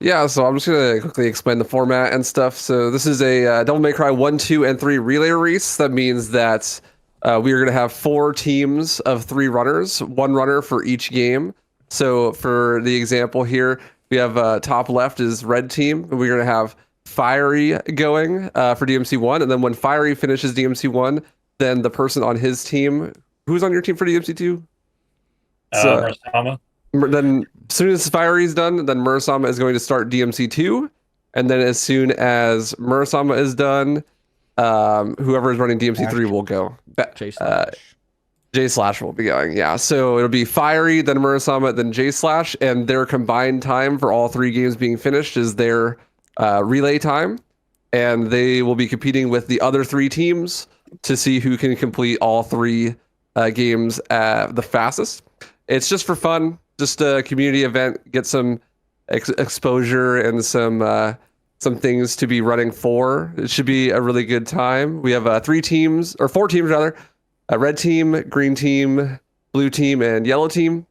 Yeah, so I'm just gonna quickly explain the format and stuff. So this is a Devil May Cry 1, 2, and 3 relay race. That means that we are gonna have 4 teams of 3 runners, 1 runner for each game. So for the example here, we have top left is red team, and we're gonna have Fiery going for DMC 1, and then when Fiery finishes DMC 1, then the person on his team, who's on your team for DMC 2? So Marsama. then as soon as Fiery is done, then Murasama is going to start DMC 2. And then as soon as Murasama is done, whoever is running DMC 3 will go. J slash. J Slash will be going, yeah. So it'll be Fiery, then Murasama, then J Slash, and their combined time for all 3 games being finished is their relay time. And they will be competing with the other 3 teams to see who can complete all 3 games the fastest. It's just for fun, just a community event, get some exposure and some things to be running for. It should be a really good time. We have 3 teams, or 4 teams rather, a red team, green team, blue team, and yellow team.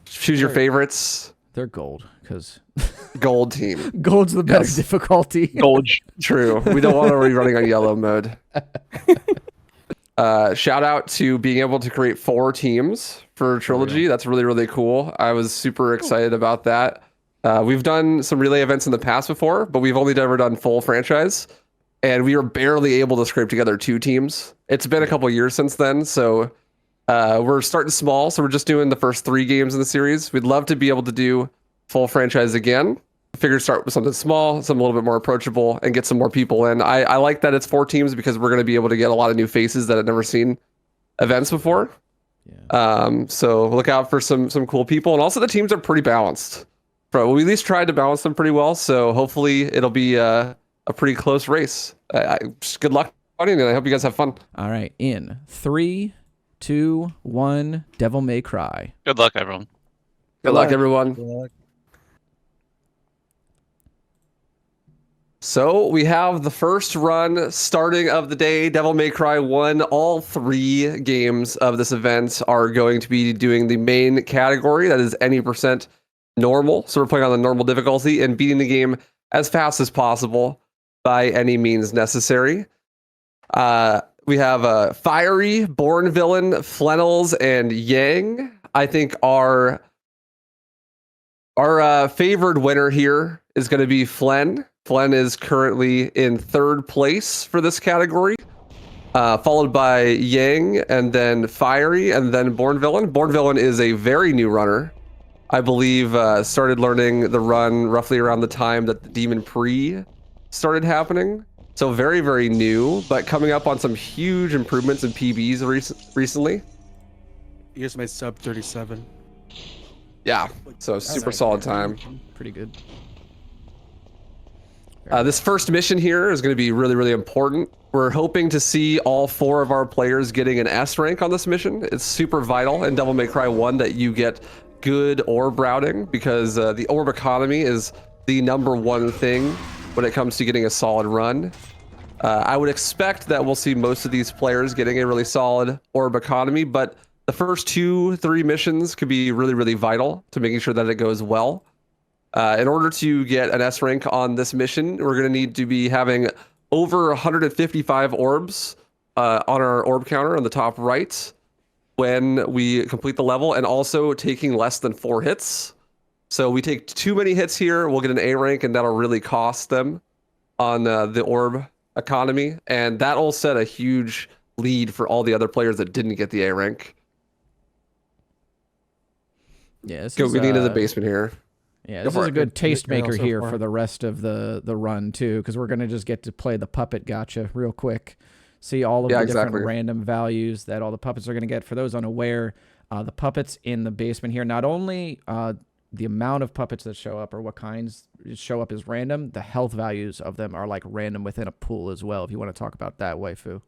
Choose your favorites. They're gold, because Gold team. gold's the better difficulty. Gold. True. We don't want to be running on yellow mode. Shout out to being able to create 4 teams for Trilogy. That's really, really cool. I was super excited about that. We've done some relay events in the past before, but we've only ever done full franchise. And we were barely able to scrape together 2 teams. It's been a couple years since then, so we're starting small. So we're just doing the first 3 games in the series. We'd love to be able to do full franchise again. Figure start with something small, something a little bit more approachable, and get some more people in. I like that it's 4 teams because we're going to be able to get a lot of new faces that have never seen events before. Yeah. So look out for some cool people, and also the teams are pretty balanced. We at least tried to balance them pretty well, so hopefully it'll be a pretty close race. Just good luck running, and I hope you guys have fun. All right. In 3, 2, 1, Devil May Cry. Good luck, everyone. Good luck, everyone. Good luck. So we have the first run starting of the day, Devil May Cry 1. All 3 games of this event are going to be doing the main category, that is any percent normal. So we're playing on the normal difficulty and beating the game as fast as possible by any means necessary. We have Fiery, Born Villain, Flannels, and Yang. I think our favored winner here is going to be Flen. Flen is currently in 3rd place for this category, followed by Yang, and then Fiery, and then Born Villain. Born Villain is a very new runner. I believe started learning the run roughly around the time that the Demon Pre started happening. So very, very new, but coming up on some huge improvements in PBs recently. Here's my sub 37. Yeah, so super solid time. Pretty good. This first mission here is going to be really, really important. We're hoping to see all 4 of our players getting an S rank on this mission. It's super vital in Devil May Cry 1 that you get good orb routing, because the orb economy is the #1 thing when it comes to getting a solid run. I would expect that we'll see most of these players getting a really solid orb economy, but the first 2-3 missions could be really, really vital to making sure that it goes well. In order to get an S rank on this mission, we're going to need to be having over 155 orbs on our orb counter on the top right when we complete the level, and also taking less than 4 hits. So we take too many hits here, we'll get an A rank, and that'll really cost them on the orb economy, and that'll set a huge lead for all the other players that didn't get the A rank. Yeah, We need into the basement here. Yeah, this for is a it. good tastemaker so here far. for the rest of the run too, because we're gonna just get to play the puppet gotcha real quick. See all of the different random values that all the puppets are gonna get. For those unaware, the puppets in the basement here, not only the amount of puppets that show up or what kinds show up is random, the health values of them are like random within a pool as well. If you want to talk about that, Waifu.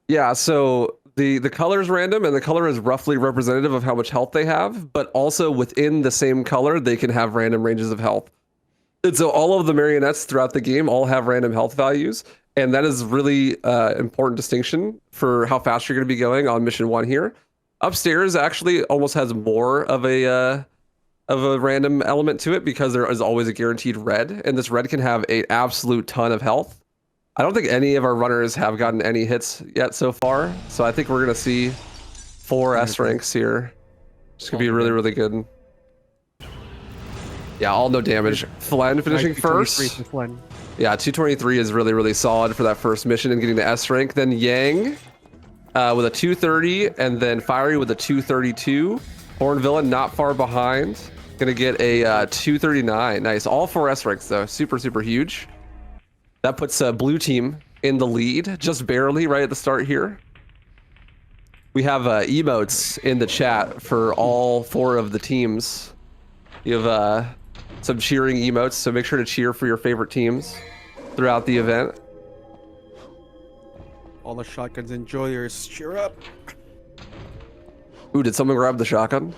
Yeah, so the color is random, and the color is roughly representative of how much health they have, but also within the same color, they can have random ranges of health. And so all of the marionettes throughout the game all have random health values, and that is really important distinction for how fast you're going to be going on mission 1 here. Upstairs actually almost has more of a of a random element to it because there is always a guaranteed red, and this red can have an absolute ton of health. I don't think any of our runners have gotten any hits yet so far, so I think we're gonna see 4 S ranks here. It's gonna be really, really good. Yeah, all no damage. Flen finishing first. Yeah, 223 is really, really solid for that first mission and getting the S rank. Then Yang with a 230, and then Fiery with a 232. Horn Villain not far behind. Gonna get a 239. Nice. All 4 S ranks though. Super, super huge. That puts blue team in the lead, just barely right at the start here. We have emotes in the chat for all 4 of the teams. You have some cheering emotes, so make sure to cheer for your favorite teams throughout the event. All the shotguns enjoyers, cheer up. Ooh, did someone grab the shotgun?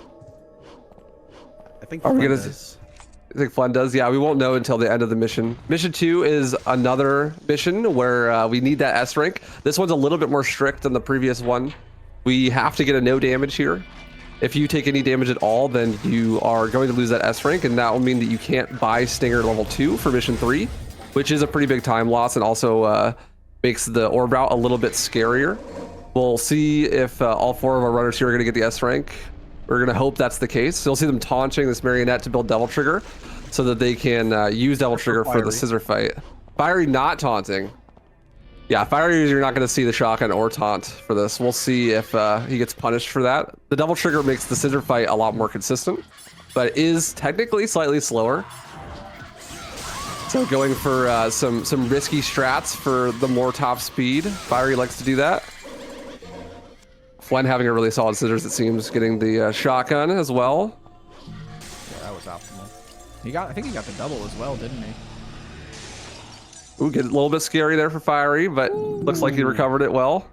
I think I think Flen does. Yeah, we won't know until the end of the mission. Mission 2 is another mission where we need that S rank. This one's a little bit more strict than the previous one. We have to get a no damage here. If you take any damage at all, then you are going to lose that S rank, and that will mean that you can't buy Stinger level 2 for mission 3, which is a pretty big time loss and also makes the orb route a little bit scarier. We'll see if all 4 of our runners here are going to get the S rank. We're going to hope that's the case. So you'll see them taunting this marionette to build Devil Trigger so that they can use Devil Trigger for the scissor fight. Fiery not taunting. Yeah, Fiery, you're not going to see the shotgun or taunt for this. We'll see if he gets punished for that. The Devil Trigger makes the scissor fight a lot more consistent, but is technically slightly slower. So going for some risky strats for the more top speed. Fiery likes to do that. Flen having a really solid scissors, it seems, getting the shotgun as well. Yeah, that was optimal. I think he got the double as well, didn't he? Ooh, get a little bit scary there for Fiery, but looks like he recovered it well.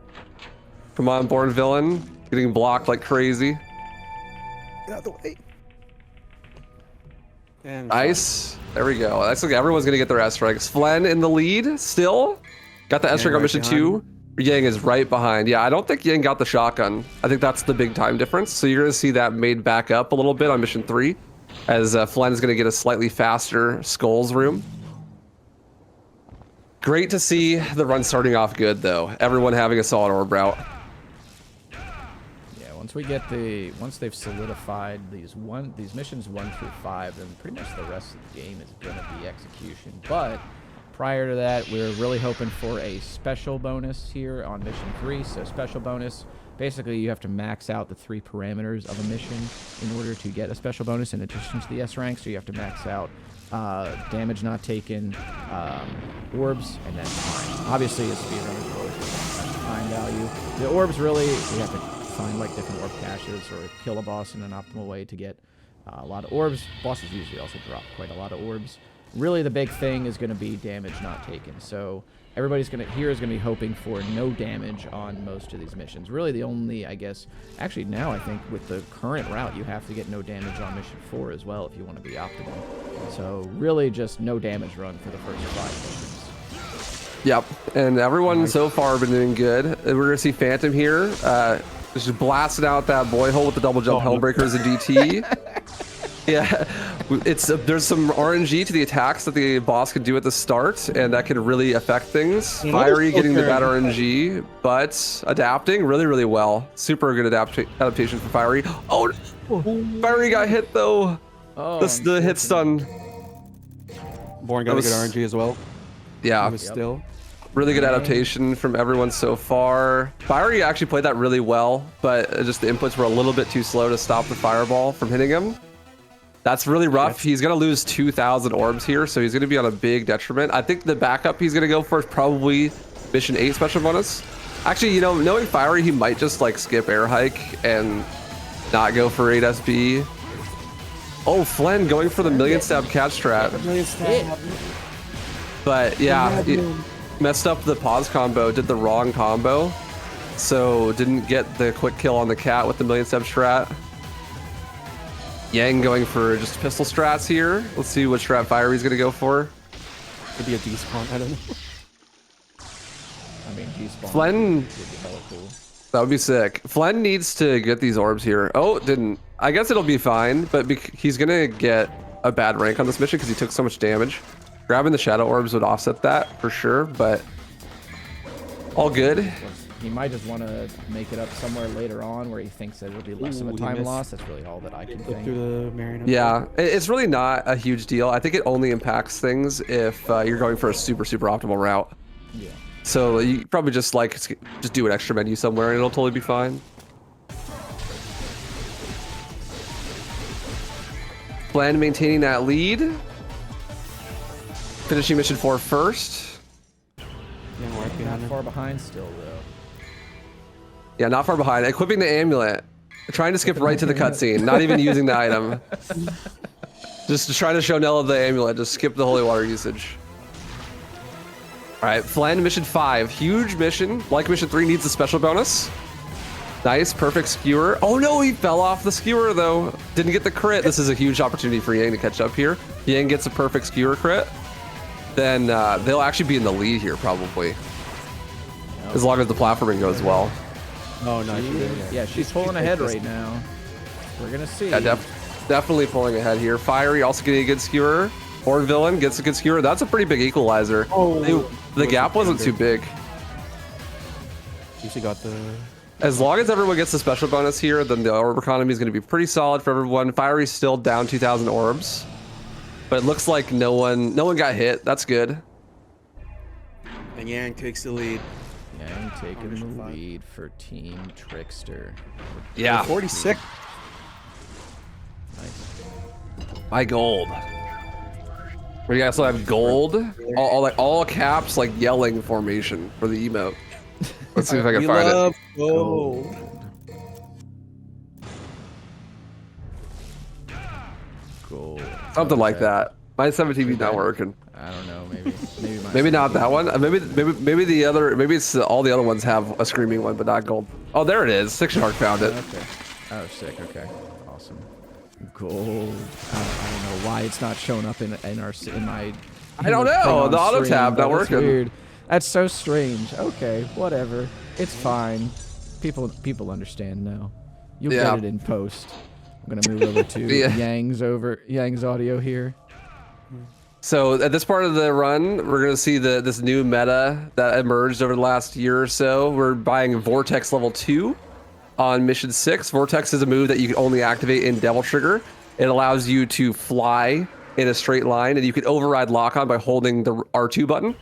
Come on, Born Villain, getting blocked like crazy. Get out of the way. And nice. There we go. That's like everyone's gonna get their S ranks. Flen in the lead still. Got the S rank on mission 2. Yang is right behind. Yeah, I don't think Yang got the shotgun. I think that's the big time difference. So you're gonna see that made back up a little bit on mission 3, as Flen is gonna get a slightly faster skulls room. Great to see the run starting off good though. Everyone having a solid orb route. Yeah, once they've solidified these missions 1 through 5, then pretty much the rest of the game is gonna be execution. But prior to that, we're really hoping for a special bonus here on mission 3. So special bonus, basically you have to max out the 3 parameters of a mission in order to get a special bonus in addition to the S rank. So you have to max out damage not taken, orbs, and then time. Obviously, as speedrunners, we're always looking at time value. The orbs, really, we have to find like different orb caches or kill a boss in an optimal way to get a lot of orbs. Bosses usually also drop quite a lot of orbs. Really, the big thing is going to be damage not taken. So everybody's going to be hoping for no damage on most of these missions. Really, the only, I guess, actually now I think with the current route, you have to get no damage on mission 4 as well if you want to be optimal. So really, just no damage run for the first 5 missions. Yep, and everyone so far been doing good. We're gonna see Phantom here, just blasting out that boy hole with the double jump Hellbreakers and DT. Yeah, there's some RNG to the attacks that the boss can do at the start, and that can really affect things. Fiery getting the bad RNG, but adapting really, really well. Super good adaptation for Fiery. Oh, Fiery got hit though. Oh, the hit stun. Born got a good RNG as well. Yeah, Still really good adaptation from everyone so far. Fiery actually played that really well, but just the inputs were a little bit too slow to stop the fireball from hitting him. That's really rough. He's going to lose 2,000 orbs here, so he's going to be on a big detriment. I think the backup he's going to go for is probably Mission 8 special bonus. Actually, you know, knowing Fiery, he might just like skip air hike and not go for 8 SB. Oh, Flen going for the million stab catch strat. But yeah, he messed up the pause combo, did the wrong combo, so didn't get the quick kill on the cat with the million stab strat. Yang going for just pistol strats here. Let's see what strat Fiery's gonna go for. Could be a despawn, I don't know. I mean, despawn Flen, would be hella cool. That would be sick. Flen needs to get these orbs here. Oh, didn't. I guess it'll be fine, but he's gonna get a bad rank on this mission because he took so much damage. Grabbing the shadow orbs would offset that for sure, but all good. He might just want to make it up somewhere later on where he thinks that it'll be less of a time loss. That's really all that I can think. Through the Mariner. Yeah, it's really not a huge deal. I think it only impacts things if you're going for a super optimal route. Yeah. So you probably just do an extra menu somewhere and it'll totally be fine. Plan maintaining that lead. Finishing mission 4 first. Not far behind still though. Yeah, not far behind. Equipping the amulet. Trying to skip right to the cutscene. Not even using the item. Just trying to show Nella the amulet. Just skip the holy water usage. All right, Flan mission 5. Huge mission. Like mission 3 needs a special bonus. Nice, perfect skewer. Oh no, he fell off the skewer though. Didn't get the crit. This is a huge opportunity for Yang to catch up here. Yang gets a perfect skewer crit. Then they'll actually be in the lead here probably. As long as the platforming goes well. Oh, no. Yeah, she's pulling ahead right now. We're going to see. Yeah, definitely pulling ahead here. Fiery also getting a good skewer. Horn Villain gets a good skewer. That's a pretty big equalizer. Oh, the gap wasn't too big. She got the... As long as everyone gets the special bonus here, then the orb economy is going to be pretty solid for everyone. Fiery's still down 2,000 orbs. But it looks like no one got hit. That's good. And Yang takes the lead. Yang taking the lead for Team Trickster. Yeah. 46. Nice. My gold. We also have gold. All caps, like yelling formation for the emote. Let's see if I can find it. Gold. Gold. Something like that. My 17's not working. I don't know. Maybe Maybe not that one. Maybe the other. Maybe it's all the other ones have a screaming one, but not gold. Oh, there it is. Six Shark found it. Okay. Oh, sick. Okay. Awesome. Gold. I don't know why it's not showing up in my. I don't know. The auto tab not working. Weird. That's so strange. Okay, whatever. It's fine. People understand now. You'll get it in post. I'm gonna move over to Yang's audio here. So at this part of the run, we're gonna see this new meta that emerged over the last year or so. We're buying Vortex level 2 on mission 6. Vortex is a move that you can only activate in Devil Trigger. It allows you to fly in a straight line, and you can override lock-on by holding the R2 button.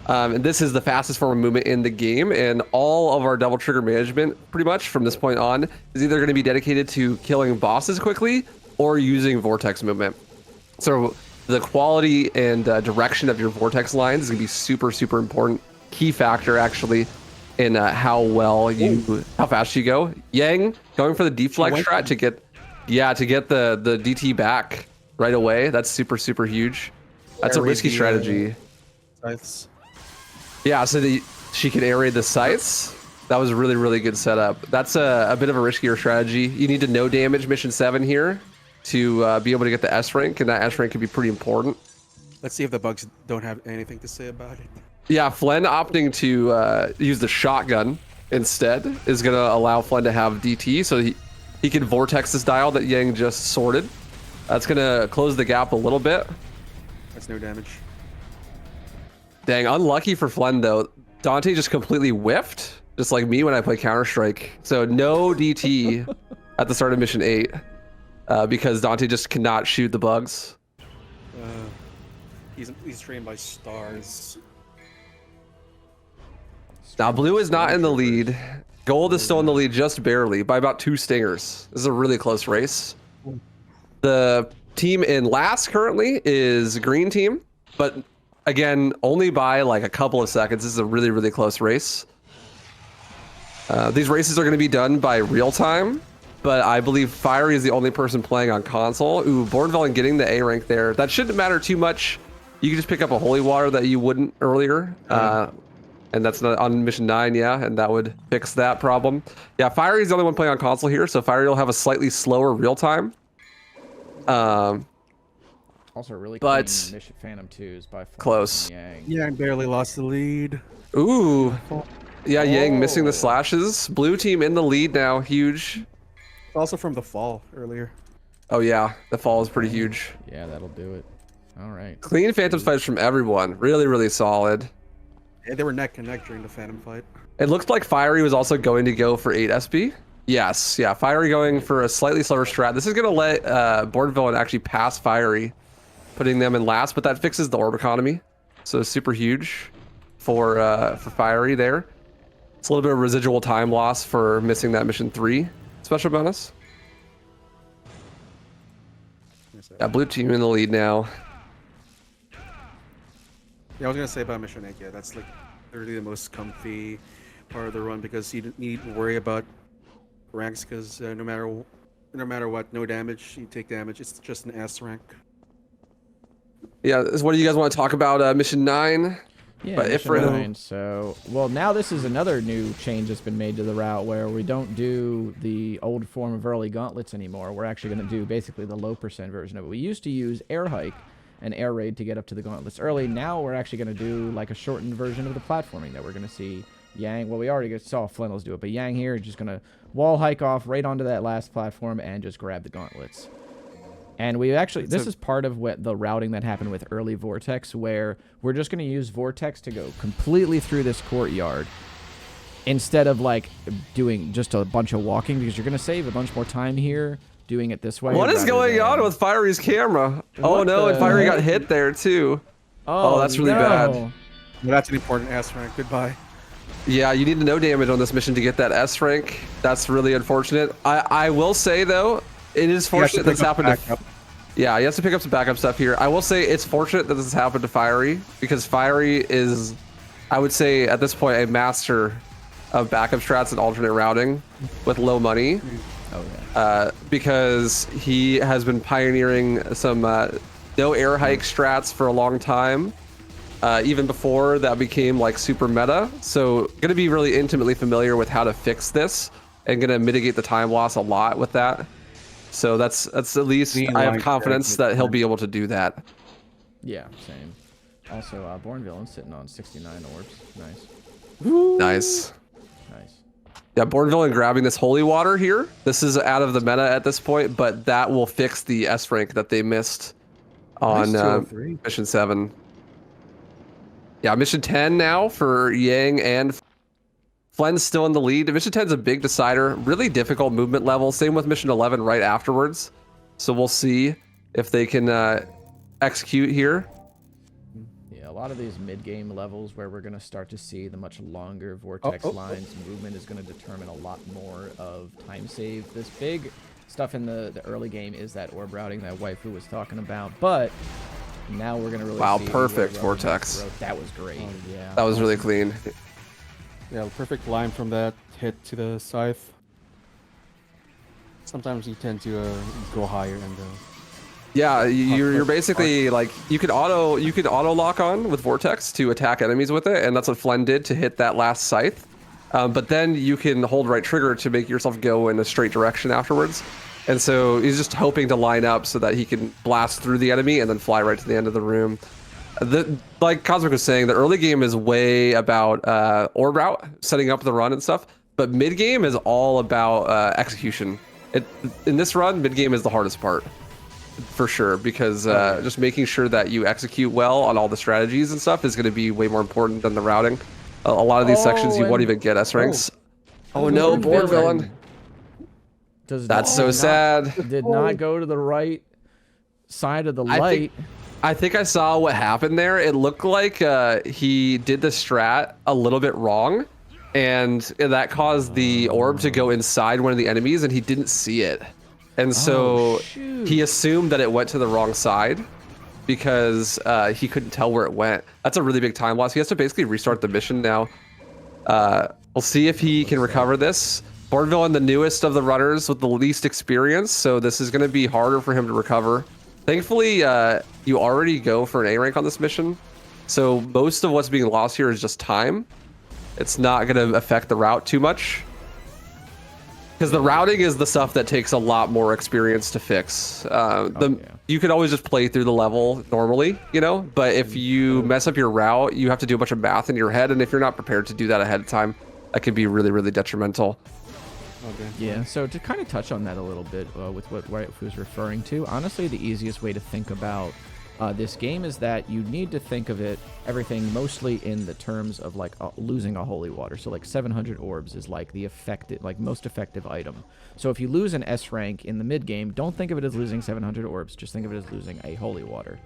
And this is the fastest form of movement in the game, and all of our Devil Trigger management, pretty much from this point on, is either going to be dedicated to killing bosses quickly or using Vortex movement. So the quality and direction of your Vortex lines is going to be super important. Key factor, actually, in how fast you go. Yang going for the deflect strat to get the DT back right away. That's super huge. That's a risky strategy. Nice. Yeah, so she can aerate the sights. That was a really good setup. That's a bit of a riskier strategy. You need to no damage mission 7 here to be able to get the S rank, and that S rank can be pretty important. Let's see if the bugs don't have anything to say about it. Yeah, Flen opting to use the shotgun instead is going to allow Flen to have DT, so he can vortex this dial that Yang just sorted. That's going to close the gap a little bit. That's no damage. Dang, unlucky for Flen though. Dante just completely whiffed, just like me when I play Counter-Strike. So no DT at the start of mission 8 because Dante just cannot shoot the bugs. He's trained by stars. Now blue is not in the lead. Gold is still in the lead just barely by about 2 stingers. This is a really close race. The team in last currently is green team, but again, only by like a couple of seconds. This is a really close race. These races are going to be done by real time, but I believe Fiery is the only person playing on console. Ooh, Bornvellen getting the A rank there. That shouldn't matter too much. You can just pick up a holy water that you wouldn't earlier. And that's not on mission 9, yeah, and that would fix that problem. Yeah, Fiery is the only one playing on console here, so Fiery will have a slightly slower real time. Also really clean mission Phantom 2s by close. Yang. Yeah, I barely lost the lead. Ooh. Yeah, Yang missing the slashes. Blue team in the lead now, huge. Also from the fall earlier. Oh yeah, the fall is pretty huge. Yeah, that'll do it. All right. Clean Phantom fights from everyone. Really, really solid. Yeah, they were neck and neck during the Phantom fight. It looked like Fiery was also going to go for 8 SP. Yes, yeah, Fiery going for a slightly slower strat. This is going to let Born Villain actually pass Fiery, putting them in last, but that fixes the orb economy. So super huge for Fiery there. It's a little bit of residual time loss for missing that mission 3 special bonus. Yeah, blue team in the lead now. Yeah, I was gonna say about mission 8. Yeah, that's like literally the most comfy part of the run because you don't need to worry about ranks because no matter what, no damage, you take damage. It's just an S rank. Yeah, what do you guys want to talk about? Mission 9? Yeah, but mission 9. So, well, now this is another new change that's been made to the route where we don't do the old form of early gauntlets anymore. We're actually going to do basically the low percent version of it. We used to use air hike and air raid to get up to the gauntlets early. Now we're actually going to do like a shortened version of the platforming that we're going to see Yang. Well, we already saw Flannels do it, but Yang here is just going to wall hike off right onto that last platform and just grab the gauntlets. And we actually, this is part of what the routing that happened with early Vortex, where we're just going to use Vortex to go completely through this courtyard instead of like doing just a bunch of walking, because you're going to save a bunch more time here doing it this way. What is going on with Fiery's camera? Oh no, and Fiery got hit there too. Oh, that's really bad. Well, that's an important S rank. Goodbye. Yeah, you need to no damage on this mission to get that S rank. That's really unfortunate. I will say though, it is fortunate that's happened to... Yeah, he has to pick up some backup stuff here. I will say it's fortunate that this has happened to Fiery, because Fiery is, I would say at this point, a master of backup strats and alternate routing with low money. Oh, yeah. Because he has been pioneering some no air hike strats for a long time, even before that became like super meta. So going to be really intimately familiar with how to fix this and going to mitigate the time loss a lot with that. So that's at least I have confidence that he'll be able to do that. Yeah, same. Also, Born Villain sitting on 69 orbs. Nice. Nice. Nice. Yeah, Born Villain grabbing this holy water here. This is out of the meta at this point, but that will fix the S rank that they missed on mission 7. Yeah, mission 10 now for Yang and Flen's still in the lead. Mission 10 is a big decider, really difficult movement level. Same with mission 11 right afterwards. So we'll see if they can execute here. Yeah, a lot of these mid-game levels where we're going to start to see the much longer vortex lines movement is going to determine a lot more of time save. This big stuff in the early game is that orb routing that Waifu was talking about, but now we're going to really see perfect vortex. That was great. Yeah. That was really clean. Yeah, perfect line from that hit to the scythe. Sometimes you tend to go higher and yeah, you're basically like you could auto lock on with Vortex to attack enemies with it, and that's what Flen did to hit that last scythe. But then you can hold right trigger to make yourself go in a straight direction afterwards. And so he's just hoping to line up so that he can blast through the enemy and then fly right to the end of the room. Like Cosmic was saying, the early game is way about orb route, setting up the run and stuff. But mid game is all about execution. In this run, mid game is the hardest part, for sure, because just making sure that you execute well on all the strategies and stuff is going to be way more important than the routing. A lot of these sections you won't even get S ranks. Oh no, Born Villain. That's so sad. Did not go to the right side of the light. I think I saw what happened there. It looked like he did the strat a little bit wrong, and that caused the orb to go inside one of the enemies, and he didn't see it. And so he assumed that it went to the wrong side because he couldn't tell where it went. That's a really big time loss. He has to basically restart the mission now. We'll see if he can recover this. Born Villain, the newest of the runners with the least experience, so this is going to be harder for him to recover. Thankfully, you already go for an A rank on this mission, so most of what's being lost here is just time. It's not going to affect the route too much, because the routing is the stuff that takes a lot more experience to fix. You could always just play through the level normally, you know, but if you mess up your route, you have to do a bunch of math in your head, and if you're not prepared to do that ahead of time, that can be really, really detrimental. Okay. Yeah, so to kind of touch on that a little bit with what Waifu was referring to, honestly, the easiest way to think about this game is that you need to think of everything mostly in the terms of like losing a holy water. So like 700 orbs is like the most effective item. So if you lose an S rank in the mid game, don't think of it as losing 700 orbs. Just think of it as losing a holy water.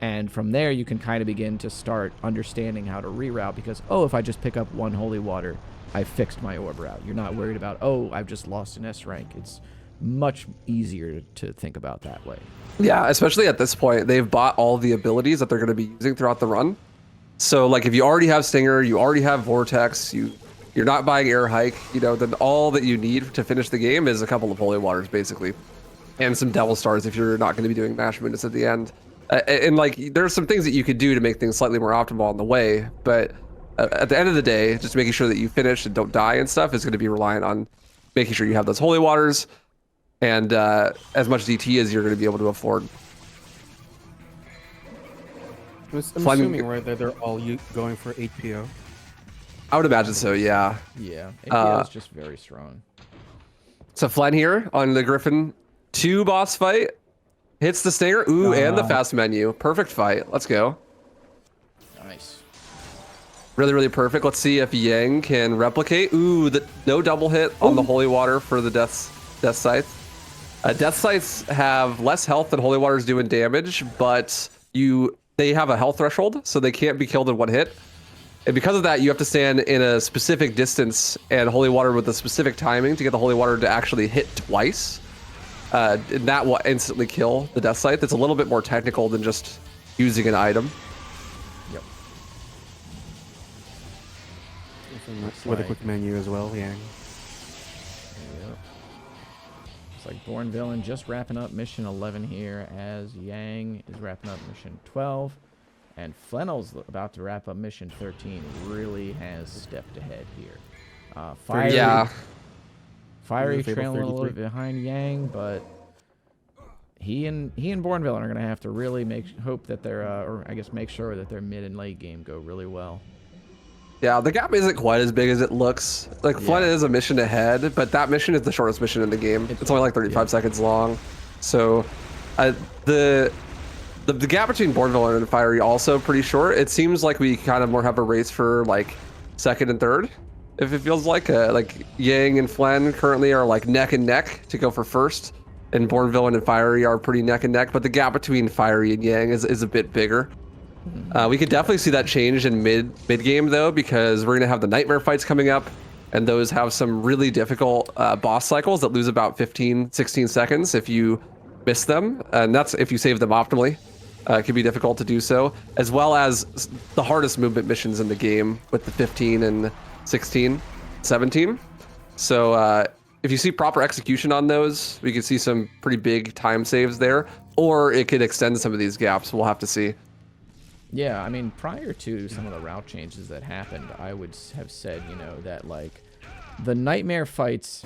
And from there, you can kind of begin to start understanding how to reroute because, oh, if I just pick up one holy water, I fixed my orb route. You're not worried about, oh, I've just lost an S rank. It's much easier to think about that way. Yeah, especially at this point, they've bought all the abilities that they're going to be using throughout the run. So like if you already have Stinger, you already have Vortex, you're not buying Air Hike, then all that you need to finish the game is a couple of Holy Waters basically. And some Devil Stars if you're not going to be doing Mash Munis at the end. And like there's some things that you could do to make things slightly more optimal on the way, but at the end of the day, just making sure that you finish and don't die and stuff is going to be reliant on making sure you have those Holy Waters and as much DT as you're going to be able to afford. I'm assuming right there they're all going for 8 PO. I would imagine so, yeah. Yeah, APO is just very strong. So Flen here on the Griffin 2 boss fight. Hits the Stinger, and the fast menu. Perfect fight, let's go. Nice. Really, really perfect. Let's see if Yang can replicate. No double hit on the Holy Water for the Death Scythe. Death Scythes have less health than Holy Waters do in damage, but they have a health threshold, so they can't be killed in one hit. And because of that, you have to stand in a specific distance and Holy Water with a specific timing to get the Holy Water to actually hit twice. And that will instantly kill the Death Scythe. It's a little bit more technical than just using an item. Yep. With a quick menu as well, yeah. Yep. It's like Born Villain just wrapping up mission 11 here as Yang is wrapping up mission 12. And Flannel's about to wrap up mission 13. Really has stepped ahead here. Fiery trailing a little bit behind Yang, but he and Born Villain are gonna have to really make sure that their mid and late game go really well. Yeah, the gap isn't quite as big as it looks. Like Flood is a mission ahead, but that mission is the shortest mission in the game. It's only like 35 seconds long. So the gap between Born Villain and Fiery also pretty short. It seems like we kind of more have a race for like second and third. If it feels like Yang and Flen currently are like neck and neck to go for first, and Born Villain and Fiery are pretty neck and neck, but the gap between Fiery and Yang is a bit bigger. We could definitely see that change in mid game though, because we're gonna have the Nightmare fights coming up, and those have some really difficult boss cycles that lose about 15-16 seconds if you miss them, and that's if you save them optimally. It can be difficult to do so, as well as the hardest movement missions in the game with the 15 and 16, 17. So if you see proper execution on those, we could see some pretty big time saves there, or it could extend some of these gaps. We'll have to see. Yeah, I mean, prior to some of the route changes that happened, I would have said, that like the Nightmare fights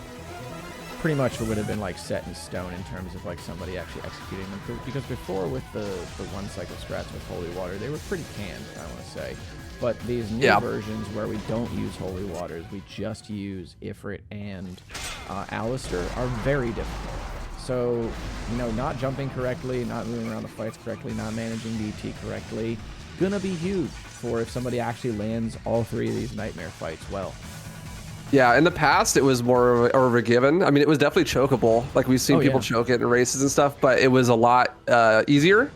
pretty much would have been like set in stone in terms of like somebody actually executing them. Because before with the one cycle strats with Holy Water, they were pretty canned, I want to say. But these new versions where we don't use Holy Waters, we just use Ifrit and Alistair are very difficult. So, not jumping correctly, not moving around the fights correctly, not managing DT correctly, gonna be huge for if somebody actually lands all three of these Nightmare fights well. Yeah, in the past, it was more of a given. I mean, it was definitely chokeable. Like, we've seen people choke it in races and stuff, but it was a lot easier.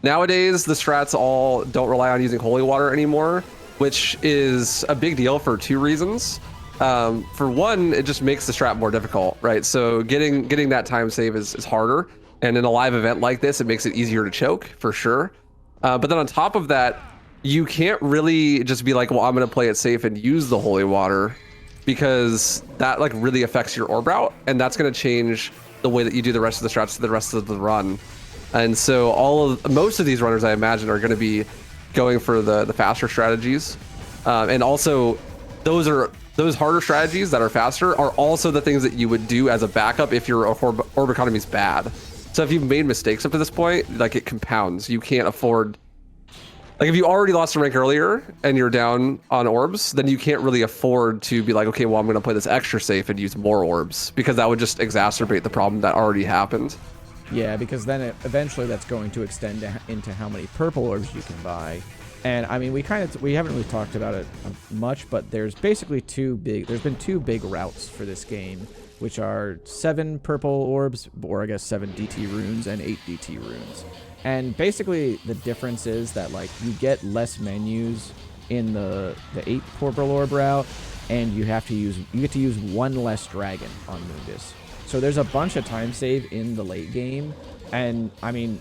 Nowadays, the strats all don't rely on using Holy Water anymore, which is a big deal for two reasons. For one, it just makes the strat more difficult, right? So getting that time save is harder. And in a live event like this, it makes it easier to choke, for sure. But then on top of that, you can't really just be like, well, I'm going to play it safe and use the Holy Water, because that like really affects your orb route, and that's going to change the way that you do the rest of the strats to the rest of the run. And so most of these runners, I imagine, are going to be going for the faster strategies. And also, those harder strategies that are faster are also the things that you would do as a backup if your orb economy is bad. So if you've made mistakes up to this point, like, it compounds. You can't afford Like if you already lost a rank earlier and you're down on orbs, then you can't really afford to be like, okay, well, I'm going to play this extra safe and use more orbs, because that would just exacerbate the problem that already happened. Yeah, because then eventually that's going to extend into how many purple orbs you can buy. And I mean, we haven't really talked about it much, but there's basically there's been two big routes for this game, which are 7 purple orbs, or I guess 7 DT runes and 8 DT runes. And basically the difference is that like you get less menus in the 8 purple orb route, and you get to use 1 less dragon on Mundus. So there's a bunch of time save in the late game, and I mean,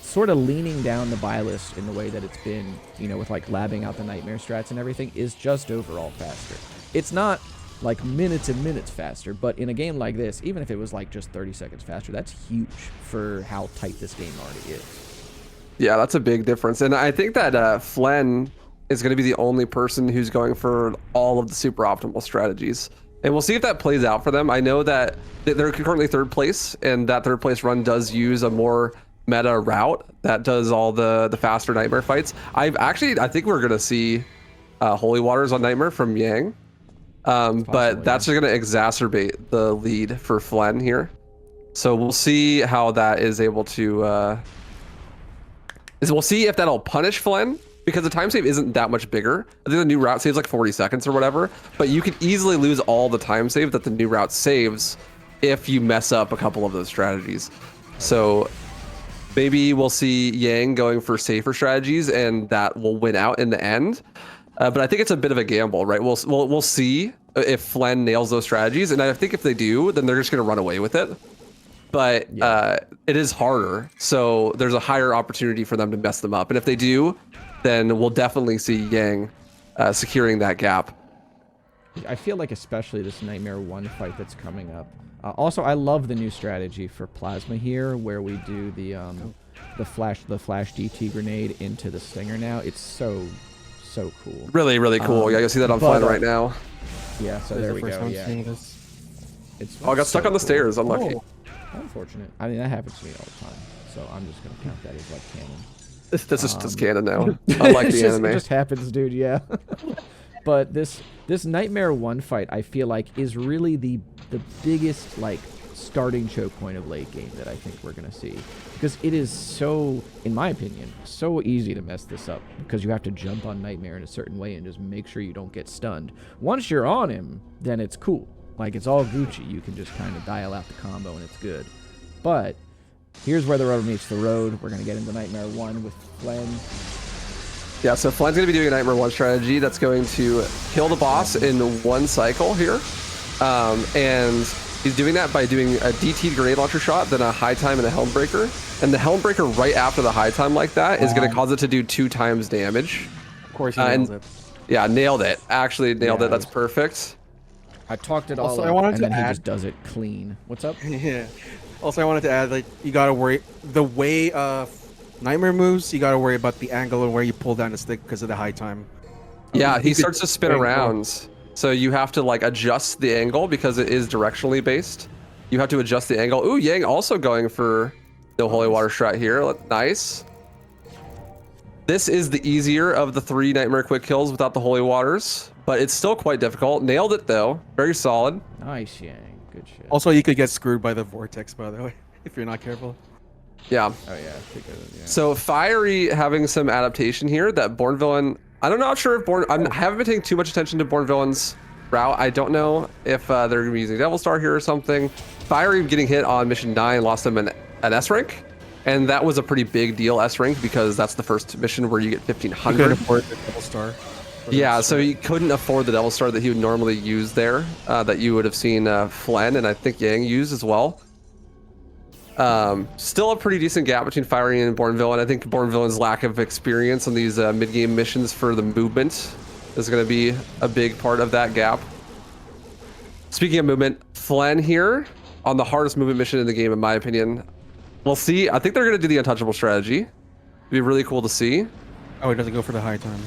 sort of leaning down the buy list in the way that it's been, you know, with like labbing out the nightmare strats and everything, is just overall faster. It's not like minutes and minutes faster, but in a game like this, even if it was like just 30 seconds faster, that's huge for how tight this game already is. Yeah, that's a big difference. And I think that Flen is going to be the only person who's going for all of the super optimal strategies. And we'll see if that plays out for them. I know that they're currently 3rd place, and that 3rd place run does use a more meta route that does all the faster nightmare fights. I think we're going to see Holy Waters on Nightmare from Yang. But that's just going to exacerbate the lead for Flen here. So we'll see how that is able to... we'll see if that'll punish Flen, because the time save isn't that much bigger. I think the new route saves like 40 seconds or whatever, but you could easily lose all the time save that the new route saves if you mess up a couple of those strategies. So maybe we'll see Yang going for safer strategies, and that will win out in the end. But I think it's a bit of a gamble, right? We'll see if Flen nails those strategies, and I think if they do, then they're just going to run away with it. But it is harder, so there's a higher opportunity for them to mess them up. And if they do, then we'll definitely see Yang securing that gap. I feel like especially this Nightmare 1 fight that's coming up. Also, I love the new strategy for Plasma here, where we do the flash DT grenade into the Stinger now. It's so cool. Really, really cool. Yeah, you'll see that on Flen right now. Yeah, so there we go. Yeah. I got stuck on the stairs. Unlucky. Oh, unfortunate. I mean, that happens to me all the time. So I'm just gonna count that as like canon. This is just canon now. Unlike the anime. It just happens, dude. Yeah. But this Nightmare 1 fight, I feel like, is really the biggest like starting choke point of late game that I think we're gonna see, because it is so, in my opinion, so easy to mess this up, because you have to jump on Nightmare in a certain way and just make sure you don't get stunned. Once you're on him, then it's cool. Like, it's all Gucci. You can just kind of dial out the combo and it's good. But here's where the rubber meets the road. We're gonna get into Nightmare 1 with Flen. Yeah, so Flen's going to be doing a Nightmare 1 strategy that's going to kill the boss in 1 cycle here. And he's doing that by doing a DT grenade launcher shot, then a high time and a helm breaker. And the helm breaker right after the high time like that is going to cause it to do 2 times damage. Of course he nails it. Yeah, nailed it. Actually nailed it. That's perfect. I talked it all up, and then he just does it clean. What's up? Yeah. Also, I wanted to add, like, you gotta worry the way Nightmare moves. You gotta worry about the angle and where you pull down the stick because of the high time. Yeah, he starts to spin around, so you have to like adjust the angle because it is directionally based. You have to adjust the angle. Ooh, Yang also going for no holy water strat here. Nice. This is the easier of the 3 Nightmare quick kills without the holy waters, but it's still quite difficult. Nailed it though. Very solid. Nice, Yang. Good shit. Also, you could get screwed by the vortex, by the way, if you're not careful. Yeah. Oh yeah. Yeah. So Fiery having some adaptation here that Born Villain. I'm not sure if I haven't been paying too much attention to Born Villain's route. I don't know if they're going to be using Devil Star here or something. Fiery getting hit on mission 9 lost him an S rank, and that was a pretty big deal S rank because that's the first mission where you get 1500. You couldn't afford the Devil Star. Yeah, so he couldn't afford the Devil Star that he would normally use there, that you would have seen Flen and I think Yang use as well. Still a pretty decent gap between Fiery and Born Villain. I think Born Villain's lack of experience on these mid-game missions for the movement is going to be a big part of that gap. Speaking of movement, Flen here on the hardest movement mission in the game, in my opinion. We'll see. I think they're going to do the untouchable strategy. It'd be really cool to see. Oh, he doesn't go for the high time.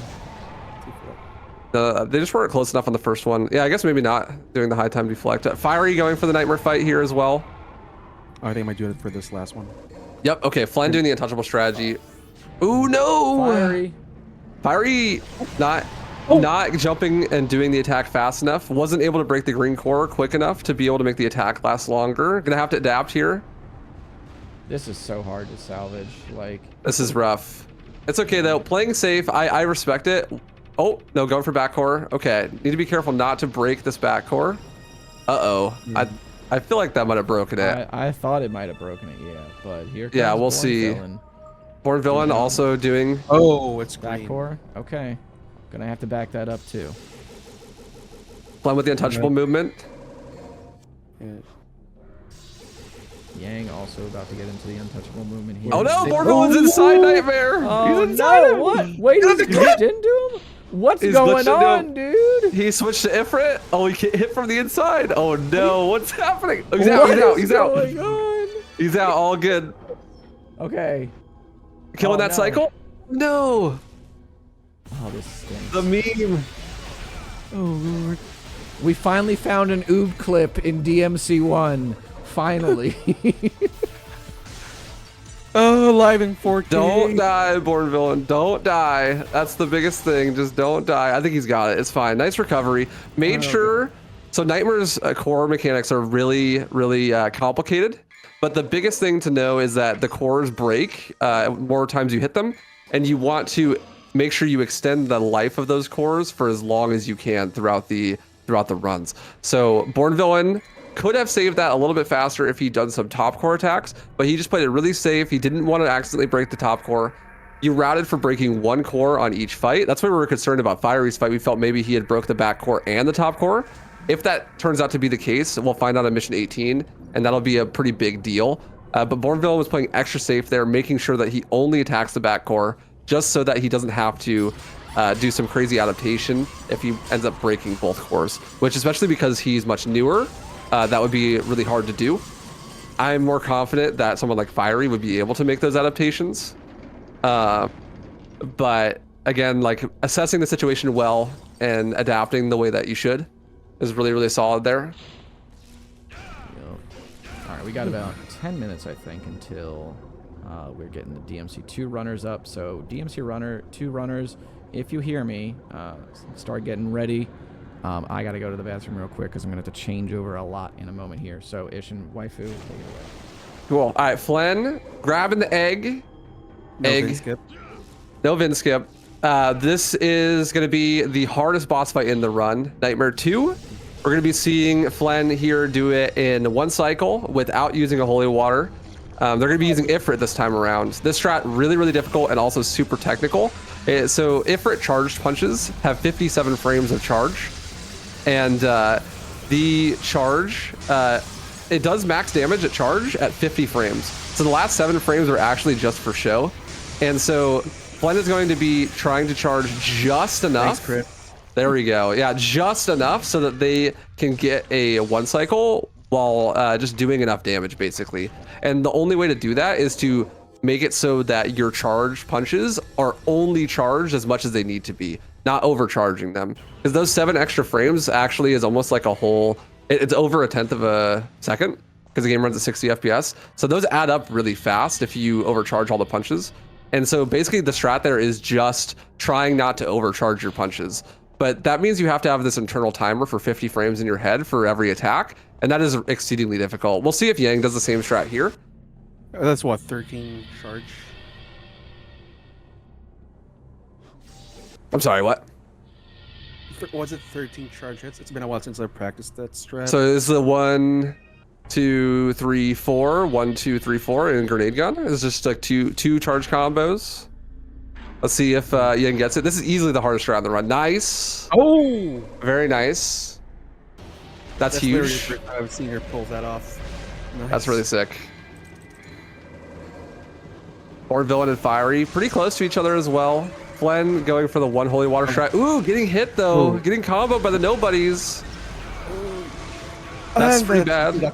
They just weren't close enough on the first one. Yeah, I guess maybe not doing the high time deflect. Fiery going for the Nightmare fight here as well. Oh, I think I might do it for this last one. Yep. Okay. Flen doing the untouchable strategy. Ooh, no. Fiery. Fiery not jumping and doing the attack fast enough. Wasn't able to break the green core quick enough to be able to make the attack last longer. Gonna have to adapt here. This is so hard to salvage. Like, this is rough. It's okay though. Playing safe, I respect it. Oh no, going for back core. Okay, need to be careful not to break this back core. Uh-oh. I feel like that might have broken it. I thought it might have broken it, yeah. But here comes yeah, we'll Born see. Villain. Born Villain also doing. Oh, it's back green. core. Okay, gonna have to back that up too. Playing with the untouchable movement. Yeah. Yang also about to get into the untouchable movement here. Oh no, Born Villain's inside Nightmare. Oh, He's inside no, him. what? Wait, he's glitched into him? What's going on, dude? He switched to Ifrit. Oh, he get hit from the inside. Oh no, what's happening? Oh, he's out, he's out, he's out. He's out, all good. Okay. Killing that cycle? No. Oh, this stinks. The meme. Oh, Lord. We finally found an oob clip in DMC1. Finally. Oh, live in 4K. Don't die, Born Villain. Don't die. That's the biggest thing. Just don't die. I think he's got it. It's fine. Nice recovery. Made sure. So Nightmare's core mechanics are really, really complicated. But the biggest thing to know is that the cores break more times you hit them. And you want to make sure you extend the life of those cores for as long as you can throughout the runs. So Born Villain could have saved that a little bit faster if he'd done some top core attacks, but he just played it really safe. He didn't want to accidentally break the top core. You routed for breaking one core on each fight. That's why we were concerned about Fiery's fight. We felt maybe he had broke the back core and the top core. If that turns out to be the case, we'll find out on mission 18, and that'll be a pretty big deal. But Born Villain was playing extra safe there, making sure that he only attacks the back core, just so that he doesn't have to do some crazy adaptation if he ends up breaking both cores, which especially because he's much newer, that would be really hard to do. I'm more confident that someone like Fiery would be able to make those adaptations. But again, like assessing the situation well and adapting the way that you should is really, really solid there. All right, we got about 10 minutes, I think, until we're getting the DMC 2 runners up. So DMC runner, 2 runners, if you hear me, start getting ready. I got to go to the bathroom real quick because I'm going to have to change over a lot in a moment here. So Ish and Waifu, take it away. Cool. All right, Flen, grabbing the egg. No Vin skip. No Vin skip. This is going to be the hardest boss fight in the run. Nightmare 2. We're going to be seeing Flen here do it in one cycle without using a holy water. They're going to be using Ifrit this time around. This strat really, really difficult and also super technical. So Ifrit charged punches have 57 frames of charge. And the charge, it does max damage at charge at 50 frames. So the last 7 frames are actually just for show. And so Flen is going to be trying to charge just enough. Thanks, Crit. There we go. Yeah, just enough so that they can get a one cycle while just doing enough damage, basically. And the only way to do that is to make it so that your charge punches are only charged as much as they need to be, not overcharging them. Because those 7 extra frames actually is almost like a whole, it's over 1/10 of a second because the game runs at 60 FPS. So those add up really fast if you overcharge all the punches. And so basically the strat there is just trying not to overcharge your punches. But that means you have to have this internal timer for 50 frames in your head for every attack. And that is exceedingly difficult. We'll see if Yang does the same strat here. That's what, 13 charge? I'm sorry, what? Was it 13 charge hits? It's been a while since I've practiced that strat. So this is the 1, 2, 3, 4, 1, 2, 3, 4 in grenade gun. It's just like two charge combos. Let's see if Yang gets it. This is easily the hardest strat in the run. Nice. Oh! Very nice. That's huge. I've seen her pull that off. Nice. That's really sick. Born Villain and Fiery, pretty close to each other as well. Flen going for the one holy water strat. Ooh, getting hit though. Getting comboed by the nobodies. That's pretty bad.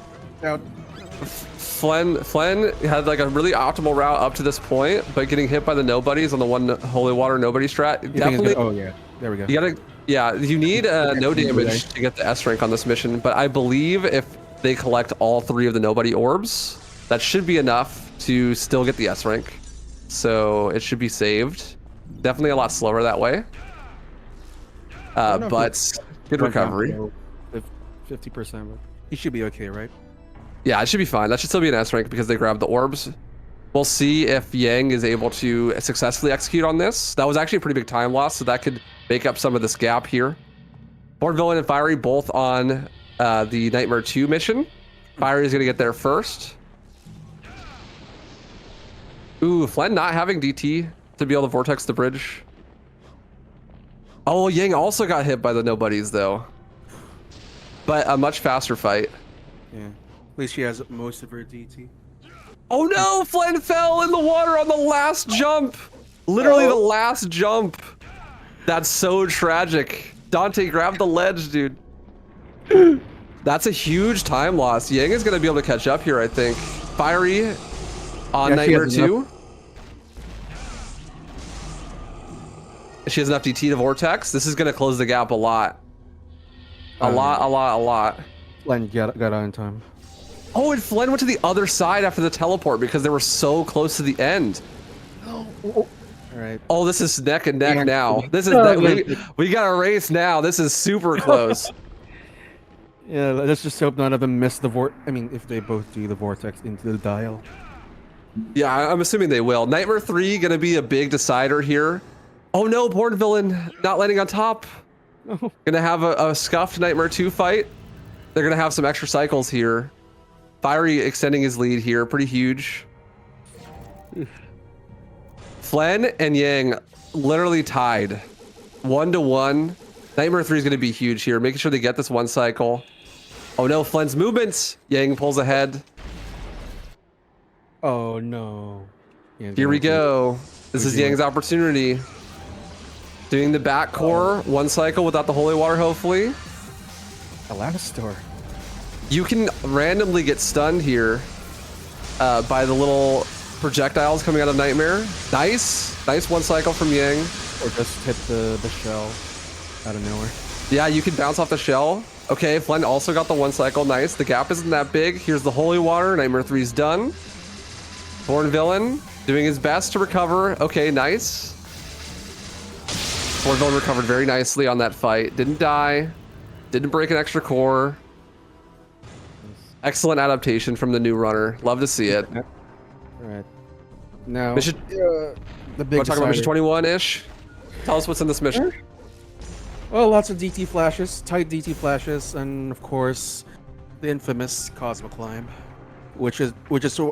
Flen had like a really optimal route up to this point, but getting hit by the nobodies on the one holy water nobody strat. Definitely. Oh yeah, there we go. You gotta, yeah, you need no damage to get the S rank on this mission, but I believe if they collect all 3 of the nobody orbs, that should be enough to still get the S rank. So it should be saved. Definitely a lot slower that way. But good recovery. 50%, but he should be okay, right? Yeah, it should be fine. That should still be an S rank because they grabbed the orbs. We'll see if Yang is able to successfully execute on this. That was actually a pretty big time loss, so that could make up some of this gap here. Born Villain and Fiery both on the Nightmare 2 mission. Fiery is going to get there first. Ooh, Flen not having DT to be able to vortex the bridge. Oh, Yang also got hit by the nobodies though. But a much faster fight. Yeah. At least she has most of her DT. Oh no, Flen fell in the water on the last jump. Literally the last jump. That's so tragic. Dante, grab the ledge, dude. That's a huge time loss. Yang is gonna be able to catch up here, I think. Fiery on Nightmare 2. She has enough DT to vortex. This is gonna close the gap a lot. A lot. Flen got out in time. Oh, and Flen went to the other side after the teleport because they were so close to the end. All right. Oh, this is neck and neck now. This is we got a race now. This is super close. Yeah, let's just hope none of them miss the I mean, if they both do the vortex into the dial. Yeah, I'm assuming they will. Nightmare 3 gonna be a big decider here. Oh no, Born Villain not landing on top. Oh. Gonna have a scuffed Nightmare 2 fight. They're gonna have some extra cycles here. Fiery extending his lead here, pretty huge. Flen and Yang literally tied 1-1. Nightmare 3 is gonna be huge here, making sure they get this one cycle. Oh no, Flen's movements. Yang pulls ahead. Oh no. Yeah, Here we go. This is Yang's opportunity. Doing the back core, one cycle without the holy water, hopefully. Elastor. You can randomly get stunned here by the little projectiles coming out of Nightmare. Nice one cycle from Yang. Or just hit the shell out of nowhere. Yeah, you can bounce off the shell. Okay, Flen also got the one cycle. Nice. The gap isn't that big. Here's the holy water. Nightmare 3's done. Born Villain doing his best to recover. Okay, nice. Born Villain recovered very nicely on that fight. Didn't die. Didn't break an extra core. Excellent adaptation from the new runner. Love to see it. All right. Now, mission. The big. Want to talk about mission 21-ish? Tell us what's in this mission. Well, lots of DT flashes, tight DT flashes, and of course, the infamous Cosmo Climb, which is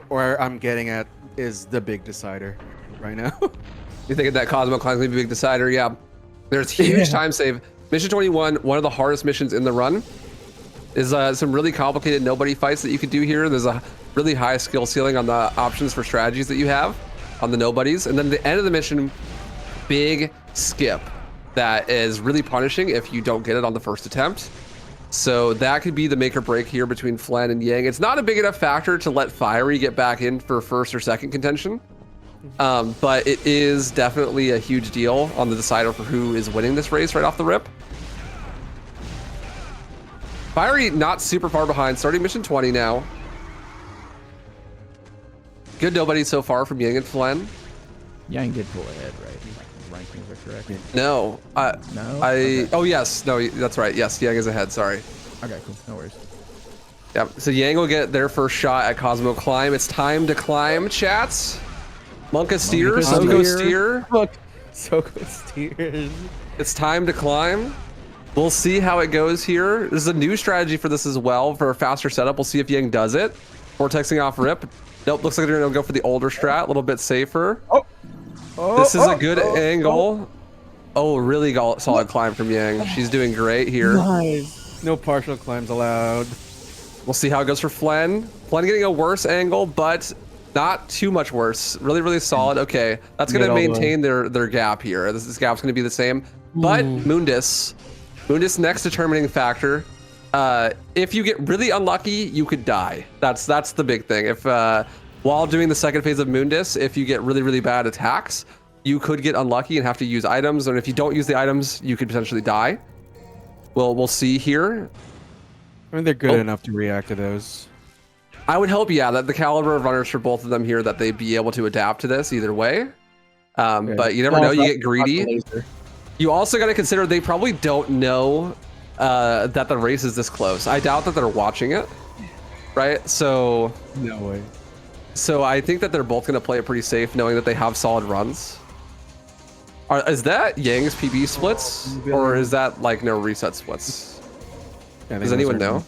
where I'm getting at is the big decider right now. You think that Cosmo Climb is gonna be a big decider? Yeah. There's huge time save. Mission 21, one of the hardest missions in the run, is some really complicated nobody fights that you can do here. There's a really high skill ceiling on the options for strategies that you have on the nobodies, and then the end of the mission, big skip that is really punishing if you don't get it on the first attempt. So that could be the make or break here between Flen and Yang. It's not a big enough factor to let Fiery get back in for first or second contention, but it is definitely a huge deal on the decider for who is winning this race right off the rip. Fiery not super far behind, starting mission 20 now. Good nobody so far from Yang and Flen. Yang did pull ahead, right? Rankings are correct. No. No? Okay. Oh, yes. No, that's right. Yes, Yang is ahead. Sorry. Okay, cool. No worries. Yep. So Yang will get their first shot at Cosmo Climb. It's time to climb, chats. Monka Steer, Soko Steer. Look, Soko Steers. It's time to climb. We'll see how it goes here. There's a new strategy for this as well for a faster setup. We'll see if Yang does it. Vortexing off rip. Nope, looks like they're gonna go for the older strat, a little bit safer. This is a good angle. Oh, really solid climb from Yang. She's doing great here. Nice. No partial climbs allowed. We'll see how it goes for Flen. Flen getting a worse angle, but not too much worse. Really, really solid. Okay, that's gonna maintain their gap here. This gap's gonna be the same. But Mundus next determining factor. If you get really unlucky, you could die. That's the big thing. If while doing the second phase of Mundus, if you get really, really bad attacks, you could get unlucky and have to use items. And if you don't use the items, you could potentially die. We'll see here. I mean, they're good enough to react to those. I would hope, yeah, that the caliber of runners for both of them here, that they'd be able to adapt to this either way. But you never know, you get greedy. You also got to consider they probably don't know that the race is this close. I doubt that they're watching it, right? So no way. So I think that they're both going to play it pretty safe, knowing that they have solid runs. Is that Yang's PB splits, or is that like no reset splits? Yeah, does anyone know?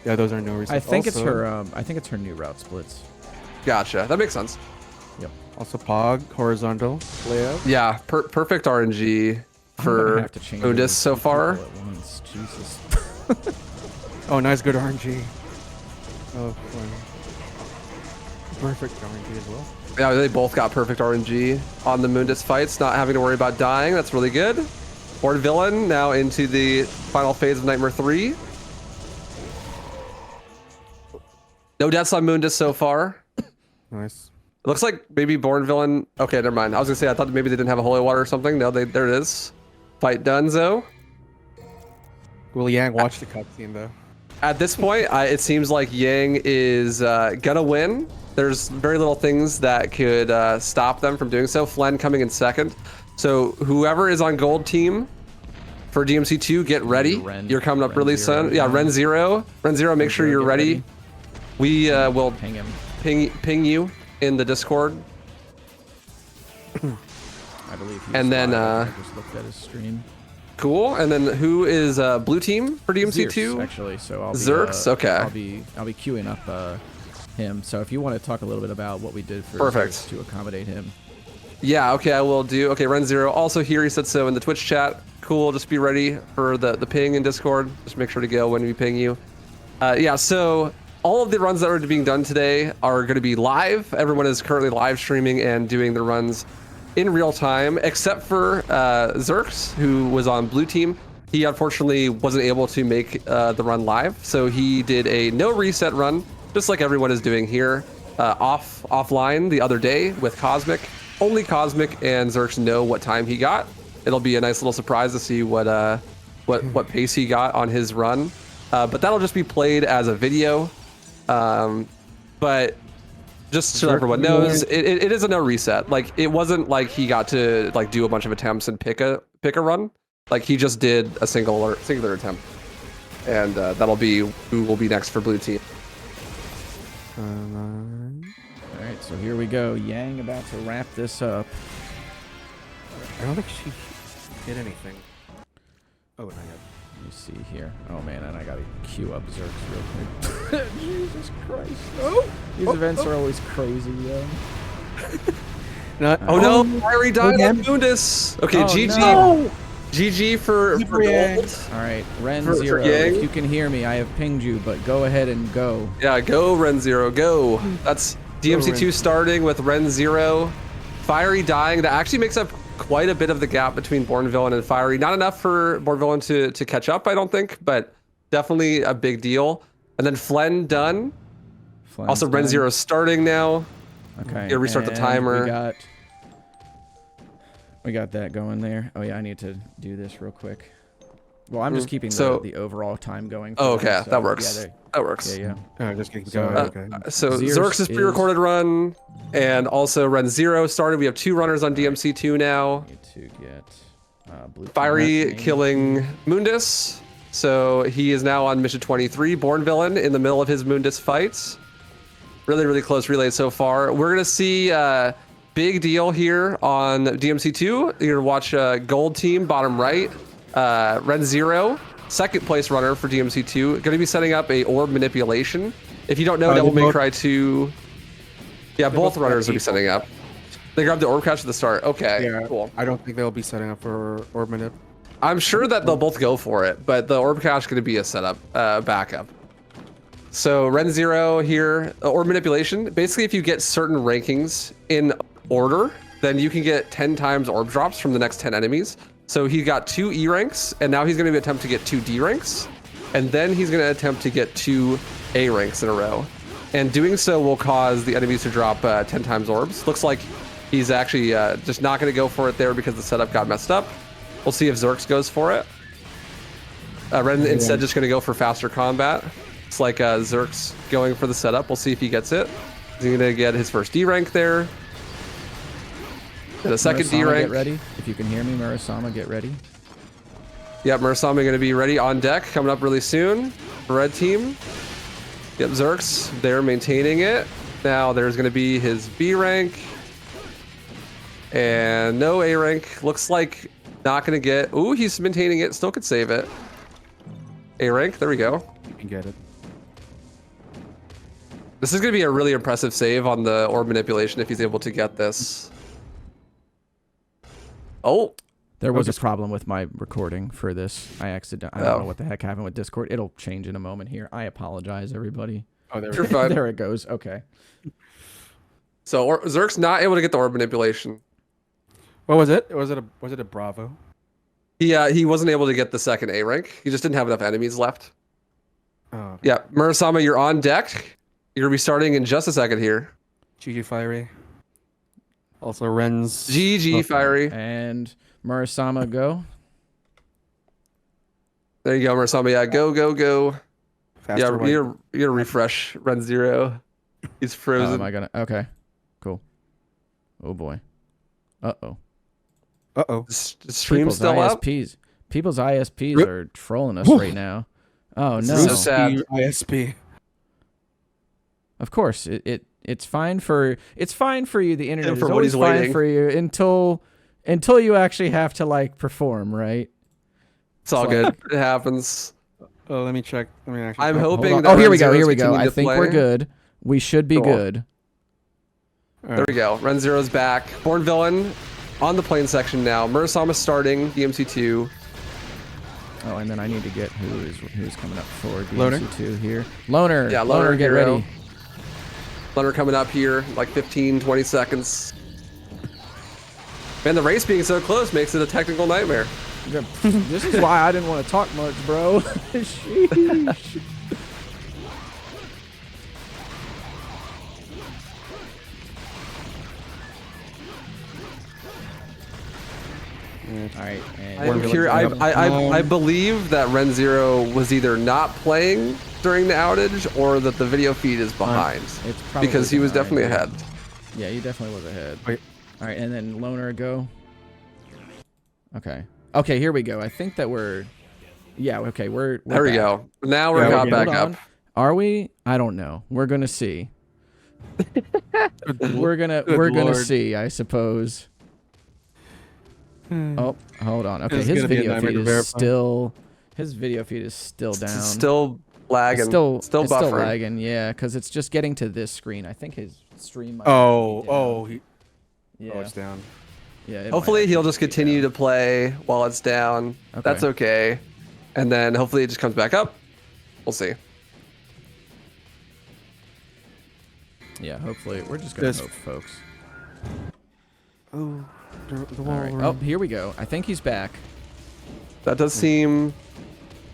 Yeah, those are no resets. I think it's her. I think it's her new route splits. Gotcha. That makes sense. Yep. Also Pog horizontal layout. Yeah, perfect RNG for Mundus so far. Jesus. Oh, nice, good RNG. Oh, fun. Perfect RNG as well. Yeah, they both got perfect RNG on the Mundus fights, not having to worry about dying. That's really good. Born Villain now into the final phase of Nightmare 3. No deaths on Mundus so far. Nice. It looks like maybe Born Villain. Okay, never mind. I was gonna say I thought maybe they didn't have a holy water or something. No, there it is. Fight Dunzo. Will Yang watch the cutscene though? At this point, it seems like Yang is gonna win. There's very little things that could stop them from doing so. Flen coming in second. So whoever is on gold team for DMC2, get ready. You're coming up really soon. Yeah, Ren Zero. Make sure you're ready. We will ping you in the Discord. I believe. And then I just looked at his stream. Cool. And then who is blue team for DMC2? Zerx, actually, so I'll be, Zerx. Okay. I'll be queuing up him. So if you want to talk a little bit about what we did for Zerx to accommodate him. Yeah. Okay. I will do. Okay. Ren Zero also here. He said so in the Twitch chat. Cool. Just be ready for the ping in Discord. Just make sure to go when we ping you. Yeah. So all of the runs that are being done today are going to be live. Everyone is currently live streaming and doing the runs in real time, except for Zerx, who was on blue team. He unfortunately wasn't able to make the run live, so he did a no reset run, just like everyone is doing here, offline the other day with Cosmic. Only Cosmic and Zerx know what time he got. It'll be a nice little surprise to see what pace he got on his run, but that'll just be played as a video. But just so everyone knows, it is a no reset. Like, it wasn't like he got to like do a bunch of attempts and pick a run. Like, he just did a singular attempt, and that'll be who will be next for blue team. All right, so here we go. Yang about to wrap this up. I don't think she hit anything. Oh, not yet. Let me see here. Oh man, and I gotta queue up Zerx real quick. Jesus Christ! Oh, these events are always crazy, yo. Oh no! Fiery died on Mundus. Okay, GG. No. GG for gold. All right, Ren Zero. If you can hear me, I have pinged you, but go ahead and go. Yeah, go Ren Zero, go. That's DMC2 starting with Ren Zero. Fiery dying. That actually makes up quite a bit of the gap between Born Villain and Fiery. Not enough for Born Villain to catch up, I don't think, but definitely a big deal. And then Flen done. Flen's also, Ren Zero starting now. Okay. Here, restart the timer. We got that going there. Oh yeah, I need to do this real quick. Well, I'm just keeping the overall time going. Oh, okay, so, that works. Yeah, that works. Yeah. Just keep going. Okay. So Zerx's pre-recorded run, and also Ren Zero started. We have 2 runners on DMC2 now. Need to get blue Fiery killing Mundus. So he is now on mission 23. Born Villain in the middle of his Mundus fights. Really, really close relay so far. We're gonna see big deal here on DMC2. You're gonna watch gold team bottom right. Ren Zero, second place runner for DMC2, going to be setting up a orb manipulation. If you don't know, Devil May Cry 2. Yeah, both runners will be setting up. They grabbed the orb cache at the start. Okay, yeah, cool. I don't think they'll be setting up for orb manip. I'm sure that they'll both go for it, but the orb cache is going to be a setup, backup. So Ren Zero here, orb manipulation. Basically, if you get certain rankings in order, then you can get 10 times orb drops from the next 10 enemies. So he got 2 E ranks, and now he's going to attempt to get 2 D ranks, and then he's going to attempt to get 2 A ranks in a row. And doing so will cause the enemies to drop 10 times orbs. Looks like he's actually just not going to go for it there because the setup got messed up. We'll see if Zerx goes for it. Ren instead just going to go for faster combat. It's like Zerx going for the setup. We'll see if he gets it. He's going to get his first D rank there. Get a second D Murasama, rank. get ready. If you can hear me, Murasama, get ready. Yep, Murasama going to be ready on deck, coming up really soon. Red team. Yep, Zerks, they're maintaining it. Now there's going to be his B rank. And no A rank. Looks like not going to get... Ooh, he's maintaining it. Still could save it. A rank. There we go. You can get it. This is going to be a really impressive save on the orb manipulation if he's able to get this. Oh. There was a problem with my recording for this. I don't know what the heck happened with Discord. It'll change in a moment here. I apologize, everybody. Oh, there You're fine. There it goes. Okay. So Zerk's not able to get the orb manipulation. What was it? Was it a Bravo? He wasn't able to get the second A rank. He just didn't have enough enemies left. Oh. Yeah, Murasama, you're on deck. You're gonna be starting in just a second here. GG Fiery. Also Ren's. GG Fiery. And Murasama, go. There you go, Murasama. Yeah, go. Faster Yeah, you're gonna refresh Ren 0. He's frozen. Am I gonna? Okay. Cool. Oh boy. Uh-oh. Stream People's still up? ISPs. People's ISPs are trolling us right now. Oh no. So sad. ISP. Of course, it's fine for you. The internet is for what always he's fine waiting. for you until you actually have to like perform, right? It's all good. It happens. Oh, let me check. Let me actually. I'm check. hoping that Oh, here Ren we go. 0's Here we go. continue I to think play. we're good. We should be Cool. good. There we go. Ren 0's back. Born Villain on the plane section now. Murasama starting DMC 2. Oh, and then I need to get who's coming up for Loner? DMC2 here. Loner. Yeah, Loner get hero. ready. Loner coming up here, like 15, 20 seconds. Man, the race being so close makes it a technical nightmare. This is why I didn't want to talk much, bro. Sheesh. All right. And I believe that Ren 0 was either not playing during the outage or that the video feed is behind. It's probably because he was behind, definitely yeah. ahead. Yeah, he definitely was ahead. Wait. All right, and then Loner, go. Okay. Okay, here we go. I think that we're... Yeah, okay, we're There we back. go. Now we're got back Hold up. on. Are we? I don't know. We're gonna see. we're gonna see, I suppose. Oh, hold on. Okay, This is his gonna be a video nightmare feed to is verify. still down. It's still lagging. Still still it's buffering. still lagging, yeah, because it's just getting to this screen. I think his stream might be down. Yeah. Oh, it's down. Yeah. it might Hopefully he'll actually just be continue down. to play while it's down. Okay. That's okay. And then hopefully it just comes back up. We'll see. Yeah, hopefully. We're just gonna This- hope, folks. Oh, the All wall. right. Oh, here we go. I think he's back. That does seem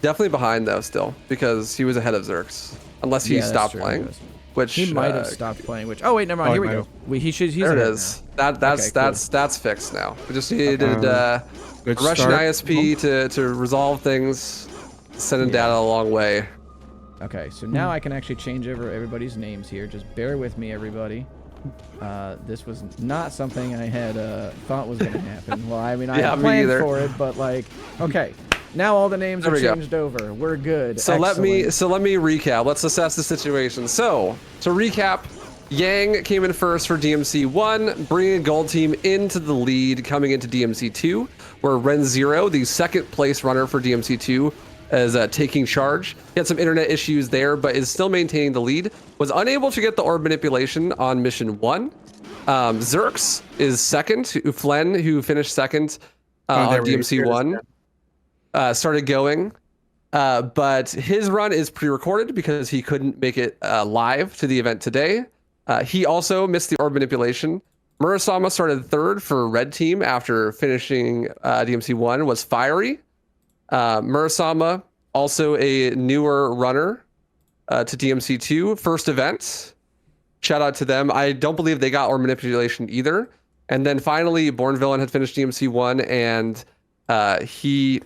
definitely behind though still because he was ahead of Zerks. Unless he Yeah, that's stopped true, playing. he was. Which He might have stopped playing. Which? Oh wait, never mind. Oh, Here he we might go. He's there it ahead is. now. That's Okay, that's fixed now. We just needed Good Russian start. ISP to resolve things, sending Yeah. data a long way. Okay, so now I can actually change over everybody's names here. Just bear with me, everybody. This was not something I had thought was going to happen. Well, I mean, I Yeah, had me planned either. for it, but like, okay, now all the names There are we go. changed over. We're good. So let me Excellent. recap. Let's assess the situation. So to recap, Yang came in first for DMC 1, bringing a gold team into the lead coming into DMC 2, where Ren 0, the second place runner for DMC 2, is taking charge. He had some internet issues there, but is still maintaining the lead. Was unable to get the orb manipulation on mission 1. Zerks is second. Flen, who finished second on DMC 1, started going. But his run is pre-recorded because he couldn't make it live to the event today. He also missed the orb manipulation. Murasama started third for red team after finishing DMC 1, was Fiery. Murasama, also a newer runner to DMC 2, first event. Shout out to them. I don't believe they got orb manipulation either. And then finally, Born Villain had finished DMC 1, and he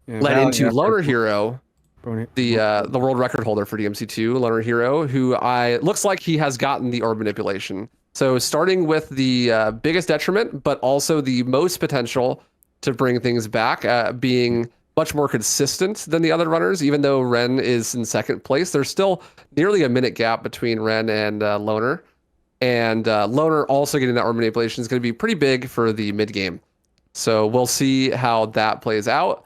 led into Loner Hero, the world record holder for DMC 2, Loner Hero, who looks like he has gotten the orb manipulation. So starting with the biggest detriment, but also the most potential to bring things back, being much more consistent than the other runners. Even though Ren is in second place, there's still nearly a minute gap between Ren and Loner. And Loner also getting that orb manipulation is going to be pretty big for the mid game. So we'll see how that plays out.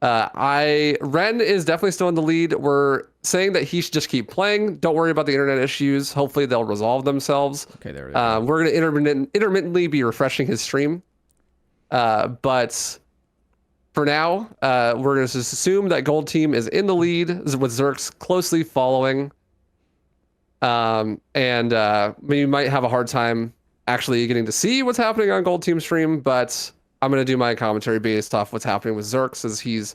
Ren is definitely still in the lead. We're saying that he should just keep playing. Don't worry about the internet issues. Hopefully they'll resolve themselves. Okay, there we go. We're going to intermittently be refreshing his stream. But for now, we're going to just assume that Gold Team is in the lead with Zerx closely following. You might have a hard time actually getting to see what's happening on Gold Team stream, but I'm going to do my commentary based off what's happening with Zerx as he's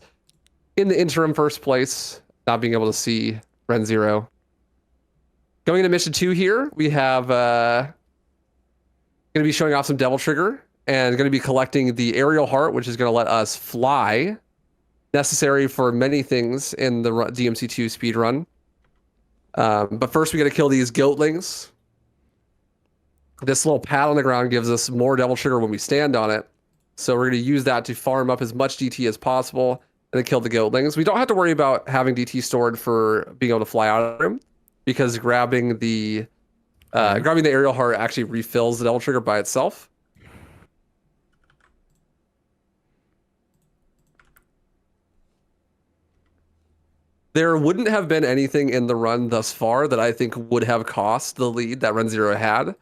in the interim first place, not being able to see Ren Zero. Going into mission 2 here, we have going to be showing off some Devil Trigger and going to be collecting the aerial heart, which is going to let us fly, necessary for many things in the DMC2 speedrun. But first we got to kill these goatlings. This little pad on the ground gives us more Devil Trigger when we stand on it. So we're going to use that to farm up as much DT as possible and then kill the goatlings. We don't have to worry about having DT stored for being able to fly out of the room, because grabbing the aerial heart actually refills the Devil Trigger by itself. There wouldn't have been anything in the run thus far that I think would have cost the lead that Ren Zero had.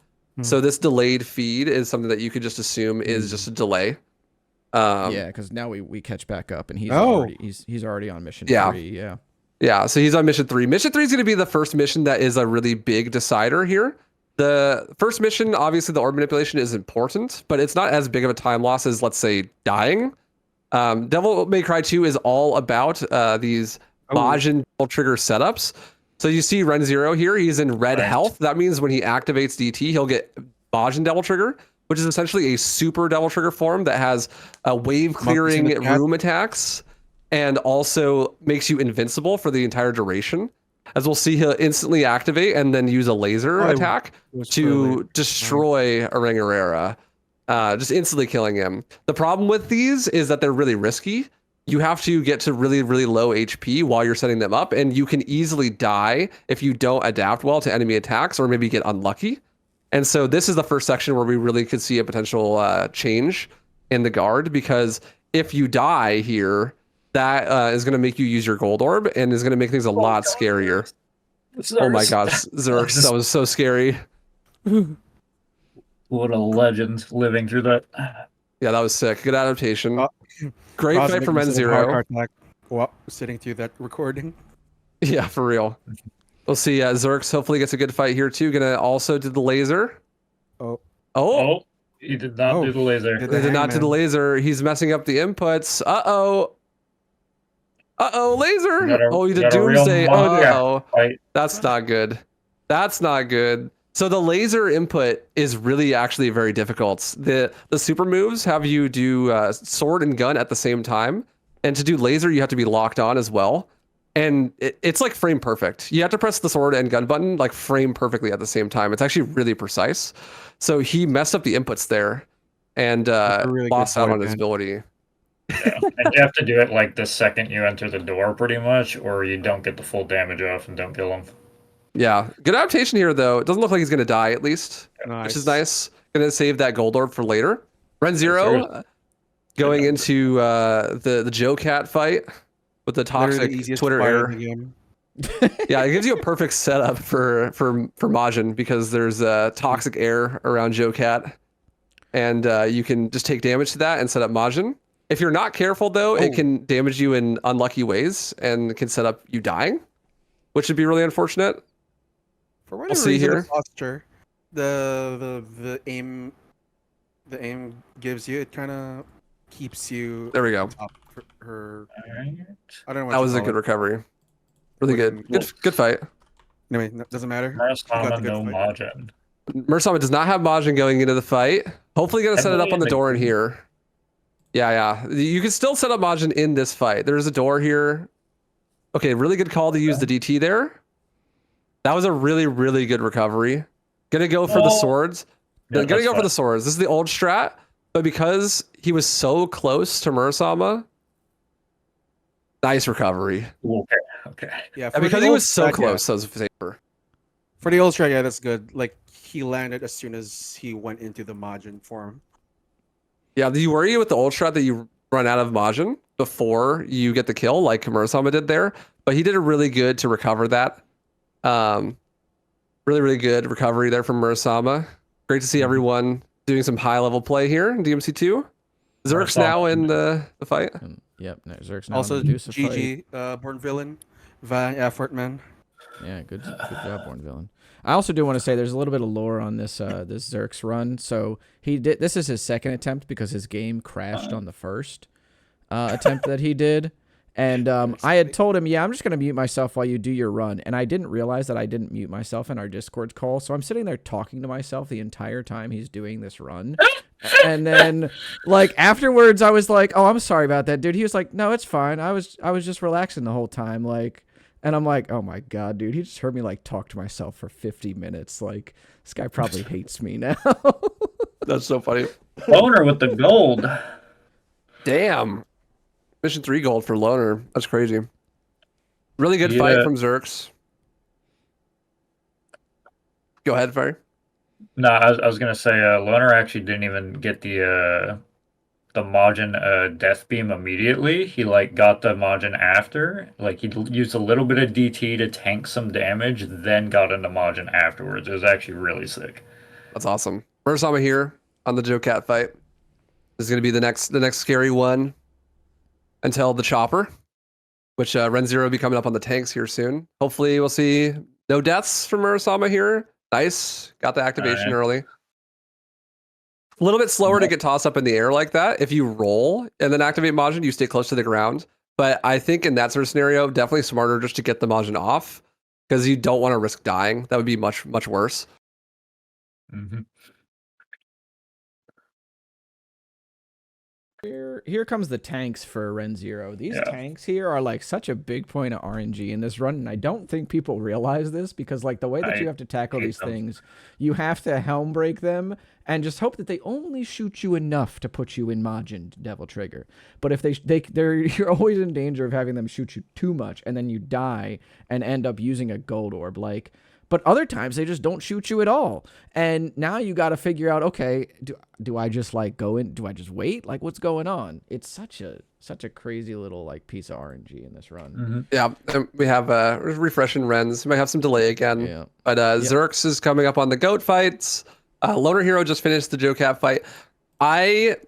So this delayed feed is something that you could just assume is just a delay. Yeah, because now we catch back up, and he's already on mission 3. Yeah, so he's on mission 3. Mission 3 is going to be the first mission that is a really big decider here. The first mission, obviously, the orb manipulation is important, but it's not as big of a time loss as, let's say, dying. Devil May Cry 2 is all about these Majin Devil Trigger setups. So you see Ren Zero here, he's in red health. That means when he activates DT, he'll get Majin Devil Trigger, which is essentially a super Devil Trigger form that has wave clearing room attacks and also makes you invincible for the entire duration. As we'll see, he'll instantly activate and then use a laser attack to destroy Arangarera, just instantly killing him. The problem with these is that they're really risky. You have to get to really, really low HP while you're setting them up, and you can easily die if you don't adapt well to enemy attacks or maybe get unlucky. And so this is the first section where we really could see a potential change in the guard, because if you die here, that is going to make you use your gold orb and is going to make things a lot scarier. Oh my gosh, Zerx, that was so scary. What a legend living through that. Yeah, that was sick. Good adaptation. Great fight for Ren Zero. Sitting through that recording. Yeah, for real. We'll see. Zerx hopefully gets a good fight here too. Gonna also do the laser. Oh, he did not do the laser. He did not do the laser. He's messing up the inputs. Laser. He did Doomsday. Oh, no. That's not good. That's not good. So the laser input is really actually very difficult. The super moves have you do sword and gun at the same time. And to do laser, you have to be locked on as well. And it's like frame perfect. You have to press the sword and gun button like frame perfectly at the same time. It's actually really precise. So he messed up the inputs there and lost out on his ability. Yeah. And you have to do it like the second you enter the door pretty much, or you don't get the full damage off and don't kill him. Yeah, good adaptation here though. It doesn't look like he's going to die at least, Nice. which is nice. Going to save that gold orb for later. Ren Zero going into the Joe Cat fight with the toxic Twitter error. Yeah, it gives you a perfect setup for Majin, because there's toxic air around Joe Cat, and you can just take damage to that and set up Majin. If you're not careful though, it can damage you in unlucky ways and can set up you dying, which would be really unfortunate. For whatever reason, posture, the aim gives you, it kind of keeps you. There we go. Her. I don't know. That was a good recovery. Really good. Good fight. Anyway, doesn't matter. Murasama no Majin. Murasama does not have Majin going into the fight. Hopefully gonna set it up on the door in here. Yeah. You can still set up Majin in this fight. There's a door here. Okay, really good call to use the DT there. That was a really, really good recovery. Gonna go for the swords. They're gonna go for the swords. This is the old strat, but because he was so close to Murasama, nice recovery. Okay. Yeah, And because he was so close, so it was safer. For the old strat, yeah, that's good. Like he landed as soon as he went into the Majin form. Yeah, do you worry with the old strat that you run out of Majin before you get the kill, like Murasama did there? But he did a really good to recover that. Really good recovery there from Murasama. Great to see everyone doing some high-level play here in DMC2. Zerk's now in the fight. Yep, no, Zerk's now Also, in the Deuce GG, Born Villain, valiant effort, man. Yeah, good job, Born Villain. I also do want to say there's a little bit of lore on this this Zerk's run. So this is his second attempt because his game crashed on the first attempt that he did. And I had told him, yeah, I'm just going to mute myself while you do your run. And I didn't realize that I didn't mute myself in our Discord call. So I'm sitting there talking to myself the entire time he's doing this run. And then, like, afterwards, I was like, oh, I'm sorry about that, dude. He was like, no, it's fine. I was just relaxing the whole time. Like, and I'm like, oh, my God, dude. He just heard me, like, talk to myself for 50 minutes. Like, this guy probably hates me now. That's so funny. Loner with the gold. Damn. Mission 3 gold for Loner. That's crazy. Really good fight from Zerks. Go ahead, Fire. No, I was gonna say Loner actually didn't even get the Majin death beam immediately. He like got the Majin after. Like he used a little bit of DT to tank some damage, then got into Majin afterwards. It was actually really sick. That's awesome. Murasama here on the Joe Cat fight. This is gonna be the next scary one. Until the chopper, which Ren0 will be coming up on the tanks here soon. Hopefully we'll see no deaths from Murasama here. Nice. Got the activation early. A little bit slower to get tossed up in the air like that. If you roll and then activate Majin, you stay close to the ground. But I think in that sort of scenario, definitely smarter just to get the Majin off because you don't want to risk dying. That would be much, much worse. Mm-hmm. Here comes the tanks for Ren0. These tanks here are like such a big point of RNG in this run, and I don't think people realize this because like the way that you have to tackle these things, you have to helm break them and just hope that they only shoot you enough to put you in Majin Devil Trigger. But if you're always in danger of having them shoot you too much and then you die and end up using a gold orb. Like, but other times they just don't shoot you at all. And now you got to figure out, okay, do I just like go in? Do I just wait? Like what's going on? It's such a crazy little like piece of RNG in this run. Mm-hmm. Yeah, we have refreshing Rens. We might have some delay again. Yeah. But Zerks is coming up on the goat fights. Loner Hero just finished the Joe Cat fight. I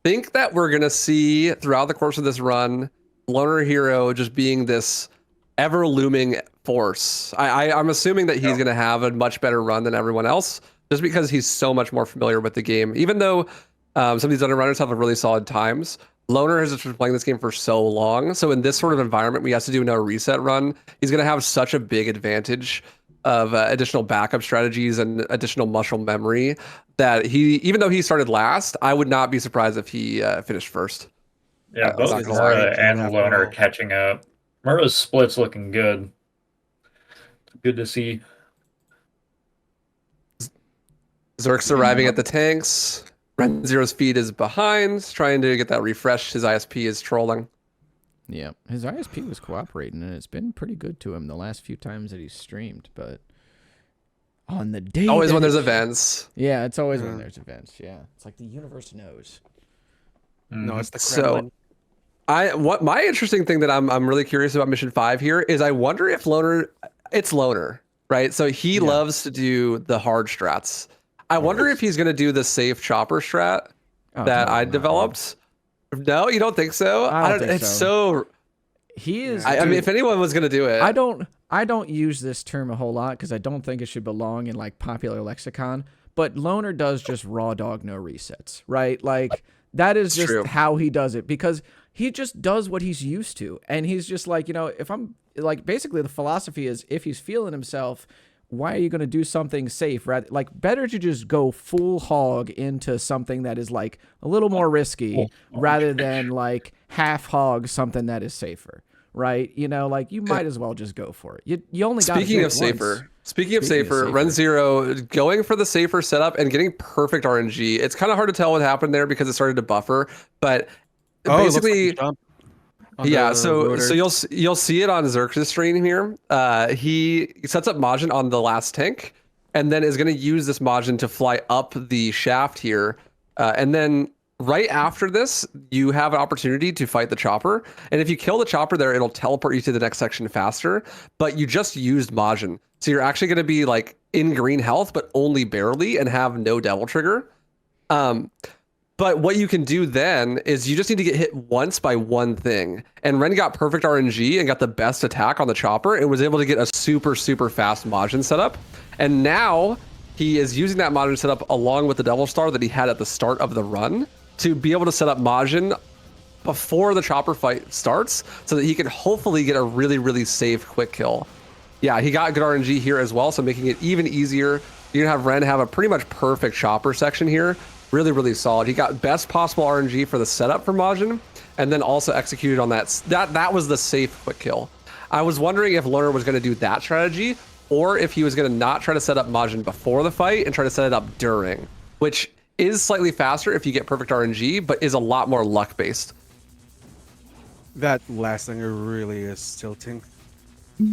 think that we're going to see throughout the course of this run, Loner Hero just being this ever looming force. I'm assuming that he's going to have a much better run than everyone else just because he's so much more familiar with the game. Even though some of these other runners have really solid times, Loner has been playing this game for so long. So in this sort of environment, we have to do no reset run. He's going to have such a big advantage of additional backup strategies and additional muscle memory that even though he started last, I would not be surprised if he finished first. Yeah, both Mura and Loner catching up. Mura's split's looking good. Good to see. Zerk's arriving at the tanks. Ren0's feed is behind, trying to get that refresh. His ISP is trolling. Yeah, his ISP was cooperating, and it's been pretty good to him the last few times that he's streamed. But on the day, always when there's events. Yeah, it's always when there's events. Yeah, it's like the universe knows. No, it's the Kremlin. What my interesting thing that I'm really curious about Mission 5 here is I wonder if it's Loner, right? So he loves to do the hard strats. I wonder if he's going to do the safe chopper strat that I developed. No, you don't think so? I don't think so. He is. I mean, if anyone was going to do it, I don't use this term a whole lot because I don't think it should belong in like popular lexicon. But Loner does just raw dog no resets, right? Like that is just how he does it because he just does what he's used to, and he's just like, if I'm like, basically the philosophy is if he's feeling himself, why are you going to do something safe? Rather, like, better to just go full hog into something that is like a little more risky rather than like half hog something that is safer. right? You know, like you might as well just go for it. You only got Speaking of safer, Ren Zero going for the safer setup and getting perfect RNG. It's kind of hard to tell what happened there because it started to buffer, but basically, yeah. So you'll see it on Xerx's stream here. He sets up Majin on the last tank, and then is going to use this Majin to fly up the shaft here, and then right after this, you have an opportunity to fight the chopper. And if you kill the chopper there, it'll teleport you to the next section faster. But you just used Majin. So you're actually going to be like in green health, but only barely, and have no devil trigger. But what you can do then is you just need to get hit once by one thing. And Ren got perfect RNG and got the best attack on the chopper and was able to get a super, super fast Majin setup. And now he is using that Majin setup along with the Devil Star that he had at the start of the run to be able to set up Majin before the chopper fight starts so that he can hopefully get a really, really safe quick kill. Yeah, he got good RNG here as well, so making it even easier. You're gonna have Ren have a pretty much perfect chopper section here. Really, really solid. He got best possible RNG for the setup for Majin, and then also executed on that. That was the safe quick kill. I was wondering if Loner was gonna do that strategy, or if he was gonna not try to set up Majin before the fight and try to set it up during, which is slightly faster if you get perfect RNG, but is a lot more luck-based. That last thing really is tilting.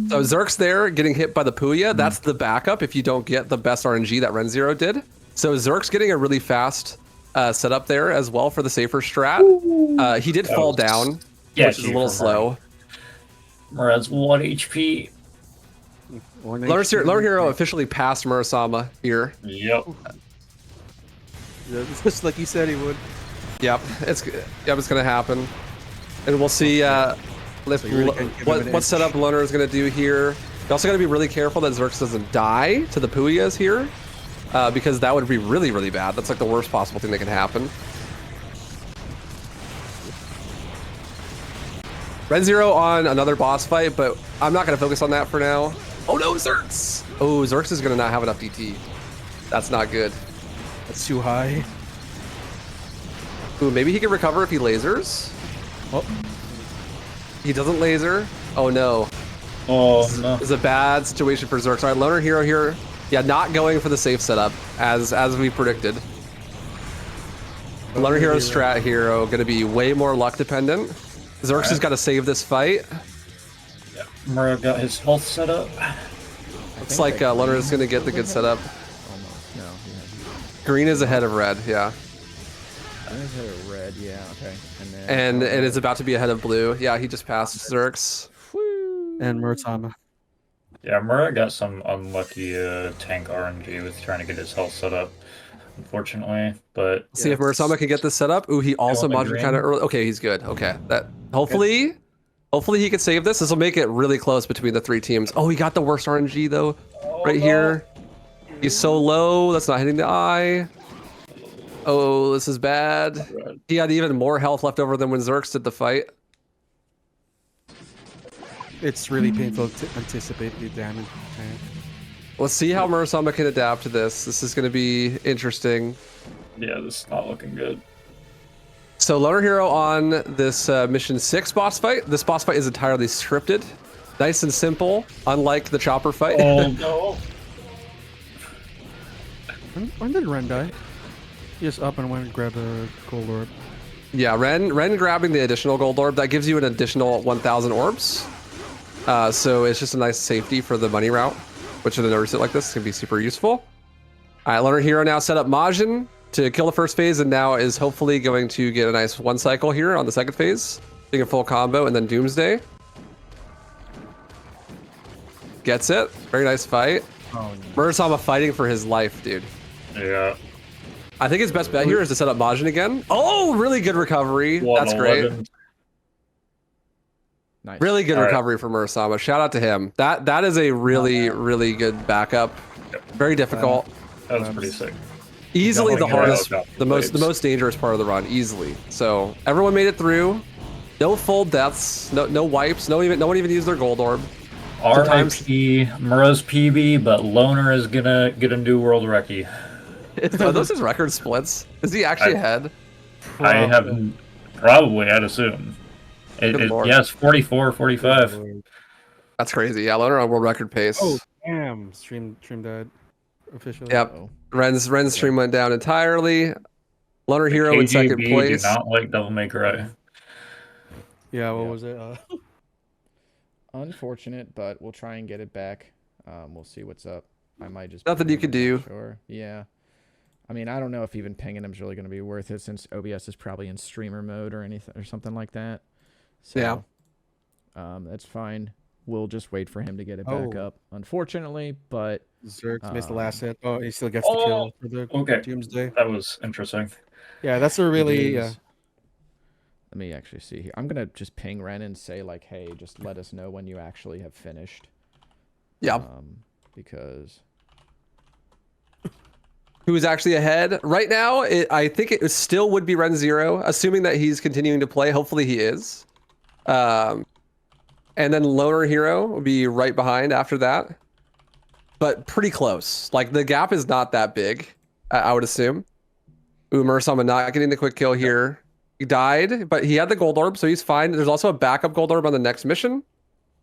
So Zerx there getting hit by the Puya, that's the backup if you don't get the best RNG that Ren Zero did. So Zerx getting a really fast setup there as well for the safer strat. He did fall down, which is a little slow. Murad's 1 HP. Learn Hero officially passed Murasama here. Yep. Just like you said he would. Yep, it's gonna happen, and we'll see what setup Loner is gonna do here. You also gotta be really careful that Zerx doesn't die to the Puyas here, because that would be really, really bad. That's like the worst possible thing that can happen. Ren Zero on another boss fight, but I'm not gonna focus on that for now. Oh no, Zerx! Oh, Zerx is gonna not have enough DT. That's not good. That's too high. Ooh, maybe he can recover if he lasers. Oh. He doesn't laser. Oh no. Oh no. It's a bad situation for Zerx. All right, Loner Hero here. Yeah, not going for the safe setup as we predicted. Loner Hero strat hero gonna be way more luck dependent. Zerx has got to save this fight. Yeah. Murad got his health set up. Looks like Loner is gonna get the good setup. Almost. No. Yeah. Green is ahead of red. Yeah. Green is ahead of red. Yeah. Okay. And it's about to be ahead of blue. Yeah, he just passed Zerx. And Murasama. Yeah, Murad got some unlucky tank RNG with trying to get his health set up, unfortunately. But see if Murasama can get this set up. Ooh, he also Majin kind of early. Okay, he's good. Okay, that hopefully he can save this. This will make it really close between the three teams. Oh, he got the worst RNG though, right here. He's so low. That's not hitting the eye. Oh, this is bad. He had even more health left over than when Zerx did the fight. It's really painful to anticipate the damage. Let's see how Murasama can adapt to this. This is going to be interesting. Yeah, this is not looking good. So Loner Hero on this mission 6 boss fight. This boss fight is entirely scripted. Nice and simple, unlike the chopper fight. Oh no. When did Ren die? He just up and went and grabbed a gold orb. Yeah, Ren grabbing the additional gold orb, that gives you an additional 1,000 orbs. So it's just a nice safety for the money route, which in a reset like this can be super useful. All right, Loner Hero now set up Majin to kill the first phase, and now is hopefully going to get a nice 1 cycle here on the second phase, being a full combo, and then Doomsday. Gets it. Very nice fight. Oh, no. Murasama fighting for his life, dude. Yeah. I think his best bet here is to set up Majin again. Oh, really good recovery. That's great. Nice. Really good recovery from Murasama. Shout out to him. That is a really, really good backup. Yep. Very difficult. That was pretty sick. Easily the hardest, the most dangerous part of the run. Easily. So everyone made it through. No full deaths. No wipes. No one even used their gold orb. RIP Murad's PB, but Loner is gonna get a new world recce. Are those his record splits? Is he actually ahead? I haven't. Probably, I'd assume. Yeah, it's 44, 45. That's crazy. Yeah, Loner on world record pace. Oh, damn. Stream died officially. Yep. Ren's stream went down entirely. Loner Hero in second KGB place. do not like Devil May Cry. Yeah, what was it? Unfortunate, but we'll try and get it back. We'll see what's up. I might just nothing you could do. Sure. Yeah. I mean, I don't know if even pinging him is really going to be worth it since OBS is probably in streamer mode or anything or something like that. So, yeah. That's fine. We'll just wait for him to get it back up. Unfortunately, but Zerx missed the last hit. Oh, he still gets the kill for the Doomsday. That was interesting. Yeah, that's a really Let me actually see here. I'm gonna just ping Ren and say like, hey, just let us know when you actually have finished. Yeah. Because who's actually ahead right now? I think it still would be Ren Zero, assuming that he's continuing to play. Hopefully he is. And then Loner Hero will be right behind after that, but pretty close. Like the gap is not that big, I would assume. Mursama not getting the quick kill here. He died, but he had the gold orb, so he's fine. There's also a backup gold orb on the next mission,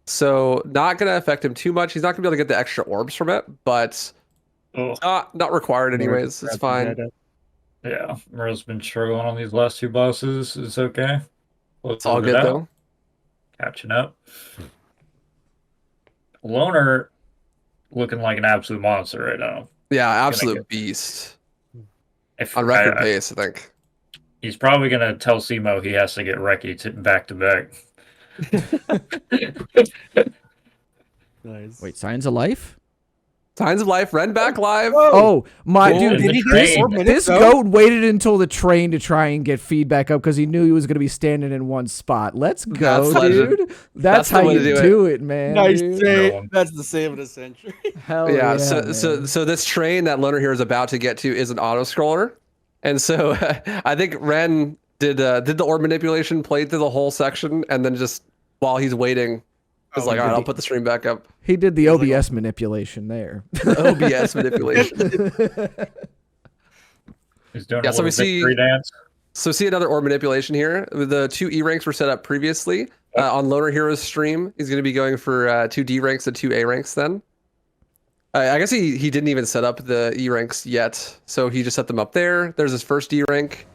so not gonna affect him too much. He's not gonna be able to get the extra orbs from it, but not required anyways. It's fine. Yeah, Murrow's been struggling on these last two bosses. It's okay. It's all good though. Catching up. Loner looking like an absolute monster right now. Yeah, absolute beast. On record pace, I think. He's probably going to tell Simo he has to get Reki back to back. Nice. Wait, Signs of Life? Signs of Life, Ren back live. Oh my dude, this goat waited until the train to try and get feedback up because he knew he was going to be standing in one spot. Let's go, dude. That's how you do it, man. Nice save. That's the save of the century. Hell yeah. So this train that Loner here is about to get to is an auto scroller, and so I think Ren did the orb manipulation, played through the whole section, and then just while he's waiting. He's like, all right, I'll put the stream back up. He did the OBS manipulation there. OBS manipulation. He's doing a little victory dance. So see another orb manipulation here. The 2 E ranks were set up previously on Loner Hero's stream. He's going to be going for 2 D ranks and 2 A ranks then. I guess he didn't even set up the E ranks yet, so he just set them up there. There's his first D rank.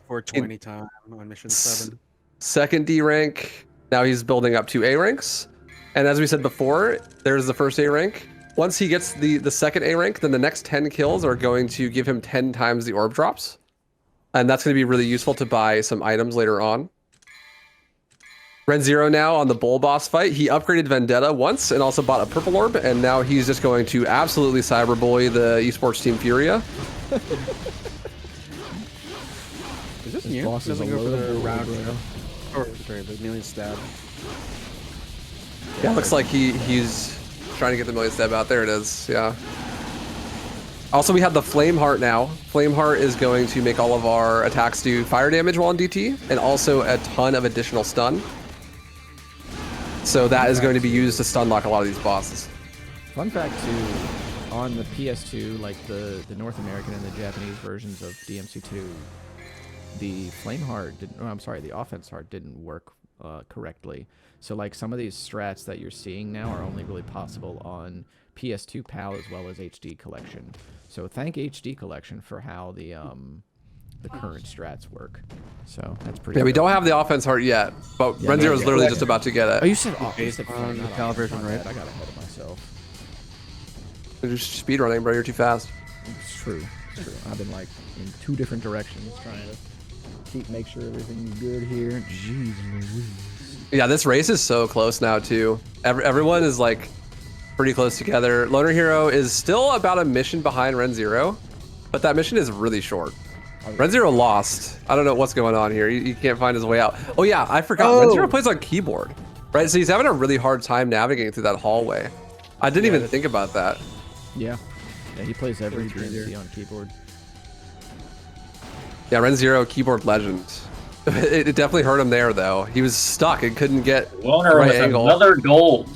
420 time on mission 7. Second D rank. Now he's building up 2 A ranks. And as we said before, there's the first A rank. Once he gets the second A rank, then the next 10 kills are going to give him 10 times the orb drops. And that's going to be really useful to buy some items later on. Ren Zero now on the bull boss fight. He upgraded Vendetta once and also bought a purple orb. And now he's just going to absolutely cyberbully the esports team Furia. Is this new? Boss is a little round or sorry, the million stab. Yeah, looks like he's trying to get the million stab out. There it is. Yeah. Also, we have the Flame Heart now. Flame Heart is going to make all of our attacks do fire damage while on DT, and also a ton of additional stun. So that is going to be used to stun lock a lot of these bosses. Fun fact too, on the PS2, like the North American and the Japanese versions of DMC2, the Flame Heart didn't. Oh, I'm sorry, the Offense Heart didn't work correctly. So like some of these strats that you're seeing now are only really possible on PS2 PAL as well as HD Collection. So thank HD Collection for how the current strats work. So that's pretty. Yeah, we don't have the Offense Heart yet, but Ren Zero is literally just about to get it. Oh, you said Flame, the PAL version, right? I got ahead of myself. You're just speedrunning, bro. You're too fast. It's true. It's true. I've been like in 2 different directions trying to make sure everything's good here. Jeez Louise. Yeah, this race is so close now too. Everyone is like pretty close together. Loner Hero is still about a mission behind Ren Zero, but that mission is really short. Ren Zero lost. I don't know what's going on here. He can't find his way out. Oh yeah, I forgot. Ren Zero plays on keyboard, right? So he's having a really hard time navigating through that hallway. I didn't even think about that. Yeah. Yeah, he plays every DMC on keyboard. Yeah, Ren Zero, keyboard legend. It definitely hurt him there, though. He was stuck and couldn't get Loner with another gold.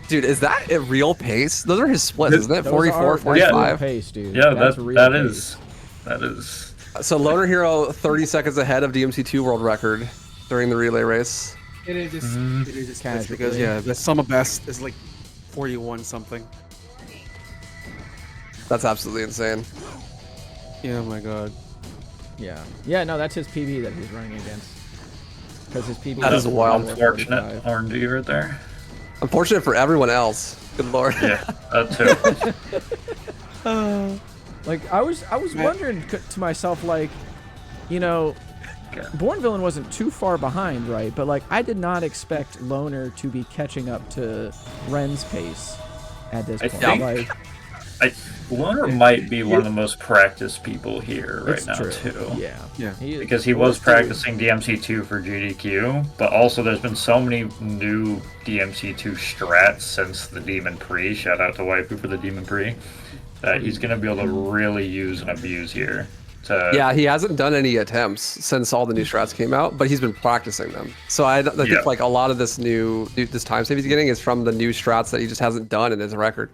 Dude, is that a real pace? Those are his splits, isn't it? 44, 45? Pace, dude. Yeah, that is. So Loner Hero 30 seconds ahead of DMC2 world record during the relay race. It is just, it is just Casually. because the sum of best is like 41 something. That's absolutely insane. Yeah, oh my god. Yeah. Yeah, no, that's his PB that he's running against. Because his PB That is wild. Unfortunate RNG right there. Unfortunate for everyone else. Good lord. Yeah, that too. Like, I was wondering to myself, like, you know, Born Villain wasn't too far behind, right? But, like, I did not expect Loner to be catching up to Ren's pace at this point. Think, Loner might be one of the most practiced people here right now, too. Yeah. Because he was practicing DMC2 for GDQ, but also there's been so many new DMC2 strats since the Demon Pre. Shout out to Waifu for the Demon Pre. That he's going to be able to really use and abuse here. Yeah, he hasn't done any attempts since all the new strats came out, but he's been practicing them. So I think like a lot of this this time save he's getting is from the new strats that he just hasn't done in his record.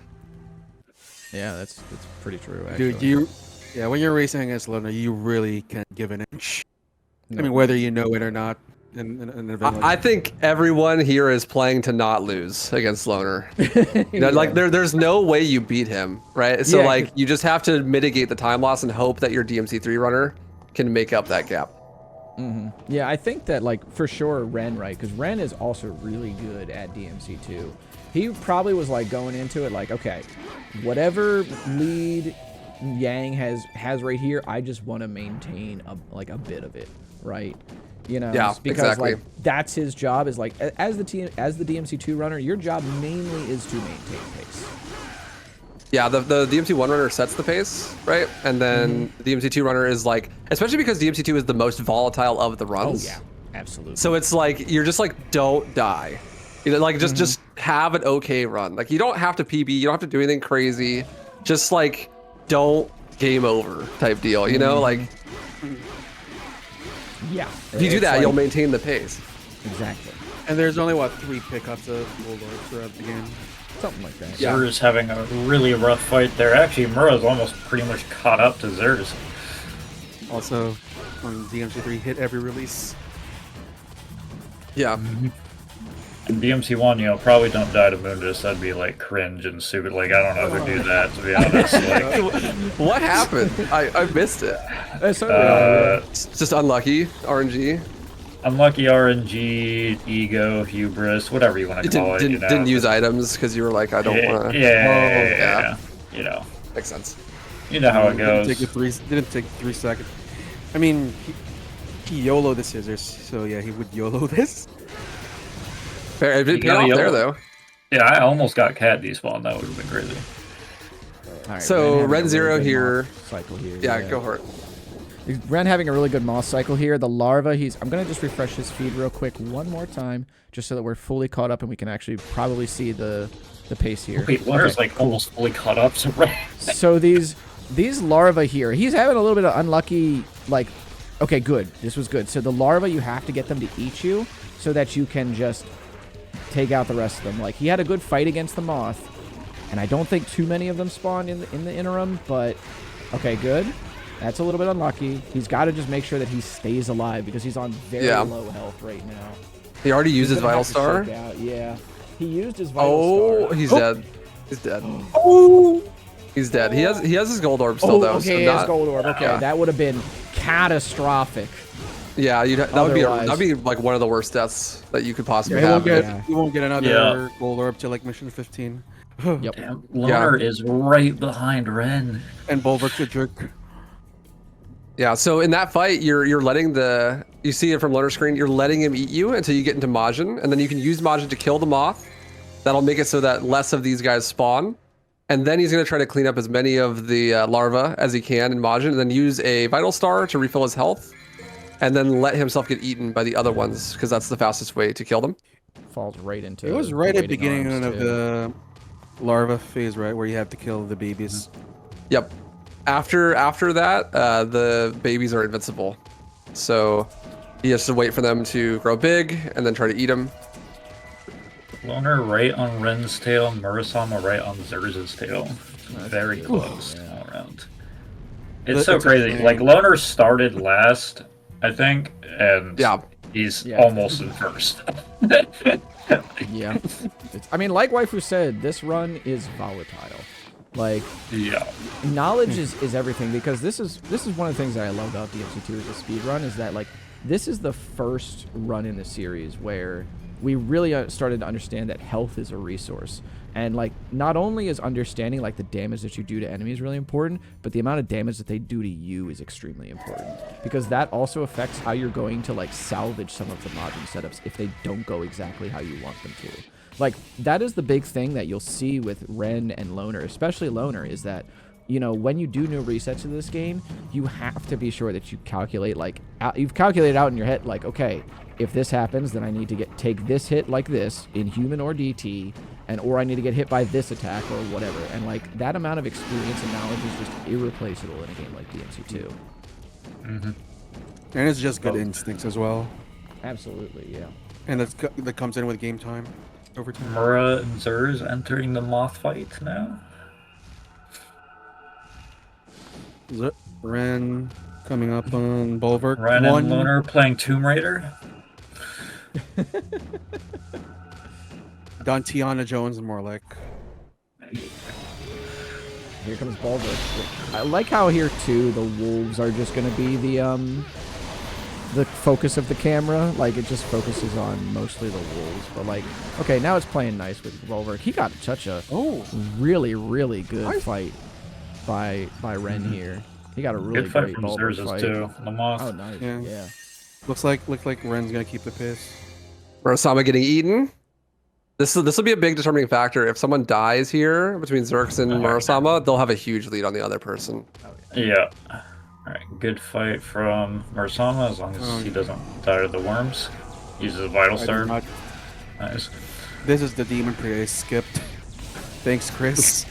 Yeah, that's pretty true, actually. Dude, when you're racing against Loner, you really can't give an inch. No. I mean, whether you know it or not. I think everyone here is playing to not lose against Loner. You know, like there's no way you beat him, right? So like you just have to mitigate the time loss and hope that your DMC3 runner can make up that gap. Yeah, I think that like for sure Ren, right? Because Ren is also really good at DMC2. He probably was like going into it like, okay, whatever lead Yang has right here, I just want to maintain a bit of it, right? You know, because like that's his job is like as the DMC2 runner, your job mainly is to maintain pace. Yeah, the DMC1 runner sets the pace, right? And then the DMC2 runner is like, especially because DMC2 is the most volatile of the runs. Oh yeah, absolutely. So it's like you're just like don't die. You know, like just have an okay run. Like you don't have to PB, you don't have to do anything crazy. Just like don't game over type deal, you know? Like yeah. If you do that, you'll maintain the pace. Exactly. And there's only, what, 3 pickups of Gold Orbs throughout the game? Something like that. Zer's having a really rough fight there. Actually, Mura's almost pretty much caught up to Zer's. Also, on DMC3, hit every release. Yeah. In DMC1, you know, probably don't die to Moondus. That'd be like cringe and stupid. Like, I don't know who do that, to be honest. Like, what happened? I missed it. It's just unlucky RNG. Unlucky RNG, ego, hubris, whatever you want to call it. You know? Didn't use items because you were like, I don't want to. Yeah. You know. Makes sense. You know how it goes. Didn't take 3 seconds. I mean, he YOLO'd the scissors, so yeah, he would YOLO this. Fair. It paid off there, though. Yeah, I almost got cat despawn. That would have been crazy. Right, so Ren Zero here. Cycle here. Yeah, go for it. Ren having a really good moss cycle here. The larva, I'm going to just refresh his feed real quick one more time, just so that we're fully caught up and we can actually probably see the pace here. Wait, Lunar's like almost fully caught up. So these larvae here, he's having a little bit of unlucky, like, okay, good. This was good. So the larvae, you have to get them to eat you so that you can just take out the rest of them. Like, he had a good fight against the moth, and I don't think too many of them spawned in the interim, but okay, good. That's a little bit unlucky. He's got to just make sure that he stays alive because he's on very low health right now. He already used his Vital Star? Yeah. He used his Vital Star. He's dead. He's dead. Oh! He's dead. He has his Gold Orb still, though. Okay, he has Gold Orb. Okay, that would have been catastrophic. Yeah, that'd be like one of the worst deaths that you could possibly have. You won't get another Gold Orb till like mission 15. Yep. Lunar is right behind Ren. And Bulwark the jerk. Yeah, so in that fight, you're letting you see it from Lunar's screen, you're letting him eat you until you get into Majin, and then you can use Majin to kill the moth. That'll make it so that less of these guys spawn. And then he's going to try to clean up as many of the larvae as he can in Majin, and then use a Vital Star to refill his health, and then let himself get eaten by the other ones, because that's the fastest way to kill them. Falls right into it. Was right at the beginning of the larva phase, right, where you have to kill the babies. Yep. After that, the babies are invincible. So he has to wait for them to grow big and then try to eat them. Loner right on Ren's tail, Murasama right on Zerz's tail. Very close all around. It's so crazy. Like, Loner started last, I think, and He's almost in first. Yeah. I mean, like Waifu said, this run is volatile. Like, knowledge is everything, because this is one of the things that I love about DMC2 as a speed run, is that, like, this is the first run in the series where we really started to understand that health is a resource. And, like, not only is understanding, like, the damage that you do to enemies really important, but the amount of damage that they do to you is extremely important. Because that also affects how you're going to, like, salvage some of the modern setups if they don't go exactly how you want them to. Like, that is the big thing that you'll see with Ren and Loner, especially Loner, is that, you know, when you do new resets in this game, you have to be sure that you calculate, like, you've calculated out in your head, like, okay, if this happens, then I need to take this hit like this in human or DT, or I need to get hit by this attack or whatever. And, like, that amount of experience and knowledge is just irreplaceable in a game like DMC2. And it's just good instincts as well. Absolutely, yeah. And that comes in with game time, over time. Mura and Zers entering the moth fight now. Ren coming up on Bulwark. Ren and Loner playing Tomb Raider. Tiana Jones and more like. Here comes Bulwark. I like how here too the wolves are just going to be the focus of the camera. Like, it just focuses on mostly the wolves. But, like, okay, now it's playing nice with Bulwark. He got such a really good fight by Ren here. He got a really good fight great from Bulwark Zerz's fight. too. The moth. Oh, nice. Yeah. Looks like Ren's gonna keep the pace. Murasama getting eaten. This will be a big determining factor. If someone dies here between Zerx and Murasama, they'll have a huge lead on the other person. Yeah. All right. Good fight from Murasama, as long as he doesn't die to the worms. Uses a vital star. Nice. This is the demon pre I skipped. Thanks, Chris.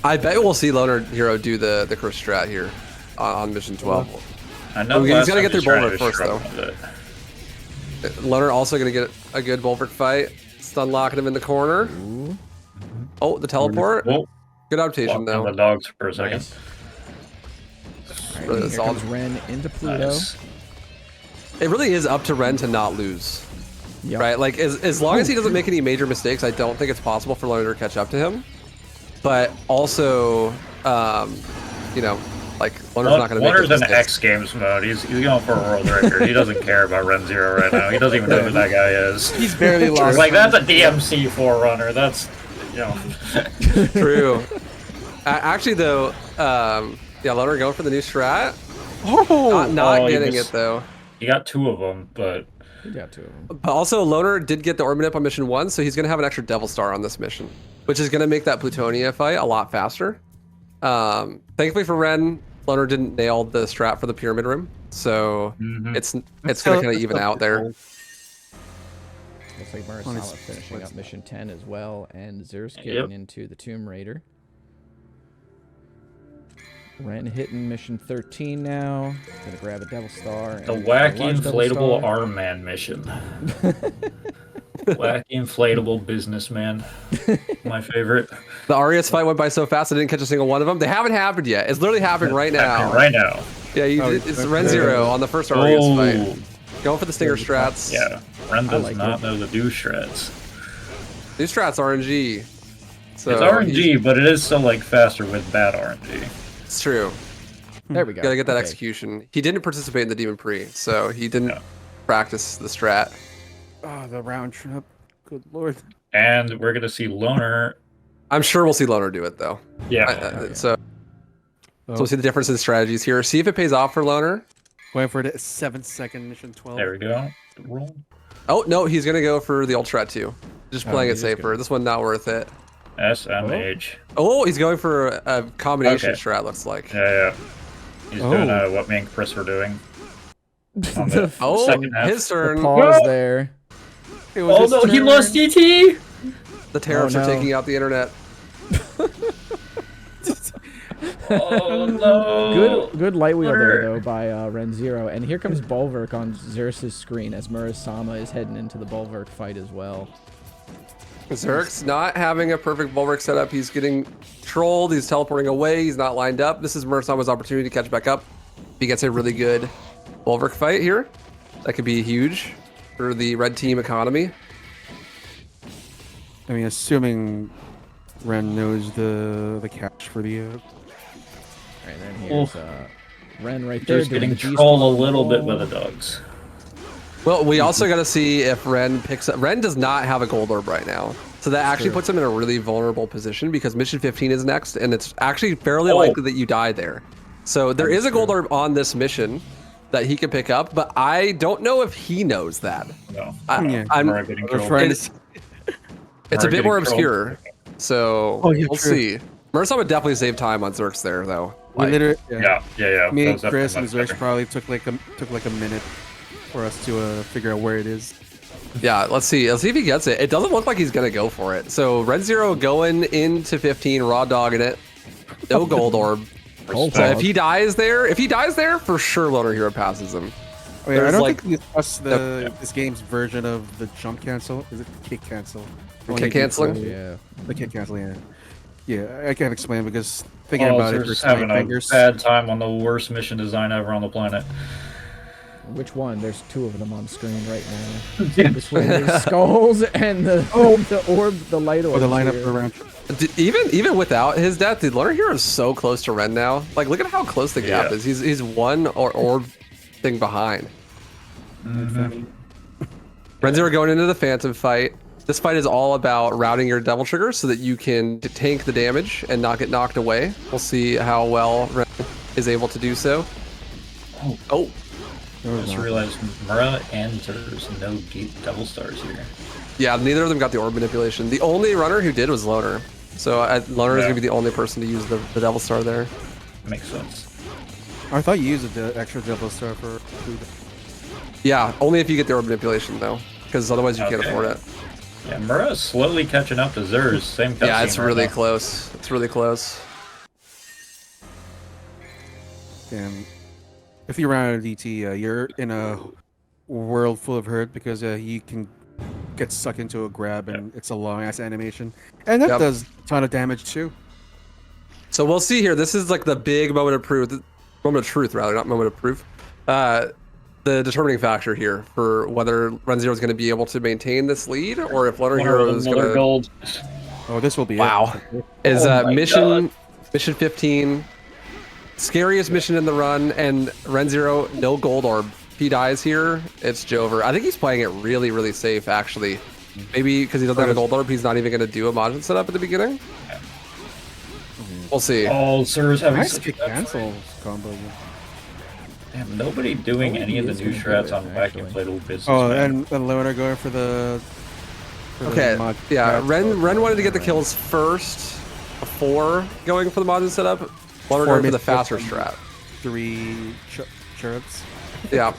I bet we'll see Loner Hero do the Chris strat here on mission 12. I know he's gonna get through Bulwark to first, though. Loner also gonna get a good Bulwark fight. Stun locking him in the corner. Oh, the teleport. Whoa. Good adaptation, though. The dogs for a second. Right, Really here solid. comes Ren into Pluto. Nice. It really is up to Ren to not lose. Yep. Right? Like, as long as he doesn't make any major mistakes, I don't think it's possible for Loner to catch up to him. But also, you know, like, Loner's not going to make Loner's in mistakes. X Games mode. He's going for a world record. He doesn't care about Ren Zero right now. He doesn't even know who that guy is. He's barely lost. Like, that's a DMC forerunner. That's, you know. True. Actually, though, yeah, Loner going for the new strat. Not getting it, though. He got 2 of them, but... He got 2 of them. But also, Loner did get the Orb on mission 1, so he's going to have an extra Devil Star on this mission, which is going to make that Plutonia fight a lot faster. Thankfully for Ren, Loner didn't nail the strat for the Pyramid Room, so it's going to kind of even out there. Looks like Murasama finishing up mission 10 as well, and Zer's getting into the Tomb Raider. Ren hitting mission 13 now. Gonna grab a Devil Star. The wacky inflatable arm man mission. Wacky inflatable businessman. My favorite. The Arias fight went by so fast I didn't catch a single one of them. They haven't happened yet. It's literally happening right now. Right now. Yeah, it's Ren Zero on the first Arias fight. Going for the Stinger strats. Yeah, Ren does not know the do shreds. These strats RNG. So it's RNG, but it is still like faster with bad RNG. It's true. There we go. Gotta get that execution. He didn't participate in the Demon Pre, so he didn't practice the strat. Oh, the round trip. Good lord. And we're gonna see Loner. I'm sure we'll see Loner do it though. Yeah. So we'll see the difference in strategies here. See if it pays off for Loner. Going for the 7-second mission 12. There we go. Roll. Oh no, he's gonna go for the ult strat too. Just playing it safer. This one not worth it. SMH. Oh, he's going for a combination strat. Looks like. Yeah. He's doing what me and Chris were doing. On the second half. His turn. The pause there. Oh no, he lost DT. The tariffs are taking out the internet. Oh no. Good light wheel there though by Ren Zero, and here comes Bulwark on Xerxes' screen as Murasama is heading into the Bulwark fight as well. Zerx not having a perfect Bulwark setup. He's getting trolled. He's teleporting away. He's not lined up. This is Murasama's opportunity to catch back up. If he gets a really good Bulwark fight here, that could be huge. for the red team economy. I mean, assuming Ren knows the catch for the. Right, then here's Ren right there. Just doing getting the trolled a G-spawn little bit wall. by the dogs. Well, we also got to see if Ren picks up. Ren does not have a gold orb right now. So that actually puts him in a really vulnerable position because mission 15 is next, and it's actually fairly likely that you die there. So there is a gold orb on this mission that he can pick up, but I don't know if he knows that. No. I'm getting trolled. It's a bit more obscure, so yeah, we'll true. see. Mursa would definitely save time on Zerx there, though. We literally, Yeah. Me, That was Chris, and definitely Zerx probably took like a minute for us to figure out where it is. Yeah, let's see. Let's see if he gets it. It doesn't look like he's gonna go for it. So Red Zero going into 15, raw dogging it. No gold orb. So if he dies there, for sure Loner Hero passes him. Oh, yeah, I There's don't like- think we discussed this game's version of the jump cancel. Is it kick cancel? Kick canceling? Yeah. The kick cancel, yeah. Yeah, I can't explain because thinking about it, Just there's having fingers. a bad time on the worst mission design ever on the planet. Which one? There's two of them on screen right now. Between the skulls and the orb, the light orb. Or the lineup around. Even without his death, the Loner Hero is so close to Ren now. Like, look at how close the gap is. He's one orb thing behind. Ren Zero going into the Phantom fight. This fight is all about routing your double trigger so that you can tank the damage and not get knocked away. We'll see how well Ren is able to do so. Oh. I just realized Mura and Zer's no deep double stars here. Yeah, neither of them got the orb manipulation. The only runner who did was Loner. So Loner is going to be the only person to use the double star there. Makes sense. I thought you used the extra double star for. Yeah, only if you get the orb manipulation though, because otherwise you can't afford it. Yeah, Mura is slowly catching up to Zer's. Same cutscene. Yeah, it's right really now. close. It's really close. Damn. If you run out of DT, you're in a world full of hurt because you can get sucked into a grab and it's a long ass animation, and that does a ton of damage too. So we'll see here. This is like the big moment of truth, rather, not moment of proof. The determining factor here for whether Ren Zero is going to be able to maintain this lead or if Loner Hero is going to. Gold. Oh, this will be Wow. it. Is Oh my mission 15, scariest mission in the run, and Ren Zero no gold orb. If he dies here, it's Jover. I think he's playing it really, really safe actually. Maybe because he doesn't have a gold orb, he's not even going to do a Majin setup at the beginning. We'll see. Oh, Zer's having Nice such kick a bad cancel combo. Damn, nobody doing any of the new strats on Whack and Playable Business. Oh, man. and Loner going for the. Okay, yeah, Ren wanted to get the kills first before going for the Majin setup. Loner going for the faster strat. 3 chirrups. Yeah.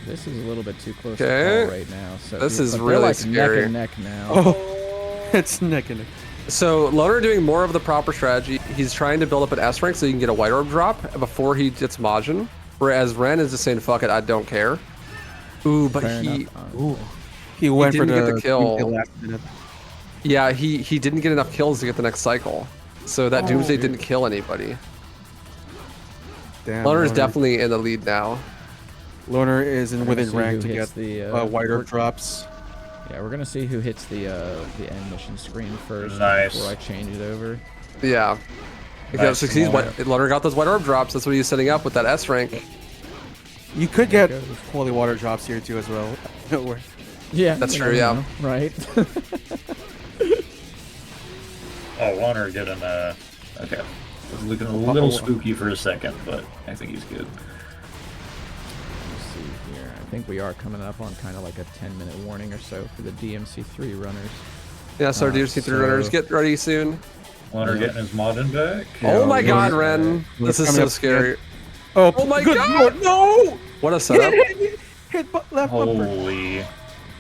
This is a little bit too close to call right now. So This is but they're really like scary. neck and neck now. Oh, it's neck and neck. So Loner doing more of the proper strategy. He's trying to build up an S rank so he can get a white orb drop before he gets Majin. Whereas Ren is just saying, fuck it, I don't care. Ooh, but He went for didn't get the kill. last minute. Yeah, he didn't get enough kills to get the next cycle. So that Doomsday didn't kill anybody. Damn, Loner is definitely in the lead now. Loner is in within see rank who to hits get the, white orb drops. Yeah, we're gonna see who hits the end mission screen first Nice. before I change it over. Yeah. Because Nice. Loner got those white orb drops. That's what he's setting up with that S rank. You could get holy water drops here too as well. Don't worry. Yeah, That's you true, know, yeah. right. Oh, Loner getting okay. Was looking a little spooky for a second, but I think he's good. Let's see here. I think we are coming up on kind of like a 10-minute warning or so for the DMC 3 runners. Yeah, so DMC3 runners, get ready soon. Loner getting his Majin back. Oh my god, Ren. This is so scary. Oh my good god, lord, no! What a setup. Hit left bumper. Holy.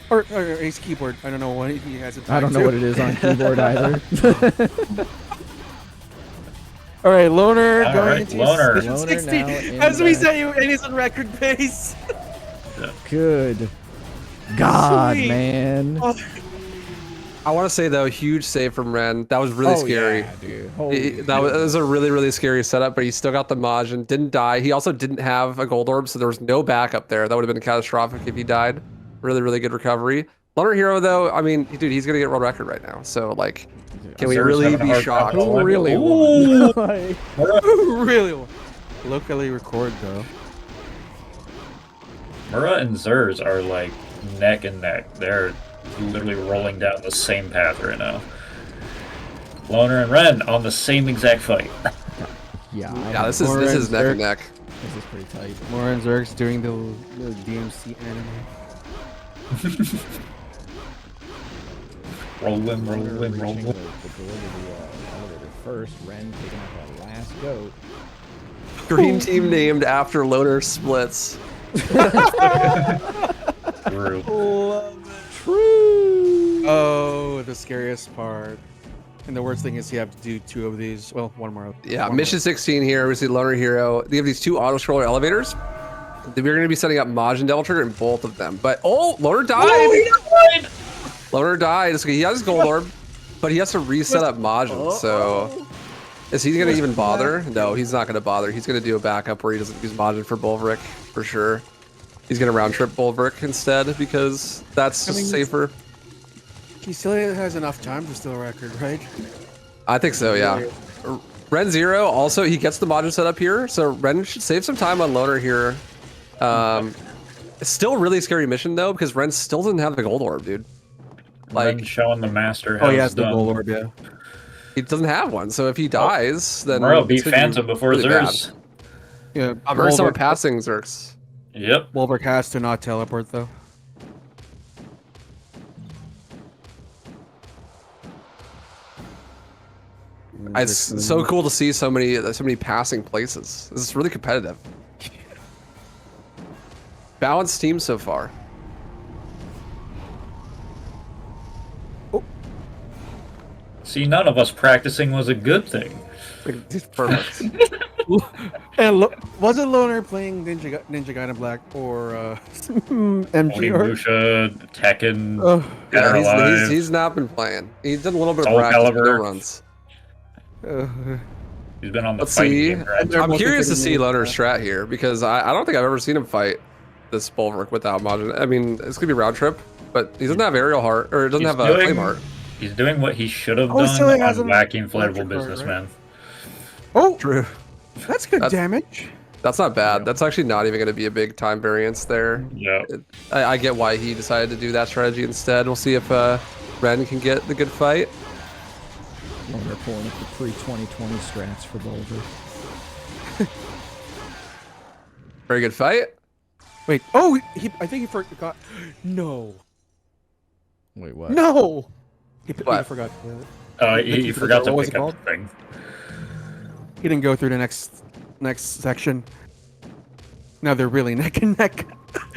Or ace keyboard. I don't know what he has it. I don't know what it is on keyboard either. All right, Loner All going right, into Loner. mission Loner 60. now in As we the- said, and he's on record pace. Good. God, Sweet. man. Oh, I want to say though, huge save from Ren. That was really scary. Yeah, dude. Holy That was a really, really scary setup, but he still got the Majin, didn't die. He also didn't have a gold orb, so there was no backup there. That would have been catastrophic if he died. Really, really good recovery. Loner Hero, though, I mean, dude, he's going to get world record right now. So, like, can we really be shocked? Who really won? Like, Who really won? Locally record, though. Mura and Zers are like neck and neck. They're literally rolling down the same path right now. Loner and Ren on the same exact fight. yeah, this is neck and neck. This is pretty tight. Moran Zerg's doing the DMC anime. Rolling. The door to the elevator first. Ren taking out that last goat. Green team named after Loner splits. True. True. Oh, the scariest part. And the worst thing is you have to do 2 of these. Well, one more. Yeah, one mission more. 16 here. We see Loner Hero. They have these 2 auto-scroller elevators. We're going to be setting up Majin Devil Trigger in both of them. But, oh, Loner died! died! Loner died. He has his gold orb, but he has to reset up Majin, so... Is he going to even bother? No, he's not going to bother. He's going to do a backup where he doesn't use Majin for Bulveric, for sure. He's going to round-trip Bulveric instead, because that's just safer. He still has enough time to steal a record, right? I think so, yeah. Ren Zero, also, he gets the Majin set up here, so Ren should save some time on Loner here. It's still a really scary mission, though, because Ren still doesn't have the gold orb, dude. Like Ren showing the master. Oh, he has the gold orb, yeah. He doesn't have one, so if he dies, then... Muro beat Phantom before really Zers. Yeah, I've heard someone passing Zerx. Yep. Bulwark has to not teleport, though. It's so cool to see so many passing places. This is really competitive. Balanced team so far. See, none of us practicing was a good thing. Perfect. And wasn't Loner playing Ninja Gaiden Black or MG? Onimusha, Tekken, Yeah, he's not been playing. He did a little bit of Soul practice Calibur. runs. He's been on the Let's fighting see. game, right? I'm curious to see Loner's strat here because I don't think I've ever seen him fight this Bulwark without Majin. I mean, it's gonna be round trip, but he doesn't have aerial heart or doesn't have a flame heart. He's doing what he should have Oh, done has on a Wacky Inflatable electric heart, Businessman. Oh, True. that's good damage. That's not bad. That's actually not even going to be a big time variance there. Yeah. I get why he decided to do that strategy instead. We'll see if Ren can get the good fight. Loner pulling up the pre-2020 strats for Boulder. Very good fight. Wait, oh, I think he forgot. No. Wait, what? No. He What? forgot. He forgot to What was pick it up called? the thing. He didn't go through the next section. Now they're really neck and neck.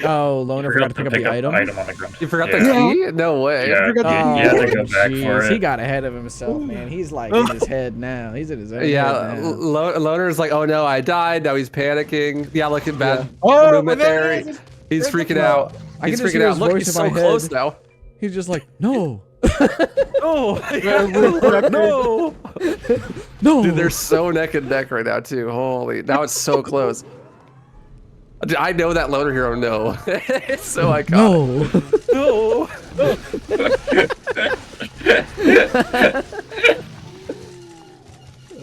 Oh, Loner forgot to pick up the item? on the ground. You forgot Yeah. the key? No way. Yeah, forgot you the- had to go back for Jeez, it. he got ahead of himself, man. He's like in his head now. He's in his own Yeah, head now. Loner's like, oh no, I died. Now he's panicking. Yeah, look at bad Oh, movement and then there. there's- He's there's the freaking flow. out. I He's can just freaking hear out. his Look, voice he's in so my close head. now. He's just like, no, No, no. no. Dude, they're so neck and neck right now too. Holy, now it's so close. Dude, I know that Loner Hero. No, it's so iconic. No.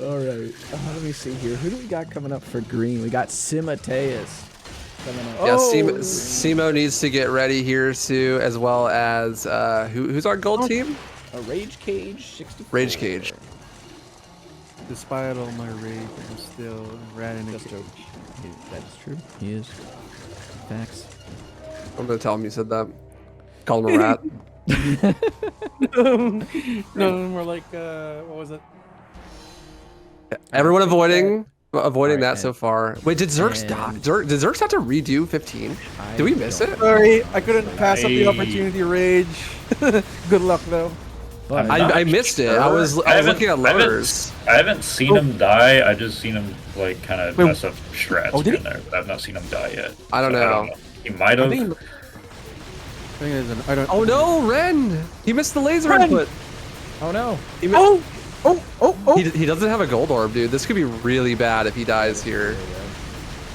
All right. Let me see here. Who do we got coming up for green? We got Simateus coming up. Yeah, Oh. Simo needs to get ready here too, as well as who's our gold team? A Rage Cage 64. Rage Cage. Despite all my rage, I'm still rat in a Just cage. joke. That is true. He is. Facts. I'm gonna tell him you said that. Call him a rat. No, more like what was it? Everyone avoiding Alright, that so far. Wait, did Zerx die? and- Did Zerx have to redo 15? Did we miss it? Sorry, I couldn't pass up the Hey. opportunity to rage. Good luck though. But I missed it. I was haven't- looking at I haven't- Loners. I haven't seen him die. I just seen him like kind of Wait, mess up strats oh, did in there. But I've not seen him die yet. I don't So know. He might I have. think I don't. Oh no, Ren! He missed the laser Ren! input. oh no. He, he doesn't have a gold orb, dude. This could be really bad if he dies here.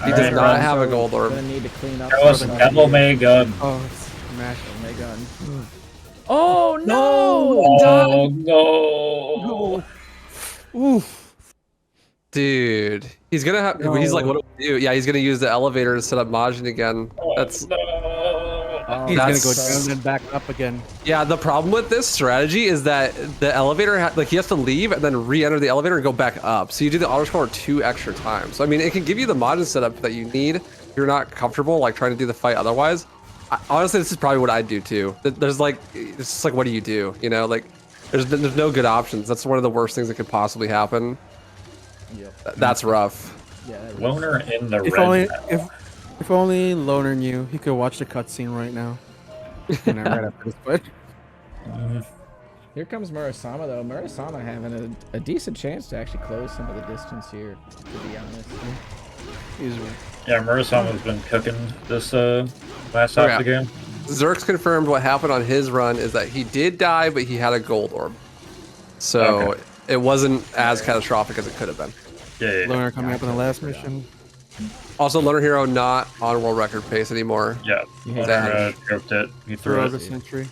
He does Alright, not Ren. have a gold orb. Gonna need to clean up. That was something Devil here. May gun. Oh, Smash my gun. Oh no! Oh no! Oof. Dude, he's gonna have. No. He's like, what do we do? Yeah, he's gonna use the elevator to set up Majin again. That's No. He's gonna go That's- down and then back up again. yeah. The problem with this strategy is that the elevator, like, he has to leave and then re-enter the elevator and go back up. So you do the auto scroller 2 extra times. So I mean, it can give you the Majin setup that you need. If you're not comfortable like trying to do the fight otherwise. Honestly, this is probably what I'd do too. There's like, it's just like, what do you do? You know, like, there's no good options. That's one of the worst things that could possibly happen. Yep. That's rough. Yeah. Loner in the If red. only now. if only Loner knew, he could watch the cutscene right now. And right after this, but Here comes Murasama though. Murasama having a decent chance to actually close some of the distance here, to be honest. he's Yeah, Murasama's been cooking this last half of the game. Zerk's confirmed what happened on his run is that he did die, but he had a gold orb. So Okay. it wasn't as catastrophic as it could have been. Yeah. Loner coming up in the last mission. Also, Loner Hero not on world record pace anymore. Yeah. Yeah. Loner choked it. He threw Throughout it. the century.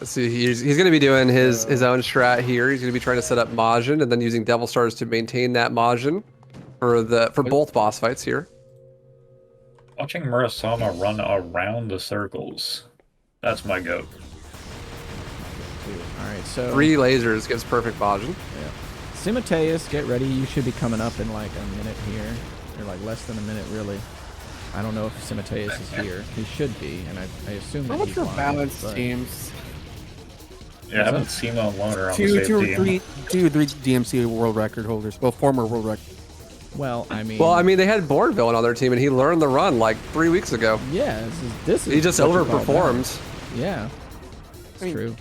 So he's going to be doing his own strat here. He's going to be trying to set up Majin and then using Devil Stars to maintain that Majin for both boss fights here. Watching Murasama run around the circles. That's my goat. All right, so 3 lasers gives perfect Majin. Yeah. Simoteus, get ready. You should be coming up in like a minute here, or like less than a minute, really. I don't know if Simoteus is here. He should be, and I assume that How much he's for live, balanced but- teams? Yeah, I haven't seen him on Loner on the Two same or team. three DMC world record holders. Well, former world record. Well, I mean. Well, I mean, they had Bourneville on their team, and he learned the run like 3 weeks ago. Yeah, this is He just what you call overperformed. that. Yeah, it's I mean, true.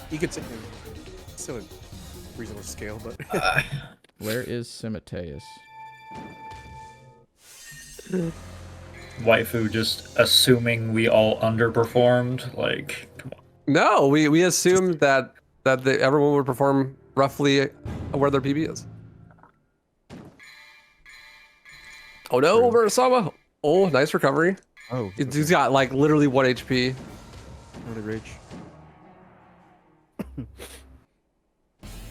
You could say still a reasonable scale, but Where is Simoteus? Waifu just assuming we all underperformed. Like, come on. No, we assumed that everyone would perform roughly where their PB is. Oh no, Murasama! Oh, nice recovery. oh, He's got like literally 1 HP. what a rage.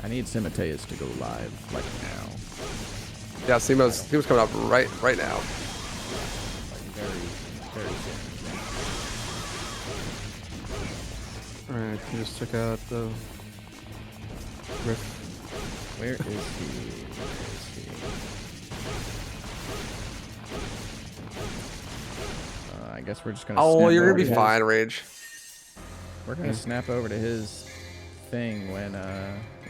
I need Simoteus to go live like now. Yeah, Simo's coming up right now. Like very soon. Alright, he just took out the rift. Where is he? Where is he? I guess we're just gonna. Oh, snap you're gonna over be to his- fine, Rage. We're gonna snap over to his thing when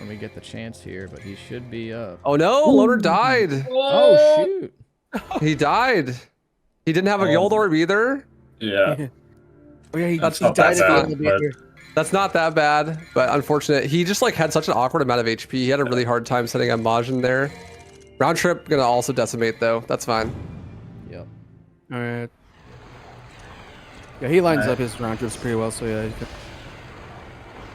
we get the chance here, but he should be up. Oh no, Loner died. Oh shoot! He died. He didn't have a gold orb either. Yeah. Oh yeah, he That's he not died that at bad, the end of the year. That's not that bad, but unfortunate. He just like had such an awkward amount of HP. He had a really hard time setting up Majin there. Round trip gonna also decimate though. That's fine. Yep. Alright. Yeah, he lines up his round trips pretty well, so yeah, he could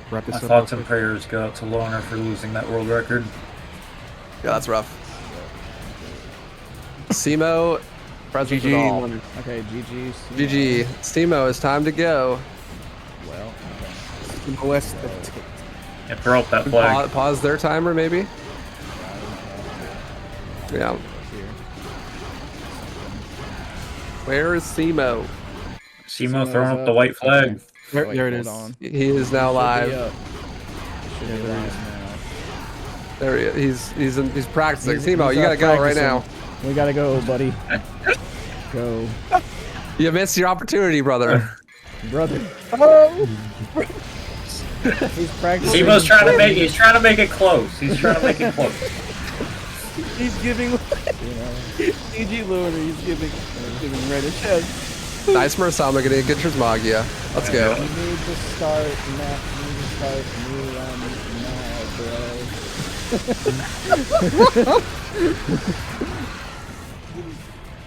wrap this My up. thoughts real and quick. prayers go out to Loner for losing that world record. Yeah, that's rough. Simo, present GG, it all. Loner. Okay, GG. GG. Simo, it's time to go. Well, okay. In the West. Yeah, throw up that flag. Pause their timer, maybe. Yeah. Here. Where is Simo? Simo throwing up the white flag. There, Wait, there it hold is. on. He is now Should be live. up. Should be live now. There he is. He's practicing. He's- Simo, he's you out gotta go right now. practicing. We gotta go, buddy. Go, You missed your opportunity, brother. brother. Oh! He's practicing. Simo's trying to make it close. He's trying to make it close. He's giving You know, GG Loner, he's giving right a chance. Nice Murasama getting a good Trismagia. Let's go. you need to start now. You need to start new run now, bro.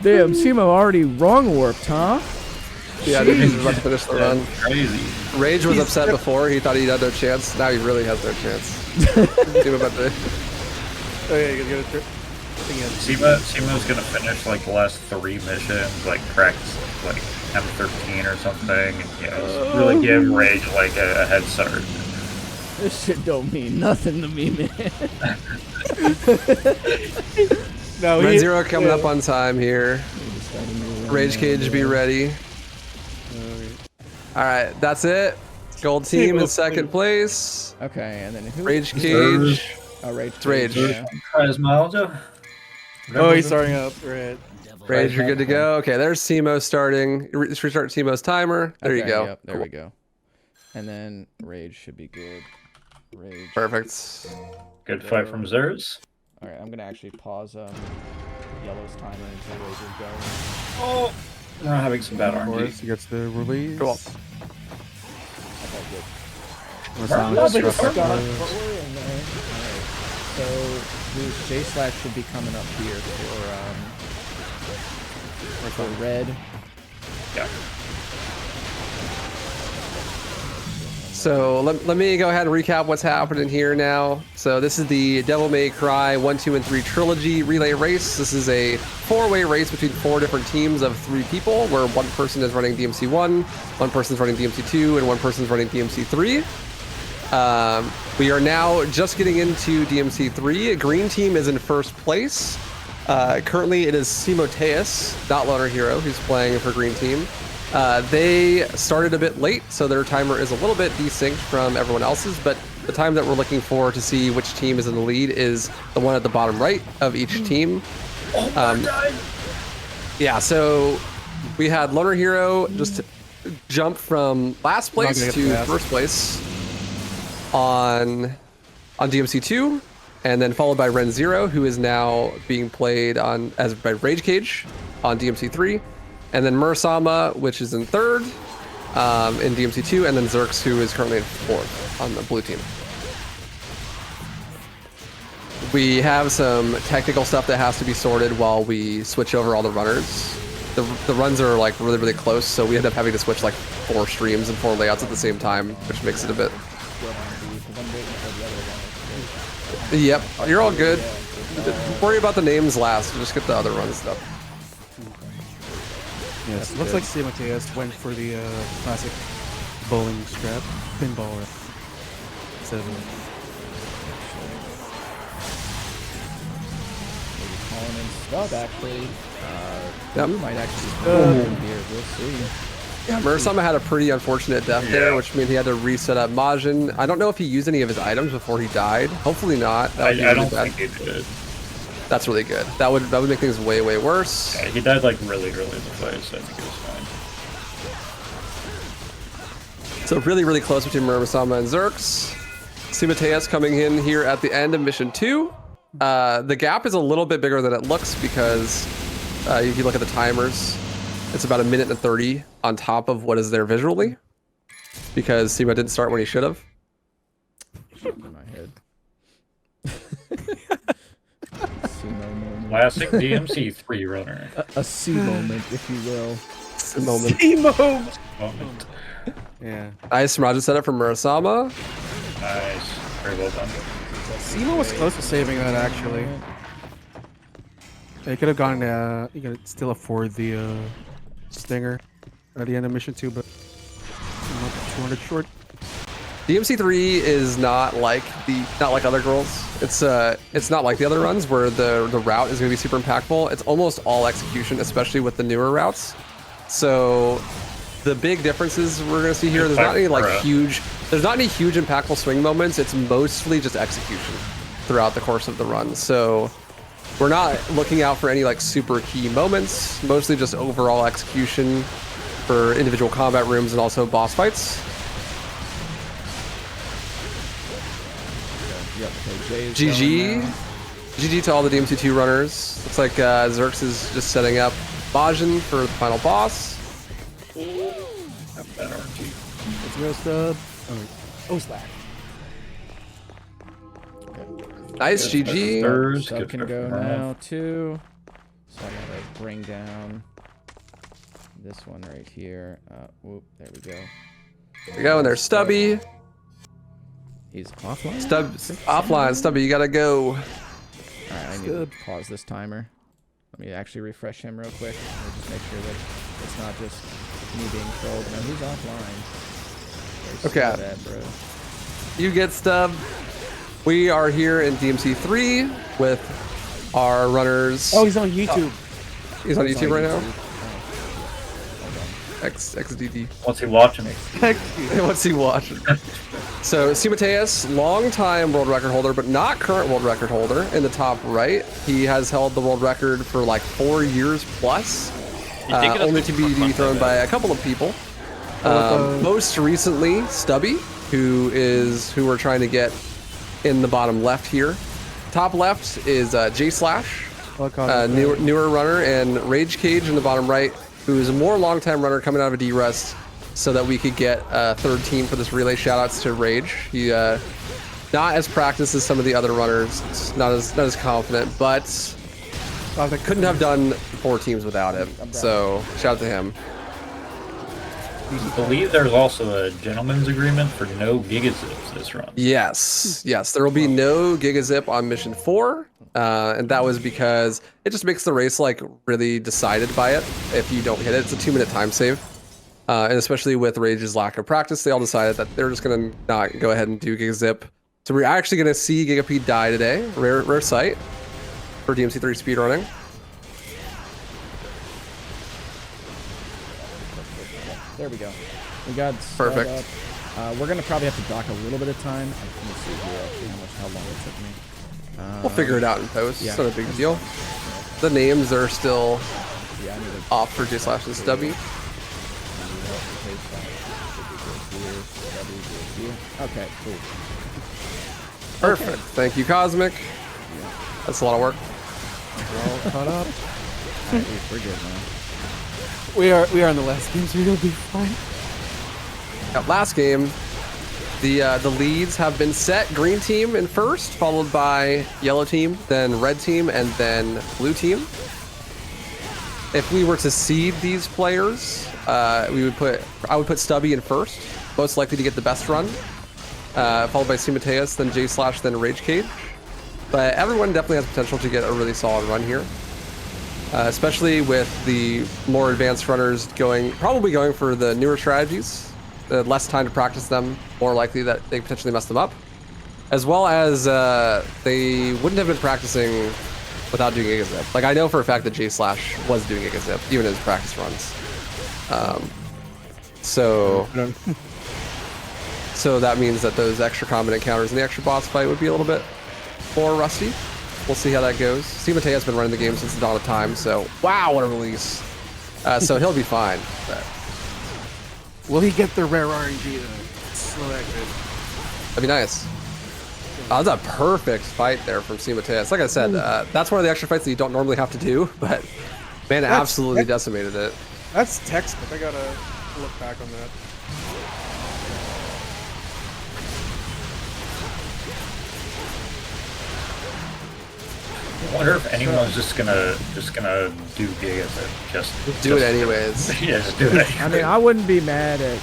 Damn, Simo already wrong warped, huh? Yeah, dude, he's about to finish the run. Crazy. Rage was upset before. He thought he had no chance. Now he really has no chance. See him about to. Oh yeah, you gotta get a trip. nothing yet. Simo's gonna finish like the last 3 missions, like cracked like M13 or something, and just really give Rage like a head start. This shit don't mean nothing to me, man. No, Red Zero coming up on time here. Rage Cage, be ready. All right, that's it. Gold team in second place. Okay, and then who? Rage Cage. Oh, Rage. It's Rage. Yeah. Oh, he's starting up. Right. Rage, you're good to go. Okay, there's Simo starting. Restart Simo's timer. There you go. Yep, there we go. And then Rage should be good. Rage. Perfect. Good fight from Zers. All right, I'm gonna actually pause Yellow's timer until Rage is going. Oh, we're having some bad Of RNG. course, he gets the release. Cool. Okay, good. But we're in there. Alright. So J Slash should be coming up here for red. Yeah. So let me go ahead and recap what's happening here now. So this is the Devil May Cry 1, 2, and 3 trilogy relay race. This is a 4-way race between 4 different teams of 3 people, where 1 person is running DMC 1, 1 person is running DMC 2, and 1 person is running DMC 3. We are now just getting into DMC 3. Green team is in first place. Currently it is Simoteus, not Loner Hero, who's playing for green team. They started a bit late, so their timer is a little bit desynced from everyone else's, but the time that we're looking for to see which team is in the lead is the one at the bottom right of each team. Yeah, so we had Loner Hero just jump from last place to first place on DMC2, and then followed by Ren Zero, who is now being played by Rage Cage on DMC3. And then Murasama, which is in third in DMC2, and then Zerx, who is currently in fourth on the blue team. We have some technical stuff that has to be sorted while we switch over all the runners. The runs are like really, really close, so we end up having to switch like 4 streams and 4 layouts at the same time, which makes it a bit... Yep, you're all good. Worry about the names last, just get the other run stuff. Yes, looks like Simoteus went for the classic bowling strap, pinball. Instead of Calling in stub, actually. Yep. Might actually be here. We'll see. Yeah, Murasama had a pretty unfortunate death there, which means he had to reset up Majin. I don't know if he used any of his items before he died. Hopefully not. I don't think he did. That's really good. That would make things way, way worse. Yeah, he died like really early in the play, so I think it was fine. So really, really close between Murasama and Zerx. Simoteus coming in here at the end of mission 2. The gap is a little bit bigger than it looks because if you look at the timers, it's about 1 minute and 30 on top of what is there visually, because Simo didn't start when he should have. In my head. Classic DMC 3 runner. A C moment, if you will. Moment. yeah. Nice Raja setup from Murasama. Nice. Very well done. Simo was close to saving that, actually. He could have gone, he could still afford the stinger at the end of mission 2, but 200 short. DMC3 is not like other girls. It's not like the other runs where the route is going to be super impactful. It's almost all execution, especially with the newer routes. So the big differences we're going to see here, there's not any huge impactful swing moments. It's mostly just execution throughout the course of the run. So we're not looking out for any like super key moments, mostly just overall execution for individual combat rooms and also boss fights. GG. GG to all the DMC2 runners. Looks like Zerx is just setting up Majin for the final boss. Let's go stub. Oh, slack. Nice, GG. Sub can go now too. So I'm gonna bring down this one right here. Whoop, there we go. There we go, and there's Stubby. He's offline. Offline, Stubby, you gotta go. All right, I need to pause this timer. Let me actually refresh him real quick. Let me just make sure that it's not just me being trolled. No, he's offline. Okay. Bad, bro. You get stubbed. We are here in DMC 3 with our runners. Oh, he's on YouTube. He's on YouTube right now. XDD. What's he watching? What's he watching? So, C. Mateus, long-time world record holder, but not current world record holder, in the top right. He has held the world record for like 4 years plus, only to be dethroned by a couple of people. Most recently, Stubby, who we're trying to get in the bottom left here. Top left is J Slash, newer runner, and Rage Cage in the bottom right, who is a more long-time runner coming out of a D-Rest, so that we could get a third team for this relay. Shoutouts to Rage. He not as practiced as some of the other runners, not as confident, but couldn't have done 4 teams without him. So shout out to him. I believe there's also a gentleman's agreement for no gigazips this run. Yes, there will be no gigazip on mission 4, and that was because it just makes the race like really decided by it. If you don't hit it, it's a 2-minute time save. And especially with Rage's lack of practice, they all decided that they're just gonna not go ahead and do gigazip. So we're actually gonna see Gigapede die today. Rare sight for DMC 3 speedrunning. There we go. We got perfect. We're gonna probably have to dock a little bit of time. Let me see here actually how long it took me. We'll figure it out in post. It's not a big deal. The names are still off for J Slash and Stubby. Okay, cool. Perfect. Thank you, Cosmic. That's a lot of work. We're all caught up. Right, we're good now. We are in the last game, so we'll be fine. Last game, the leads have been set. Green team in first, followed by yellow team, then red team, and then blue team. If we were to seed these players, I would put Stubby in first, most likely to get the best run, followed by C. Mateus, then J Slash, then Rage Cage. But everyone definitely has potential to get a really solid run here, especially with the more advanced runners probably going for the newer strategies. Less time to practice them, more likely that they potentially mess them up, as well as they wouldn't have been practicing without doing gigazip. Like, I know for a fact that J Slash was doing gigazip even in his practice runs. So that means that those extra combat encounters in the extra boss fight would be a little bit more rusty. We'll see how that goes. C. Mateo has been running the game since the dawn of time, so wow, what a release. So he'll be fine. But will he get the rare RNG to slow that good? That'd be nice. That's a perfect fight there from C. Mateus. Like I said, that's one of the extra fights that you don't normally have to do, but man, it absolutely decimated it. That's textbook. I gotta look back on that. I wonder if anyone's just gonna do gigazip. Just do it anyways. Yeah, just do it. I mean, I wouldn't be mad at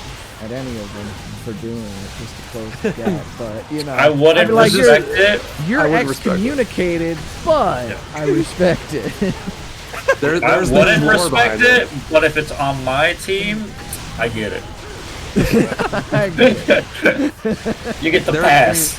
any of them for doing it just to close the gap, but you know, I wouldn't respect it. You're excommunicated, but I respect it. I wouldn't respect it, but if it's on my team, I get it. I get it. You get the pass.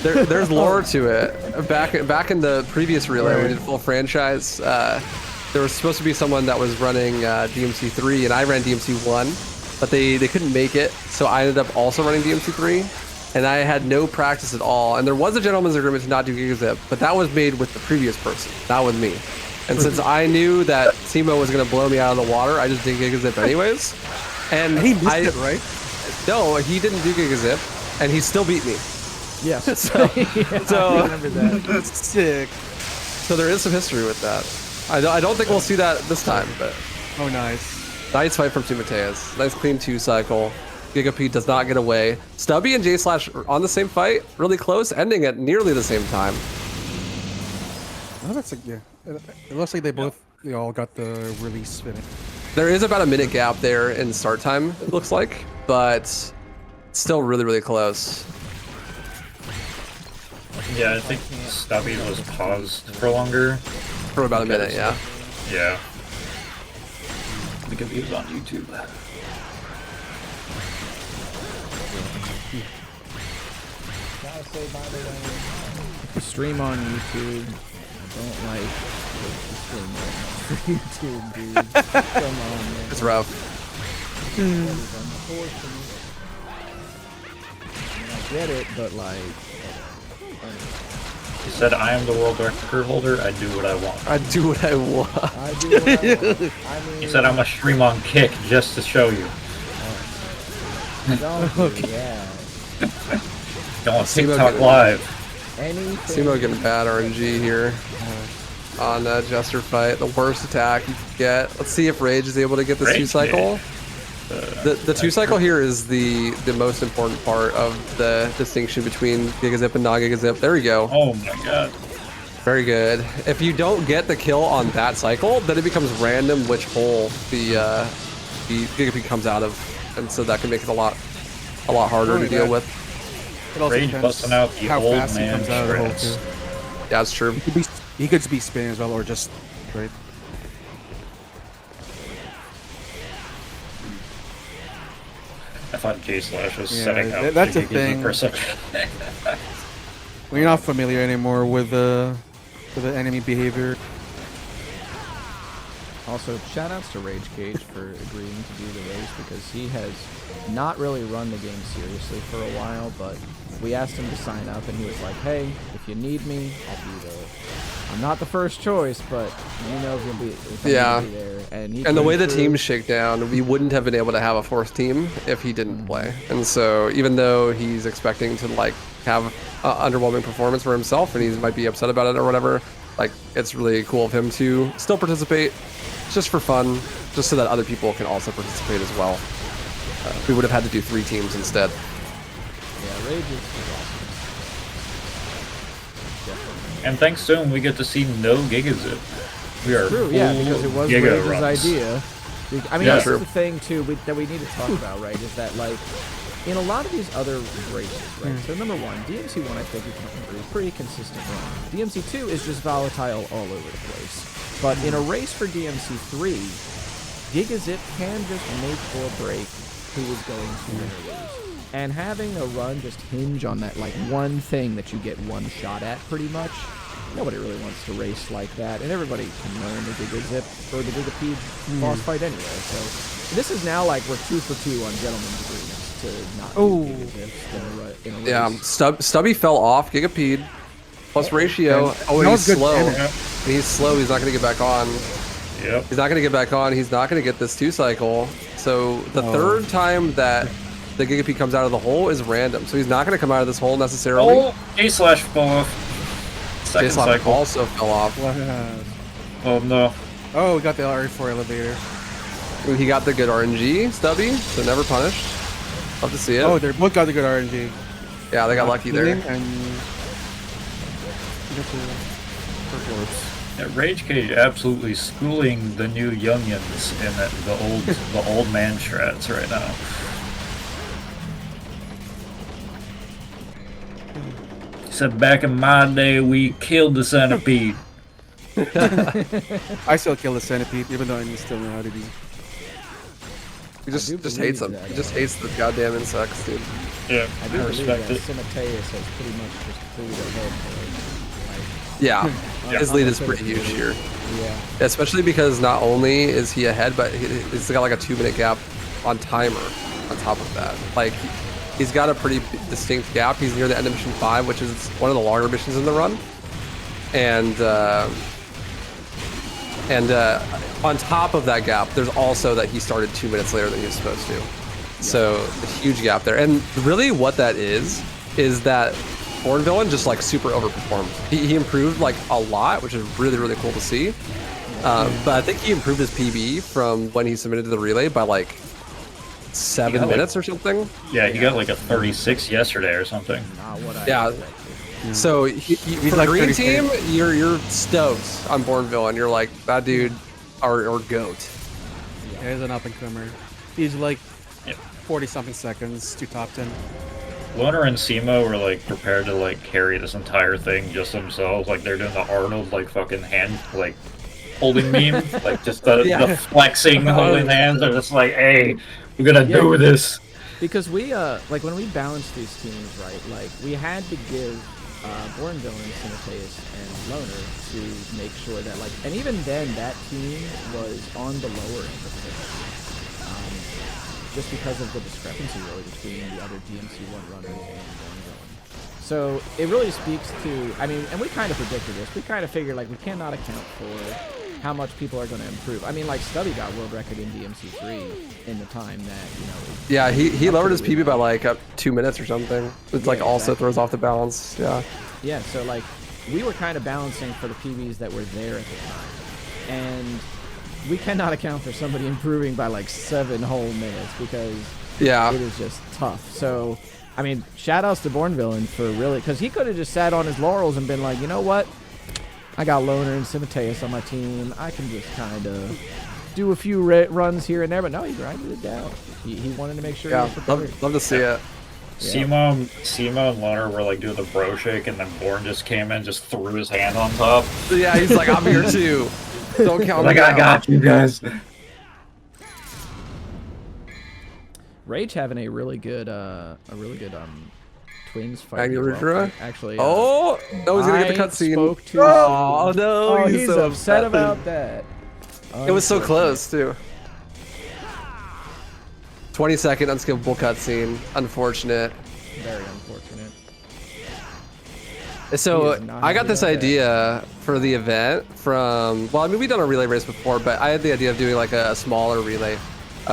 There's lore to it. Back in the previous relay, when we did full franchise, there was supposed to be someone that was running DMC 3, and I ran DMC 1, but they couldn't make it, so I ended up also running DMC 3, and I had no practice at all. And there was a gentleman's agreement to not do gigazip, but that was made with the previous person, not with me. And since I knew that Timo was going to blow me out of the water, I just did gigazip anyways. And he missed it, right? No, he didn't do gigazip, and he still beat me. Yes. So I remember that. That's sick. So there is some history with that. I don't think we'll see that this time, but oh, nice. Nice fight from C. Mateus. Nice clean 2 cycle. Gigapede does not get away. Stubby and J Slash on the same fight, really close, ending at nearly the same time. Oh, that's yeah. It looks like they all got the release finished. There is about a minute gap there in start time, it looks like, but still really, really close. Yeah, I think Stubby was paused for longer. For about a minute, yeah. Yeah. Because he was on YouTube. Gotta say, by the way, if you stream on YouTube, I don't like the stream for YouTube, dude. Come on, man. It's rough. That is unfortunate. I mean, I get it, but like... He said, I am the world record holder, I do what I want. I do what I want. I do what I want. I mean, He said, I'm gonna stream on Kick just to show you. don't do that. Go on Simo TikTok getting- Live. Anything. Simo getting bad RNG here on Jester fight. The worst attack you could get. Let's see if Rage is able to get this Rage 2-cycle. The 2-cycle here is the most important part of the distinction between Gigazip and non-Gigazip. There we go. Oh my god. Very good. If you don't get the kill on that cycle, then it becomes random which hole the Gigapede comes out of, and so that can make it a lot harder to deal with. It also Rage depends busting out the how old fast he man comes out of the hole shreds. too. Yeah, that's true. He could be spinning as well, or just right. I thought J-Slash was Yeah, setting up that's the the thing. for a second. When you're not familiar anymore with the enemy behavior. Also, shoutouts to Rage Cage for agreeing to do the race because he has not really run the game seriously for a while, but we asked him to sign up and he was like, hey, if you need me, I'll be there. I'm not the first choice, but you know if you'll be, if I'm Yeah. gonna be there. And And the way the proved- teams shake down, we wouldn't have been able to have a fourth team if he didn't play. And so even though he's expecting to like have an underwhelming performance for himself and he might be upset about it or whatever, like it's really cool of him to still participate just for fun, just so that other people can also participate as well. We would have had to do 3 teams instead. Yeah, Rage is awesome. Definitely. And thanks to him, we get to see no Gigazip. We are True, yeah, full because it was Giga Rage's runs. idea. I mean, Yeah, that's true. the thing too that we need to talk about, right? Is that like in a lot of these other races, right? So number one, DMC 1, I think we can agree, pretty consistent run. DMC 2 is just volatile all over the place. But in a race for DMC 3, Gigazip can just make or break who is going to win or lose. And having a run just hinge on that like one thing that you get one shot at pretty much. Nobody really wants to race like that, and everybody can learn the Gigazip or the Gigapede boss fight anyway. So this is now like we're 2 for 2 on gentlemen's agreements to not do Gigazips in a race. Yeah, Stubby fell off Gigapede plus ratio. And Oh, that he's was good slow. damage. He's slow. He's not going to get back on. Yep. He's not going to get back on. He's not going to get this 2-cycle. So the third time that the Gigapede comes out of the hole is random. So he's not going to come out of this hole necessarily. Oh, J-Slash fall off. Second J-Slap cycle. also fell off. Oh no. Oh, we got the RE4 elevator. He got the good RNG, Stubby, so never punished. Love to see it. Oh, they both got the good RNG. Yeah, they got lucky there. And Yeah, Rage Cage absolutely schooling the new youngins in the old man shreds right now. He said back in my day we killed the centipede. I still kill the centipede, even though I still know how to do. He just do hates believe them. that, He just hates the goddamn insects, dude. Yeah, I do believe respect that it. Simateus has pretty much just pulled ahead. Yeah, Yeah. his lead is pretty huge here. Yeah. Especially because not only is he ahead, but he's got like a 2-minute gap on timer on top of that. Like, he's got a pretty distinct gap. He's near the end of mission 5, which is one of the longer missions in the run. And on top of that gap, there's also that he started 2 minutes later than he was supposed to. So a huge gap there. And really what that is that Born Villain just like super overperformed. He improved like a lot, which is really, really cool to see. But I think he improved his PB from when he submitted to the relay by like 7 got, like- minutes or something. Yeah, he got like a 36 yesterday or something. Not what I Yeah. expected. So for like green 30 team, you're stoked on Born Villain. You're like, that dude or goat. Yeah, he's an up and comer. He's like Yep. 40 something seconds to top 10. Loner and Simo were like prepared to like carry this entire thing just themselves. Like they're doing the Arnold like fucking hand like holding meme, like just the flexing holding hands. They're just like, hey, we're gonna do this. Because we like when we balanced these teams, right? Like we had to give Born Villain, Simultaneous, and Loner to make sure that like, and even then that team was on the lower end of it. Just because of the discrepancy really between the other DMC 1 runners and Born Villain. So it really speaks to, I mean, and we kind of predicted this. We kind of figured like we cannot account for how much people are going to improve. I mean, like Stubby got world record in DMC3 in the time that, you know. Yeah, he lowered his PB by like 2 minutes or something. It's like also throws off the balance. Yeah. Yeah, so like we were kind of balancing for the PBs that were there at the time. And we cannot account for somebody improving by like 7 whole minutes because it is just tough. So, I mean, shout outs to Born Villain for really, because he could have just sat on his laurels and been like, you know what? I got Loner and Simultaneous on my team. I can just kind of do a few runs here and there, but no, he grinded it down. He wanted to make sure. Yeah, love to see it. Simo and Loner were like doing the bro shake, and then Born just came in, just threw his hand on top. Yeah, he's like, I'm here too. Don't count like, me I got you guys. Rage having a really good twins fight. Actually, no, he's gonna get the cutscene. Oh no, oh, he's so upset about that. It was so close too. 20-second unskippable cutscene. Unfortunate. Very unfortunate. So I got this idea for the event from, well, I mean, we've done a relay race before, but I had the idea of doing like a smaller relay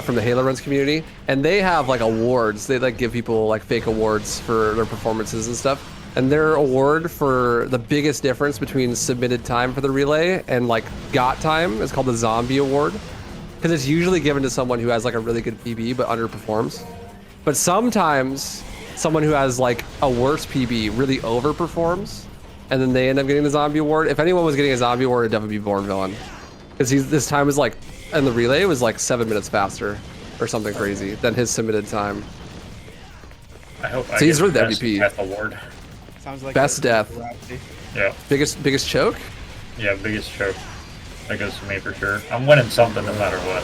from the WaifuRuns community, and they have like awards. They like give people like fake awards for their performances and stuff. And their award for the biggest difference between submitted time for the relay and like got time is called the Zombie Award, because it's usually given to someone who has like a really good PB but underperforms. But sometimes someone who has like a worse PB really overperforms, and then they end up getting the Zombie Award. If anyone was getting a Zombie Award, it'd definitely be Born Villain, because this time was like, and the relay was like 7 minutes faster or something crazy than his submitted time. I hope so he's really the MVP. Death award. Sounds like best death. Yeah. Biggest choke? Yeah, biggest choke. That goes to me for sure. I'm winning something no matter what.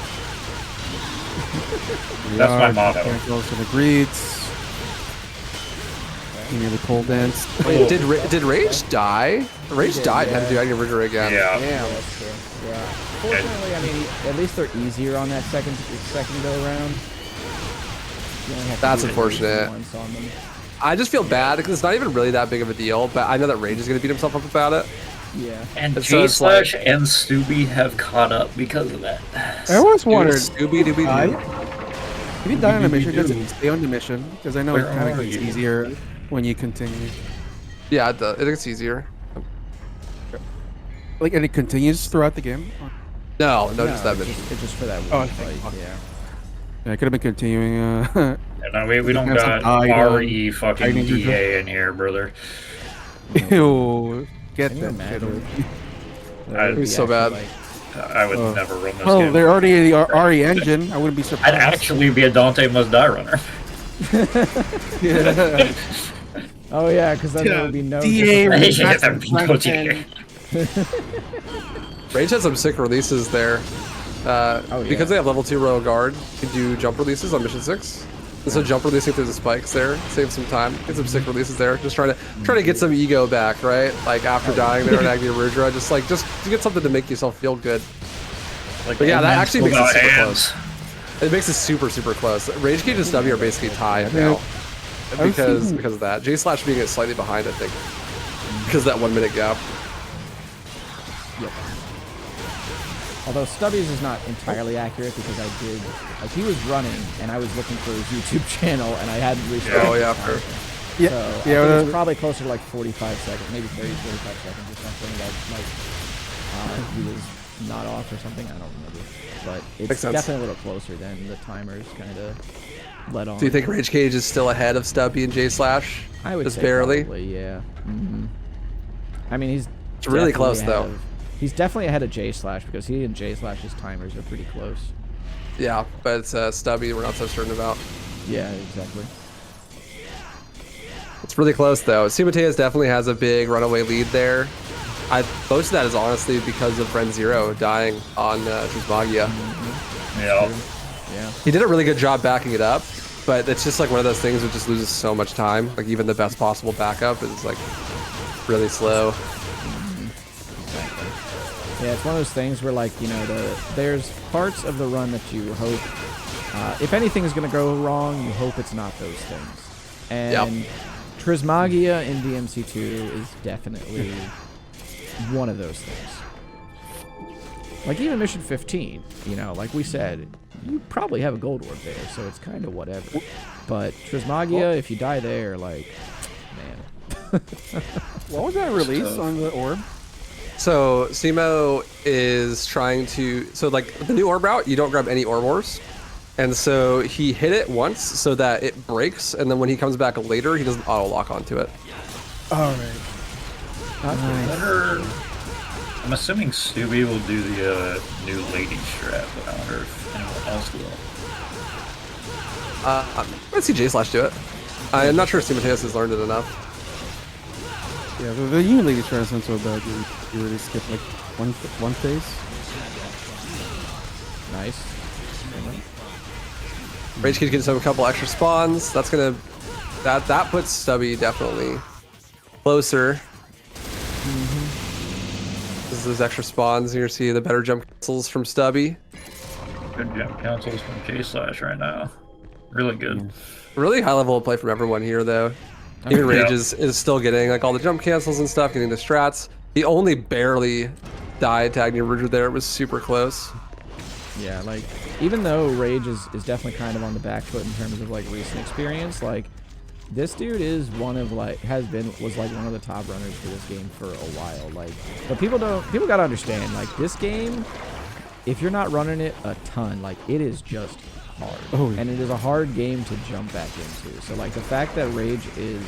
That's my motto. Close to the greets. Nearly pole dance. Wait, did Rage die? Rage died. Had to do Agni Ridger again. Yeah. Yeah, that's true. Yeah. Fortunately, I mean, at least they're easier on that second go around. That's unfortunate. I just feel bad because it's not even really that big of a deal, but I know that Rage is going to beat himself up about it. Yeah. And J/Slash and Stubby have caught up because of that. I always wondered, Stubby, if you die on a mission, does it stay on the mission? Because I know it kind of gets easier when you continue. Yeah, it gets easier. Like, and it continues throughout the game? No, just that mission. It's just for that one fight, yeah. Yeah, I could have been continuing. No, we don't got RE fucking DA in here, brother. Ew, get Can you that. imagine? It'd be so bad. I would never run this Well, game. they're already the RE engine. I wouldn't be surprised. I'd actually be a Dante Must Die runner. Yeah. Oh yeah, because then there would be no. DA Rage has some sick releases there. Because they have level 2 royal guard, you can do jump releases on mission 6. And so jump releasing through the spikes there, save some time, get some sick releases there. Just trying to get some ego back, right? Like after dying there in Agni Ridger, just to get something to make yourself feel good. Like, but yeah, that actually makes it super hands. close. It makes it super close. Rage Cage and Stubby are basically tied now because of that. J/Slash being slightly behind, I think, because of that 1 minute gap. Yep. Although Stubby's is not entirely accurate because I did, like, he was running and I was looking for his YouTube channel and I hadn't restarted. Oh yeah, fair. Yeah, so I think it was probably closer to like 45 seconds, maybe 30, 45 seconds or something. That like he was not off or something. I don't remember, but it's definitely a little closer than the timers kind of let on. Do you think Rage Cage is still ahead of Stubby and J/Slash? I would just say barely. Probably, yeah. I mean, he's really close though. He's definitely ahead of J/Slash because he and J/Slash's timers are pretty close. Yeah, but it's Stubby we're not so certain about. Yeah, exactly. It's really close though. Simateas definitely has a big runaway lead there. Most of that is honestly because of Ren Zero dying on Trismagia. Yeah. He did a really good job backing it up, but it's just like one of those things that just loses so much time. Like even the best possible backup is like really slow. Yeah, it's one of those things where, like, you know, there's parts of the run that you hope, if anything is going to go wrong, you hope it's not those things. And Trismagia in DMC2 is definitely one of those things. Like even Mission 15, you know, like we said, you probably have a gold orb there, so it's kind of whatever. But Trismagia, if you die there, like, man. What was that release on the orb? So Simo is trying to, so like the new orb route, you don't grab any orb ores. And so he hit it once so that it breaks, and then when he comes back later, he doesn't auto lock onto it. All right. Nice. I'm assuming Stubby will do the new lady strat, but I wonder if anyone else will. Let's see J/Slash do it. I'm not sure if Simateas has learned it enough. Yeah, the unit lady strat isn't so bad. You really skip like one phase. Nice. Rage Kid gets a couple extra spawns. That's gonna that puts Stubby definitely closer. This is those extra spawns. You're see the better jump cancels from Stubby. Good jump cancels from J/Slash right now. Really good. Really high level of play from everyone here though. Even Rage is still getting like all the jump cancels and stuff, getting the strats. He only barely died tagging Ridger there. It was super close. Yeah, like, even though Rage is definitely kind of on the back foot in terms of, like, recent experience, like, this dude is one of, like, was, like, one of the top runners for this game for a while. Like, but people gotta understand, like, this game, if you're not running it a ton, like, it is just hard. Oh, yeah. And it is a hard game to jump back into. So, like, the fact that Rage is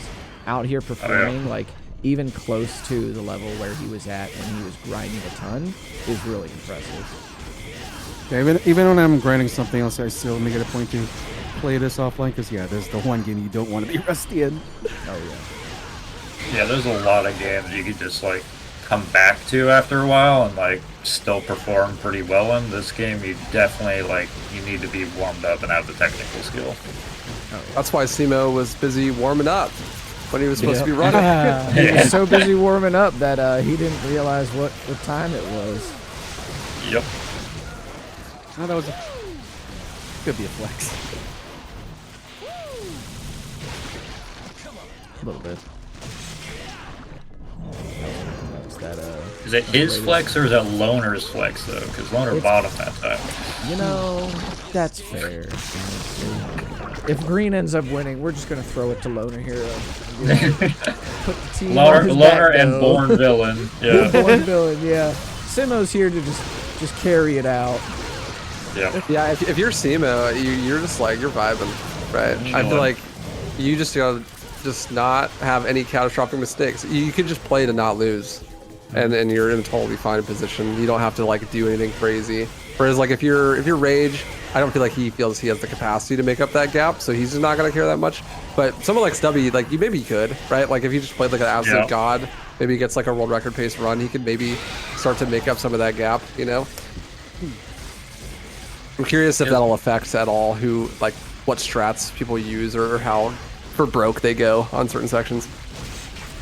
out here performing, like, even close to the level where he was at when he was grinding a ton is really impressive. Yeah, even when I'm grinding something else, I still make it a point to play this offline because there's the one game you don't want to be rusty in. Oh yeah. Yeah, there's a lot of games you could just like come back to after a while and like still perform pretty well in. This game, you definitely you need to be warmed up and have the technical skill. Oh, yeah. That's why Simo was busy warming up when he was supposed to be running. He was so busy warming up that he didn't realize what time it was. Yep. Oh, that was could be a flex. A little bit. Is it his flex or is it Loner's flex though? Because Loner bottom that time. You know, that's fair. If Green ends up winning, we're just gonna throw it to Loner here. You know, put the team on his Loner back, and Born Villain. Yeah. Born Villain, yeah. Simo's here to just carry it out. Yeah, if you're Simo, you're just like, you're vibing, right? I feel like you just gotta just not have any catastrophic mistakes. You could just play to not lose, and you're in a totally fine position. You don't have to like do anything crazy. Whereas like if you're Rage, I don't feel like he feels he has the capacity to make up that gap, so he's just not gonna care that much. But someone like Stubby, like maybe he could, right? Like if he just played like an absolute god, maybe he gets like a world record pace run, he could maybe start to make up some of that gap, you know? I'm curious if that'll affect at all what strats people use or how for broke they go on certain sections.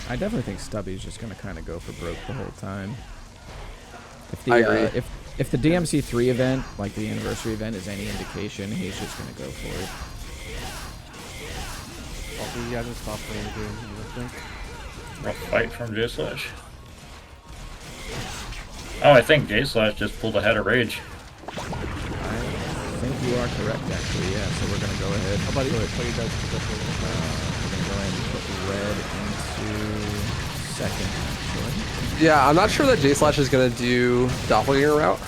I definitely think Stubby's just gonna kind of go for broke the whole time. I agree. If the DMC3 event, like the anniversary event, is any indication, he's just gonna go for it. Well, he hasn't stopped playing the game, I think. Rough fight from J/Slash. Oh, I think J/Slash just pulled ahead of Rage. I think you are correct, actually. Yeah. So we're gonna go ahead. How about you? We're gonna go ahead and put red into second. Actually. Yeah, I'm not sure that J/Slash is gonna do doppelganger route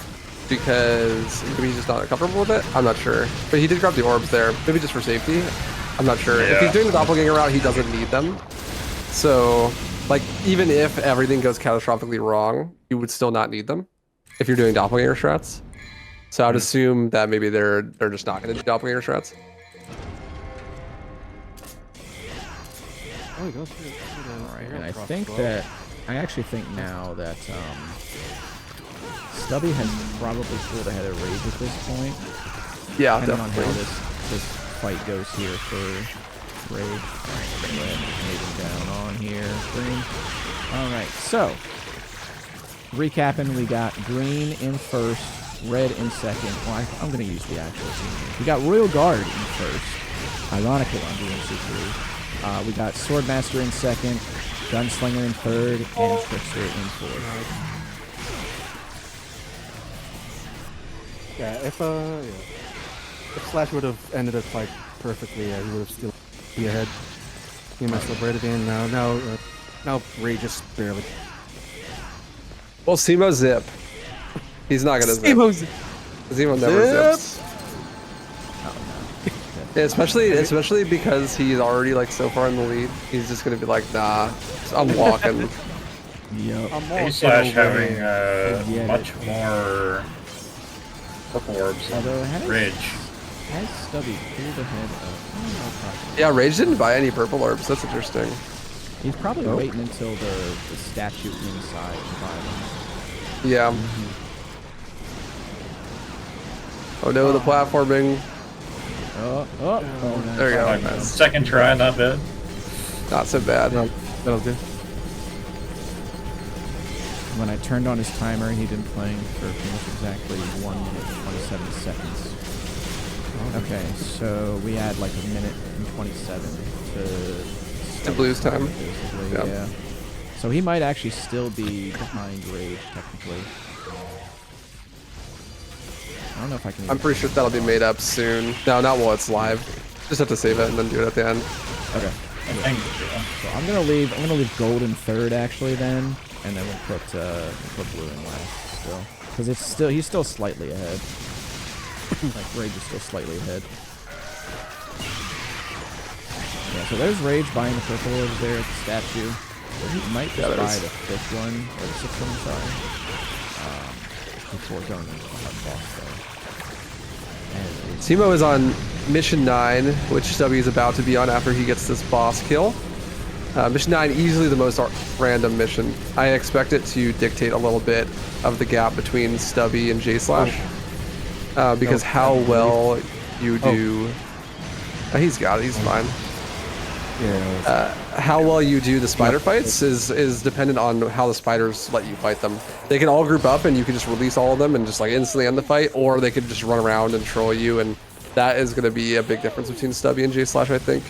because maybe he's just not comfortable with it. I'm not sure, but he did grab the orbs there, maybe just for safety. I'm not sure. If he's doing the doppelganger route, he doesn't need them. So, like, even if everything goes catastrophically wrong, you would still not need them if you're doing doppelganger strats. So I'd assume that maybe they're just not going to do doppelganger strats. Oh, he goes All right, and I actually think now that Stubby has probably pulled ahead of Rage at this point. Yeah, depending on definitely. how this fight goes here for Rage. All right, red moving down on here. Green. All right, so recapping, we got green in first, red in second. Well, I'm going to use the actual team. We got Royal Guard in first, ironically on DMC3. We got Swordmaster in second, Gunslinger in third, and Trickster in fourth. Yeah, if Slash would have ended the fight perfectly, he would have still be ahead. He messed up right at the end. Now Ray just barely. Well, Simo zip. He's not gonna zip. Simo never zips. Yeah, especially because he's already like so far in the lead. He's just gonna be like, nah, I'm walking. Yep. Slash having much more purple orbs. Although Ridge. Has Stubby pulled ahead of... Yeah, Rage didn't buy any purple orbs. That's interesting. He's probably waiting until the statue inside to buy them. Yeah. Oh no, the platforming. Oh, nice. There you go. Nice. Second try, not bad. Not so bad. That'll do. When I turned on his timer, he'd been playing for pretty much exactly 1 minute and 27 seconds. Okay, so we had like 1 minute and 27 to Blue's time. basically, Yep. yeah. So he might actually still be behind Rage, technically. I don't know if I can... I'm pretty sure that'll be made up soon. No, not while it's live. Just have to save it and then do it at the end. Okay. So I'm gonna leave gold in third actually then, and then we'll put blue in last still, because he's still slightly ahead. Like Rage is still slightly ahead. Yeah, so there's Rage buying the purple orbs there at the statue. He might just buy the fifth one or the sixth one, sorry, before going into the hard boss though. And Simo is on mission 9, which Stubby is about to be on after he gets this boss kill. Mission 9, easily the most random mission. I expect it to dictate a little bit of the gap between Stubby and J Slash. Because how well you do... he's got it, he's fine. Yeah. How well you do the spider fights is dependent on how the spiders let you fight them. They can all group up and you can just release all of them and just like instantly end the fight, or they could just run around and troll you, and that is going to be a big difference between Stubby and J Slash, I think.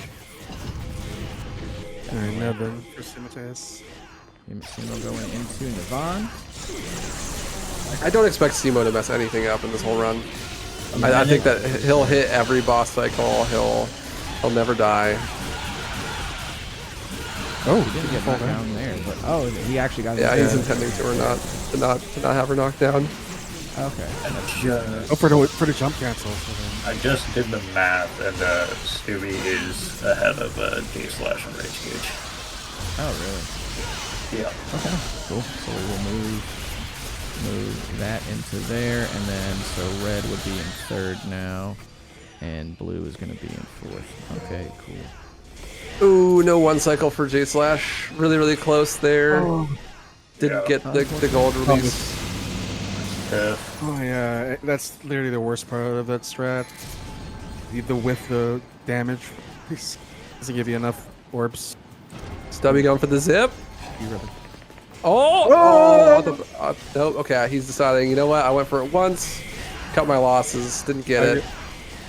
Alright, now then for Simitas. Simo going into Nirvan. I don't expect Simo to mess anything up in this whole run. I think that he'll hit every boss cycle. He'll never die. Oh, he didn't get knocked down there, but he actually got. Yeah, he's intending to or not to not have her knocked down. Okay. For the jump cancel. I just did the math, and Stewie is ahead of J Slash and Rage Cage. Oh, really? Yeah. Okay. Cool. So we will move that into there, and then so red would be in third now, and blue is going to be in fourth. Okay, cool. Ooh, no one cycle for J Slash. Really, really close there. Didn't get the gold release. Oh yeah, that's literally the worst part of that strat. The damage doesn't give you enough orbs. Stubby going for the zip. Nope. Okay, he's deciding. You know what? I went for it once, cut my losses, didn't get it.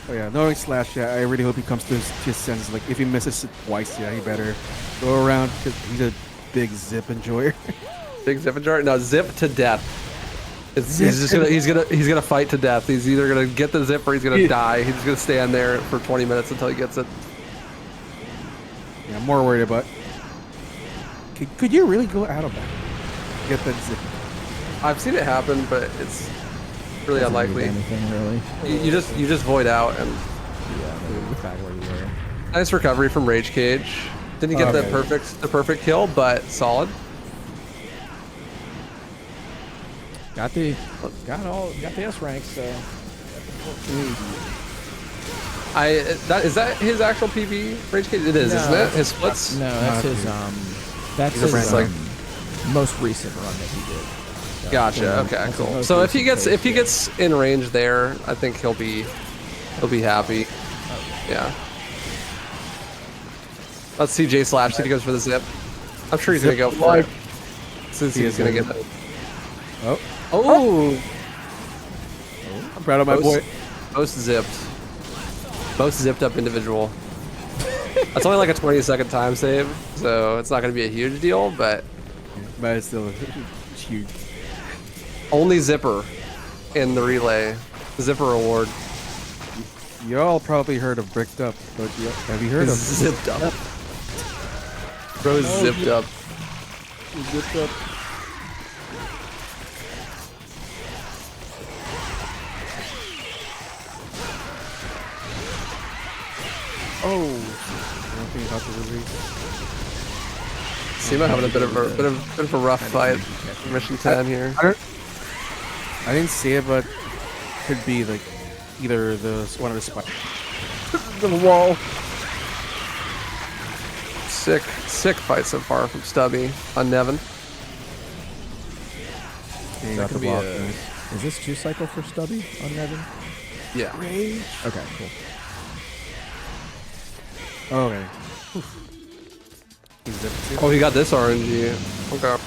Oh yeah, knowing Slash, yeah, I really hope he comes to his senses. Like if he misses it twice, yeah, he better go around because he's a big zip enjoyer. Big zip enjoyer. No, zip to death. He's gonna fight to death. He's either gonna get the zip or he's gonna die. He's gonna stand there for 20 minutes until he gets it. Yeah, I'm more worried about. Could you really go out of that? Get that zip. I've seen it happen, but it's really unlikely. Anything really? You just void out and. Yeah, maybe back where you were. Nice recovery from Rage Cage. Didn't get the perfect kill, but solid. Got the S rank, so. Is that his actual PV Rage Cage? It is, isn't it? His splits? No, that's his most recent run that he did. So, gotcha. Okay, cool. So if he gets in range there, I think he'll be happy. Yeah. Let's see J Slash see if he goes for the zip. I'm sure he's gonna go for it. Since he's gonna get it. Oh. I'm proud of my boy. Most zipped up individual. That's only like a 20-second time save, so it's not going to be a huge deal, but it's still huge. Only zipper in the relay. Zipper award. Y'all probably heard of Bricked Up, but have you heard of Zipped Up? Bro's zipped up. Zipped Up. Oh, nothing about the release. Seema having a bit of a rough fight. Mission 10 here. I didn't see it, but could be like either one of the spikes. The wall. Sick fight so far from Stubby on Nevin. That could be is this 2 cycle for Stubby on Nevin? Yeah. Okay, cool. Oh, okay. Oh, he got this RNG. Okay.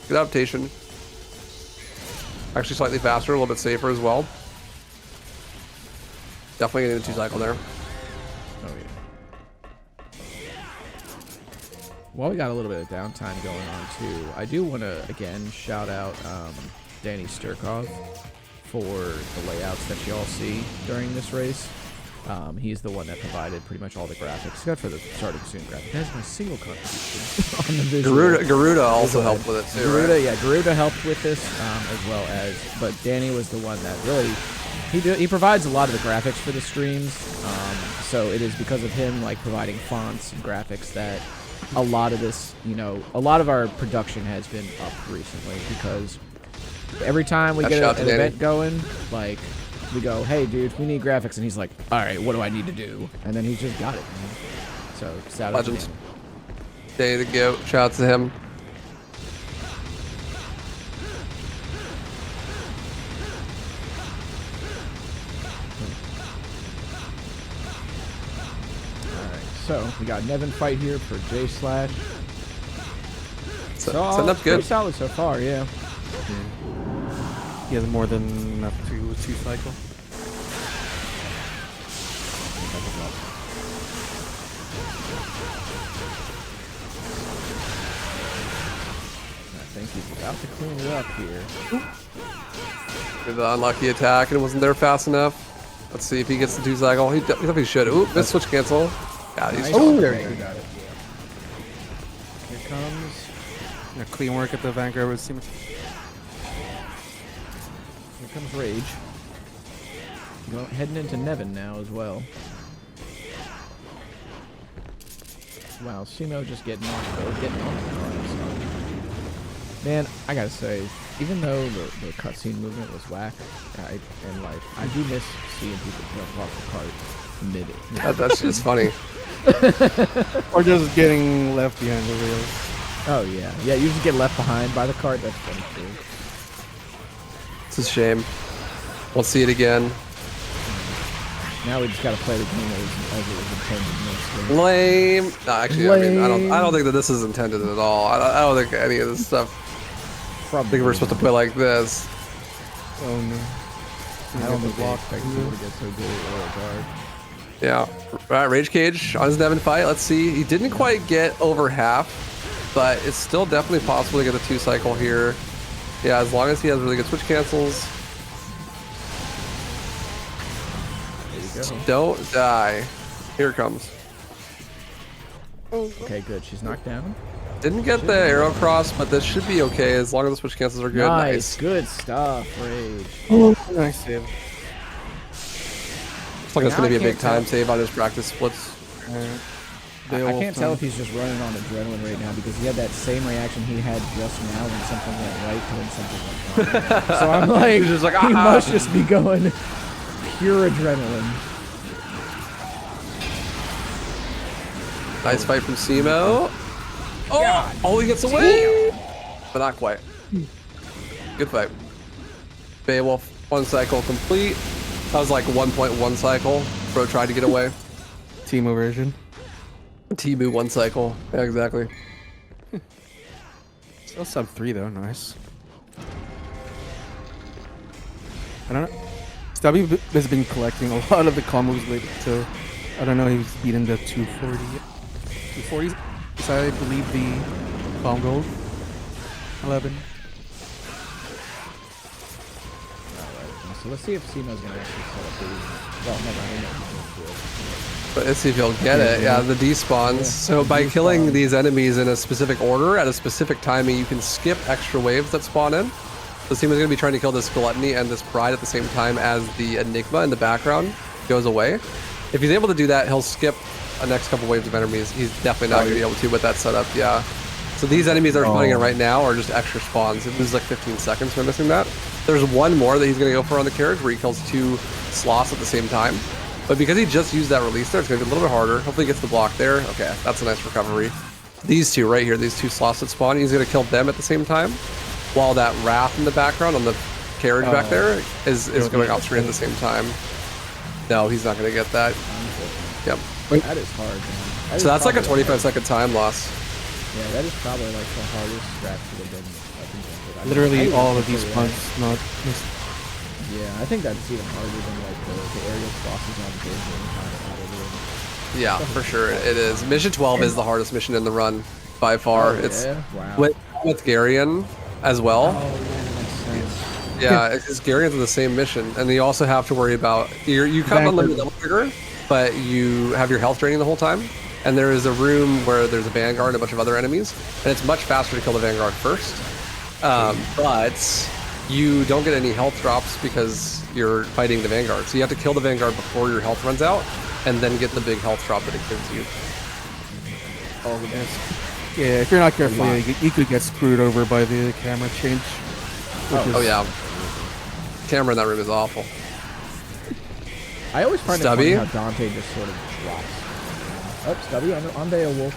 Good adaptation. Actually slightly faster, a little bit safer as well. Definitely getting the 2 cycle there. Oh, yeah. Well, we got a little bit of downtime going on, too. I do want to, again, shout out Danny Sturkov for the layouts that you all see during this race. He's the one that provided pretty much all the graphics, except for the starting soon graphic. That's my single contribution on the visual. Garuda also helped with it too. Garuda, right? yeah, Garuda helped with this as well as, but Danny was the one that really he provides a lot of the graphics for the streams. So it is because of him like providing fonts and graphics that a lot of this, a lot of our production has been up recently because every time we get an event going, like. We go, hey, dude, we need graphics. And he's like, all right, what do I need to do? And then he's just got it, man. So, shout out to him. Day to go. Shout out to him. All right, so we got Nevin fight here for J Slash. Setting up good. Pretty solid so far, yeah. He has more than enough to 2 cycle. I think he's about to clean it up here. The unlucky attack and it wasn't there fast enough. Let's see if he gets the 2 cycle. He definitely should. Ooh, missed switch cancel. Yeah, he's there you go. Here comes. Clean work at the Vanguard with Seema. Here comes Rage. Heading into Nevin now as well. Wow, Simo just getting off the car. Man, I gotta say, even though the cutscene movement was whack, I do miss seeing people jump off the cart mid. That's just funny. Or just getting left behind the wheels. Oh yeah, you just get left behind by the cart. That's funny too. It's a shame. We'll see it again. Now we just gotta play the game as it was intended. Mostly. Lame. No, actually, Lame. I mean, I don't think that this is intended at all. I don't think any of this stuff. I think we're supposed to play like this. Oh no. I don't think they expect people to get so good at royal guard. Yeah. Right, Rage Cage on his Nevin fight. Let's see. He didn't quite get over half, but it's still definitely possible to get a 2 cycle here. Yeah, as long as he has really good switch cancels. Don't die. Here it comes. Okay, good. She's knocked down. Didn't get the arrow cross, but this should be okay as long as the switch cancels are good. Nice. Good stuff, Rage. Nice save. Looks like it's going to be a big time save on his practice splits. I can't tell if he's just running on adrenaline right now because he had that same reaction he had just now when something went right to when something went wrong. So I'm like, he's just like he must just be going pure adrenaline. Nice fight from Simo. Oh, he gets away, but not quite. Good fight. Beowulf, 1 cycle complete. That was like 1.1 cycle. Bro tried to get away. Teemo version. Timu 1 cycle. Yeah, exactly. Still sub 3 though, nice. I don't know. Stubby has been collecting a lot of the combos lately, so I don't know. He's beaten the 240. 240 is, I believe, the combo gold. 11. Alright, so let's see if Simo's gonna actually set up the. Well, never mind. But let's see if he'll get it. Yeah, the despawns. So by killing these enemies in a specific order at a specific timing, you can skip extra waves that spawn in. So Simo's gonna be trying to kill this Gluttony and this Pride at the same time as the Enigma in the background goes away. If he's able to do that, he'll skip the next couple waves of enemies. He's definitely not gonna be able to with that setup, yeah. So these enemies that are spawning in right now are just extra spawns. It loses like 15 seconds for missing that. There's one more that he's gonna go for on the carriage where he kills 2 sloths at the same time. But because he just used that release there, it's gonna be a little bit harder. Hopefully he gets the block there. Okay, that's a nice recovery. These 2 right here, these 2 sloths that spawn, he's gonna kill them at the same time. While that Wrath in the background on the carriage back there is going off screen at the same time. No, he's not gonna get that. Yep. That is hard, man. So that's like a 25-second time loss. Yeah, that is probably like the hardest strat to have been. Literally all of these punts not missed. Yeah, I think that's even harder than like the aerial crosses on the Yeah, for sure it is. Mission 12 is the hardest mission in the run by far. Oh, it's yeah? Wow. with Garion as well. Oh, yeah, makes sense. Yeah, it's Garion's in the same mission, and you also have to worry about you kind of unlimited double trigger, but you have your health draining the whole time. And there is a room where there's a Vanguard and a bunch of other enemies, and it's much faster to kill the Vanguard first. But you don't get any health drops because you're fighting the Vanguard. So you have to kill the Vanguard before your health runs out, and then get the big health drop that it gives you. Oh, yeah, if you're not careful, you could get screwed over by the camera change. Oh yeah. Camera in that room is awful. I always find Stubby. it funny how Dante just sort of drops. Oh, Stubby on Beowulf.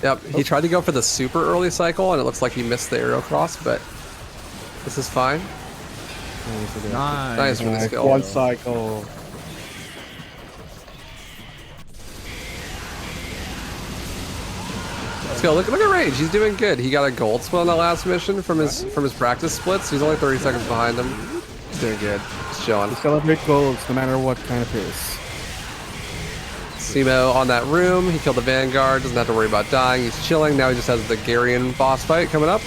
Yep, he tried to go for the super early cycle, and it looks like he missed the aerial cross, but this is fine. Nice release kill. 1 cycle. Let's go. Look at Rage. He's doing good. He got a gold split on the last mission from his practice splits. He's only 30 seconds behind him. He's doing good. He's chilling. We celebrate golds no matter what kind of pace. Simo on that room. He killed the Vanguard. Doesn't have to worry about dying. He's chilling. Now he just has the Garion boss fight coming up.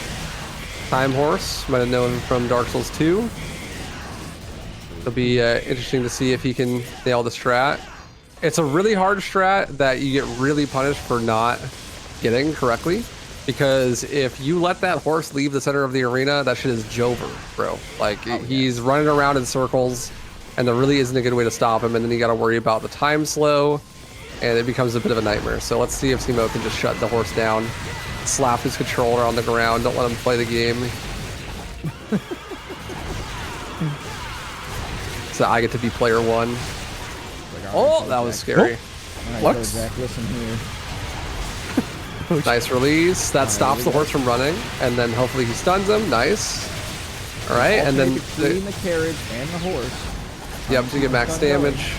Time Horse. Might have known him from Dark Souls 2. It'll be interesting to see if he can nail the strat. It's a really hard strat that you get really punished for not getting correctly. Because if you let that horse leave the center of the arena, that shit is Jover, bro. Like, he's running around in circles, and there really isn't a good way to stop him. And then you got to worry about the time slow, and it becomes a bit of a nightmare. So let's see if Simo can just shut the horse down, slap his controller on the ground, don't let him play the game. So I get to be player 1. Oh, that was scary. What? Right, Zach, listen here. Nice release. That stops the horse from running, and then hopefully he stuns him. Nice. All right, and then between the carriage and the horse. Yep, to get max damage,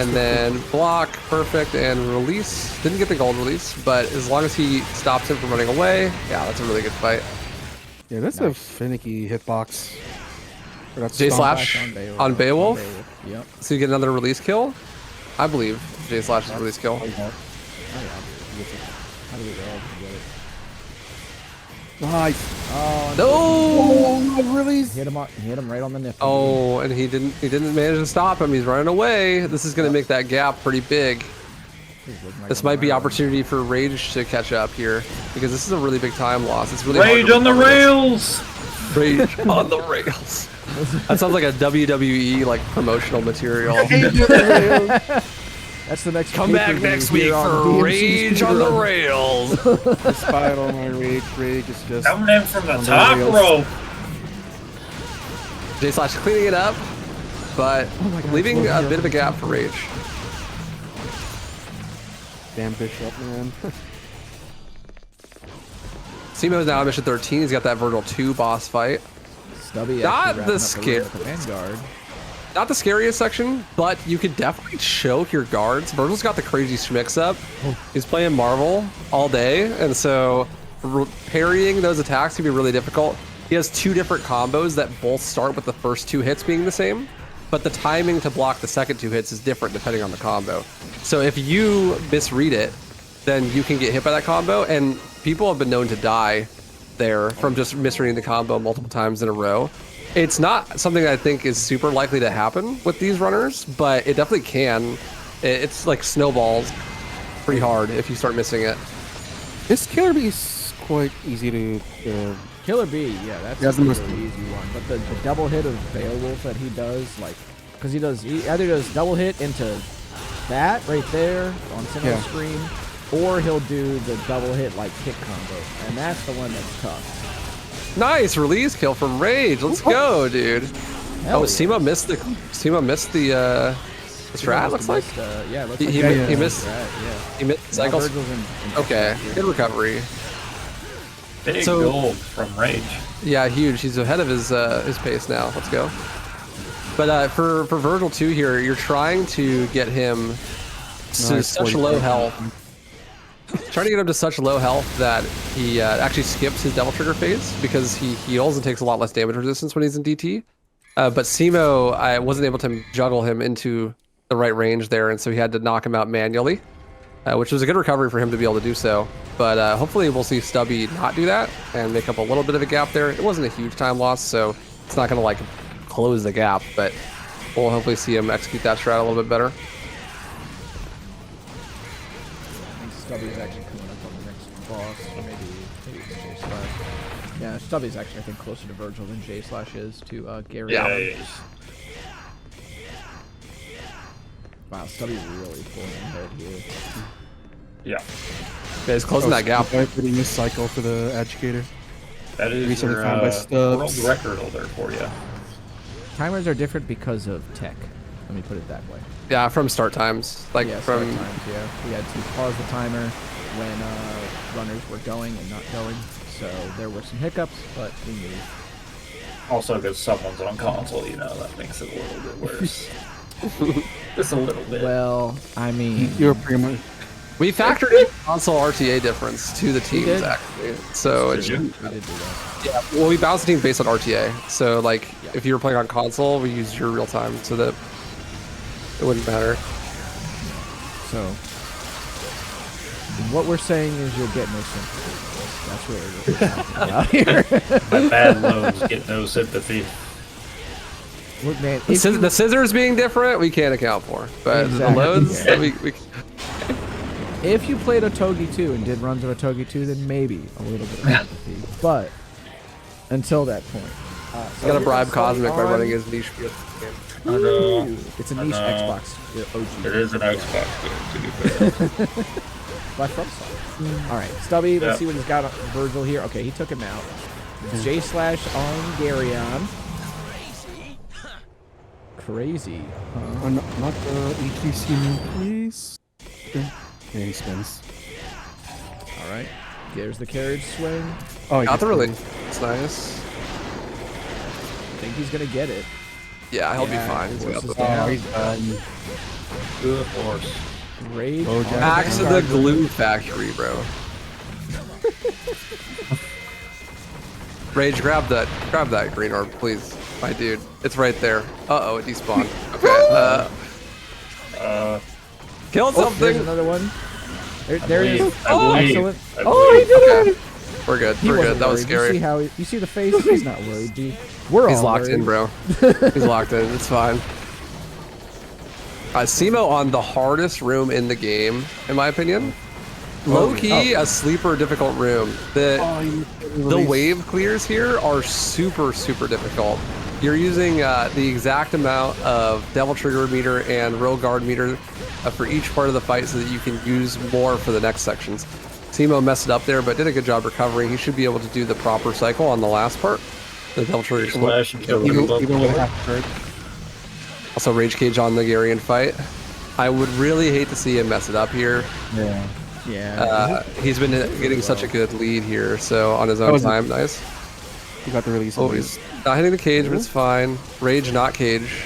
and then block, perfect, and release. Didn't get the gold release, but as long as he stops him from running away, yeah, that's a really good fight. Yeah, that's a finicky hitbox. J Slash on Beowulf. Yep. So you get another release kill. I believe J Slash's release kill. How do we all get it? Nice. Oh, no! Release. Hit him right on the nip. Oh, and he didn't manage to stop him. He's running away. This is going to make that gap pretty big. This might be opportunity for Rage to catch up here, because this is a really big time loss. It's really Rage on the rails. Rage on the rails. That sounds like a WWE like promotional material. That's the next. Come back next week for Rage on the rails. Despite all my rage is just coming in from the top rope. J Slash cleaning it up, but leaving a bit of a gap for Rage. Damn bishop, man. Simo's now on mission 13. He's got that Virgil 2 boss fight. Stubby Not actually the wrapping up the Vanguard. Not the scariest section, but you could definitely choke your guards. Virgil's got the crazy schmicks up. He's playing Marvel all day, and so parrying those attacks can be really difficult. He has 2 different combos that both start with the first 2 hits being the same, but the timing to block the second 2 hits is different depending on the combo. So if you misread it, then you can get hit by that combo, and people have been known to die there from just misreading the combo multiple times in a row. It's not something that I think is super likely to happen with these runners, but it definitely can. It's like snowballs pretty hard if you start missing it. This Killer Bee is quite easy to... Killer Bee, yeah, that's a really easy one. But the double hit of Beowulf that he does, like, because he either does double hit into that right there on center screen, or he'll do the double hit like kick combo, and that's the one that's tough. Nice release kill from Rage. Let's go, dude. Hell yeah. Simo missed the strat. Looks like he missed cycle. Okay, good recovery. Big gold from Rage. Yeah, huge. He's ahead of his pace now. Let's go. But for Virgil 2 here, you're trying to get him to such low health. Trying to get him to such low health that he actually skips his Devil Trigger phase because he heals and takes a lot less damage resistance when he's in DT. But Simo, I wasn't able to juggle him into the right range there, and so he had to knock him out manually, which was a good recovery for him to be able to do so. But hopefully we'll see Stubby not do that and make up a little bit of a gap there. It wasn't a huge time loss, so it's not going to like close the gap, but we'll hopefully see him execute that strat a little bit better. Stubby's actually coming up on the next boss, or maybe it's J/. Yeah, Stubby's actually, I think, closer to Virgil than J/ is to Gary. Yeah. Wow, Stubby's really pulling ahead here. Yeah. Yeah, he's closing that gap. Putting this cycle for the Educator. That is your world record holder for you. Timers are different because of tech. Let me put it that way. Yeah, from start times. Like from start times, yeah. We had to pause the timer when runners were going and not going. So there were some hiccups, but we moved. Also, because someone's on console, you know, that makes it a little bit worse. Just a little bit. Well, I mean, you're pretty much. We factored in console RTA difference to the teams actually. So we did do that. Yeah, well, we balanced the team based on RTA. So like, if you were playing on console, we used your real time so that it wouldn't matter. So what we're saying is you'll get no sympathy. That's really what we're talking about here. My bad loads get no sympathy. Look, man, the scissors being different, we can't account for. But the loads, we if you played Otogi 2 and did runs of Otogi 2, then maybe a little bit of sympathy. But until that point, you gotta bribe Cosmic by running his niche field. It's a niche Xbox OG. It is an Xbox game, to be fair. By FromSoft. All right, Stubby, let's see what he's got on Virgil here. Okay, he took him out. J/ on Garyon. Crazy. Not the EQC, please. Okay, he spins. All right, there's the carriage swing. Oh, got the release. It's nice. I think he's gonna get it. Yeah, he'll be fine. He's Good horse. Rage. Back to the glue factory, bro. Rage, grab that green orb, please, my dude. It's right there. Uh-oh, it despawned. Okay. Killed something. There's another one. There it is. Excellent. Oh, he did it. We're good. We're good. That was scary. You see the face? He's not worried, dude. He's locked in, bro. He's locked in. It's fine. Simo on the hardest room in the game, in my opinion. Low-key, a sleeper difficult room. The wave clears here are super, super difficult. You're using the exact amount of Devil Trigger meter and Royal Guard meter for each part of the fight so that you can use more for the next sections. Simo messed it up there, but did a good job recovering. He should be able to do the proper cycle on the last part. The Devil Trigger even with half hurt. Also Rage Cage on the Garion fight. I would really hate to see him mess it up here. Yeah. Yeah. He's been getting such a good lead here, so on his own time, nice. He got the release. Oh, he's not hitting the cage, but it's fine. Rage, not cage.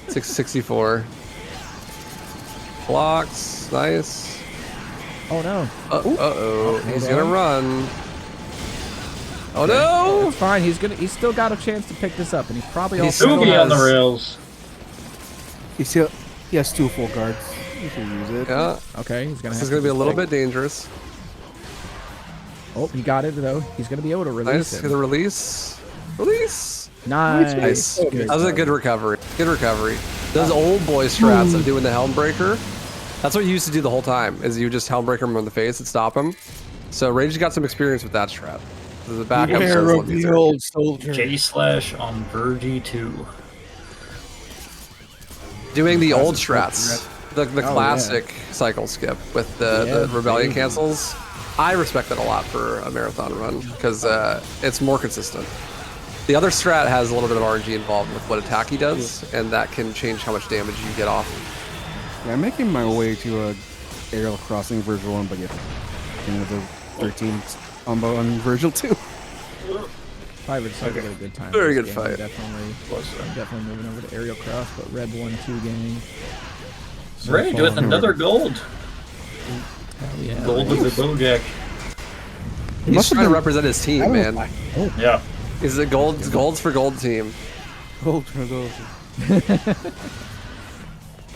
664. Blocks, nice. Oh no. Uh-oh, he's gonna run. Oh Okay. no! It's fine. He's still got a chance to pick this up, and he probably He's also Oogie on the has- rails. He has 2 full guards. You should use it. Yeah, Okay, he's gonna. this have is gonna to be a just little take- bit dangerous. Oh, he got it though. He's gonna be able to release Nice, it. get the release. Release! Nice. Nice. Good That was a good recovery. Good recovery. Those old boy strats of doing the helm breaker, that's what you used to do the whole time, is you just helm breaker him on the face and stop him. So Rage got some experience with that strat. The backup Beware of the old soldier. J/ on Vergy 2. Doing the old strats, the yeah. classic cycle skip with the rebellion baby. cancels. I respect that a lot for a marathon run because it's more consistent. The other strat has a little bit of RNG involved with what attack he does, and that can change how much damage you get off. Yeah, I'm making my way to a aerial crossing Virgil 1, but yeah, with the 13 combo on Virgil 2. Probably just having a good time. Very this good game. fight. Definitely moving over to aerial cross, but Red 1-2 gang. So Rage far. with another gold. Hell yeah. Gold with the Bojack. He's must have trying to been- represent his team, man. Yeah. He's a gold's for gold team. Gold for gold.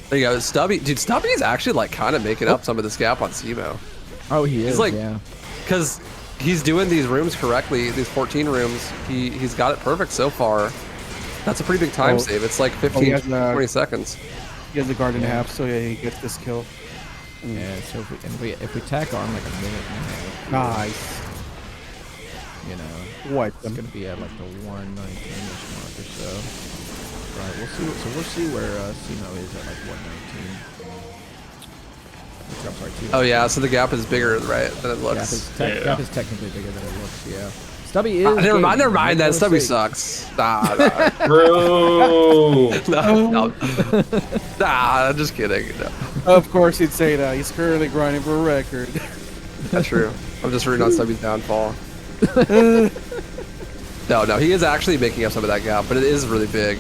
There you go, Stubby. Dude, Stubby's actually like kind of making up some of this gap on Simo. Oh, he is. He's like, yeah. because he's doing these rooms correctly, these 14 rooms. He's got it perfect so far. That's a pretty big time save. It's like 15, he has, 20 seconds. He has the guard and a half, so yeah, he gets this kill. Yeah. So if we tack on like a minute and a half, Nice. you know, What? it's gonna be at like the 119-ish mark or so. Right. We'll see. So we'll see where Simo is at like 119. I'm sorry, 2. Oh yeah, so the gap is bigger, right, than it Gap looks. is, Yeah. gap is technically bigger than it looks. Yeah. Stubby is. Never mind, game. that. Make no Stubby mistake. sucks. Nah, Bro. no, I'm just kidding. No, Of course he'd say that. He's currently grinding for a record. that's true. I'm just rooting on Stubby's downfall. No, he is actually making up some of that gap, but it is really big.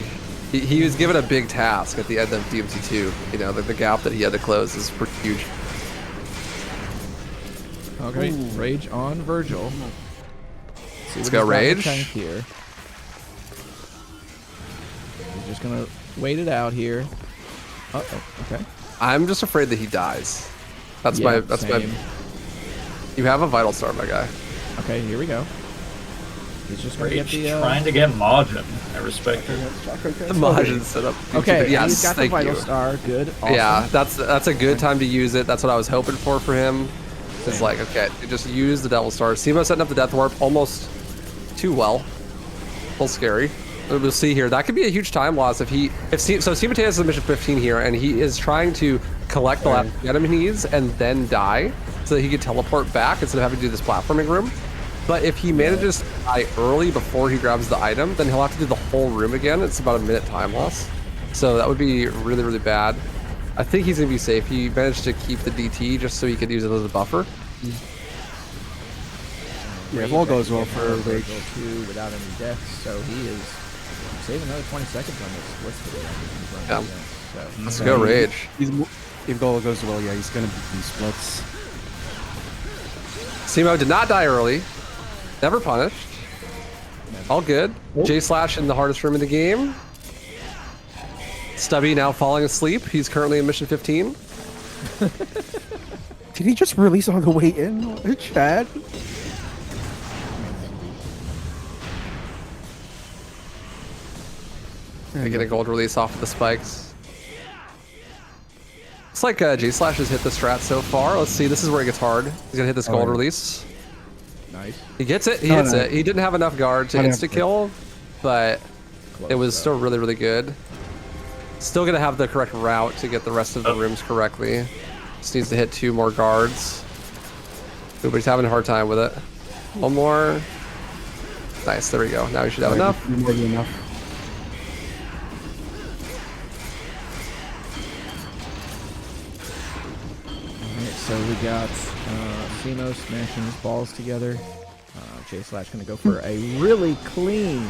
He was given a big task at the end of DMC 2. You know, the gap that he had to close is pretty huge. Okay. Rage on Virgil. Let's go, Rage. Here. He's just gonna wait it out here. Uh-oh. Okay. I'm just afraid that he dies. That's Yeah, my. same. You have a vital star, my guy. Okay, here we go. He's just gonna Rage get the. trying to get Majin. I respect it. The Majin setup. Okay, Yes, he's got the thank vital you. star. Good. Awesome. Yeah, that's a good time to use it. That's what I was hoping for him. It's like, okay, just use the Devil Star. Simo setting up the Death Warp almost too well. A little scary. We'll see here. That could be a huge time loss if Simo takes the mission 15 here, and he is trying to collect the last item he needs and then die, so that he can teleport back instead of having to do this platforming room. But if he manages to die early before he grabs the item, then he'll have to do the whole room again. It's about a minute time loss. So that would be really, really bad. I think he's going to be safe. He managed to keep the DT just so he could use it as a buffer. Yeah, if all goes well for Rage. Virgil 2 without any deaths, so he is saving another 20 seconds on this split. Yeah. So Let's go, Rage. If all goes well, yeah, he's gonna beat these splits. Simo did not die early. Never punished. All good. J/ in the hardest room in the game. Stubby now falling asleep. He's currently in mission 15. Did he just release on the way in, Chad? They get a gold release off of the spikes. Looks like J/ has hit the strat so far. Let's see. This is where it gets hard. He's gonna hit this gold release. nice. He gets it. He hits it. He didn't have enough guard to Not insta kill, but Close, it was though. still really, really good. Still gonna have the correct route to get the rest of the rooms correctly. Just needs to hit 2 more guards. Ooh, but he's having a hard time with it. 1 more. Nice. There we go. Now he should have enough. More than enough. so we got Simo smashing his balls together. J-Slash gonna go for a really clean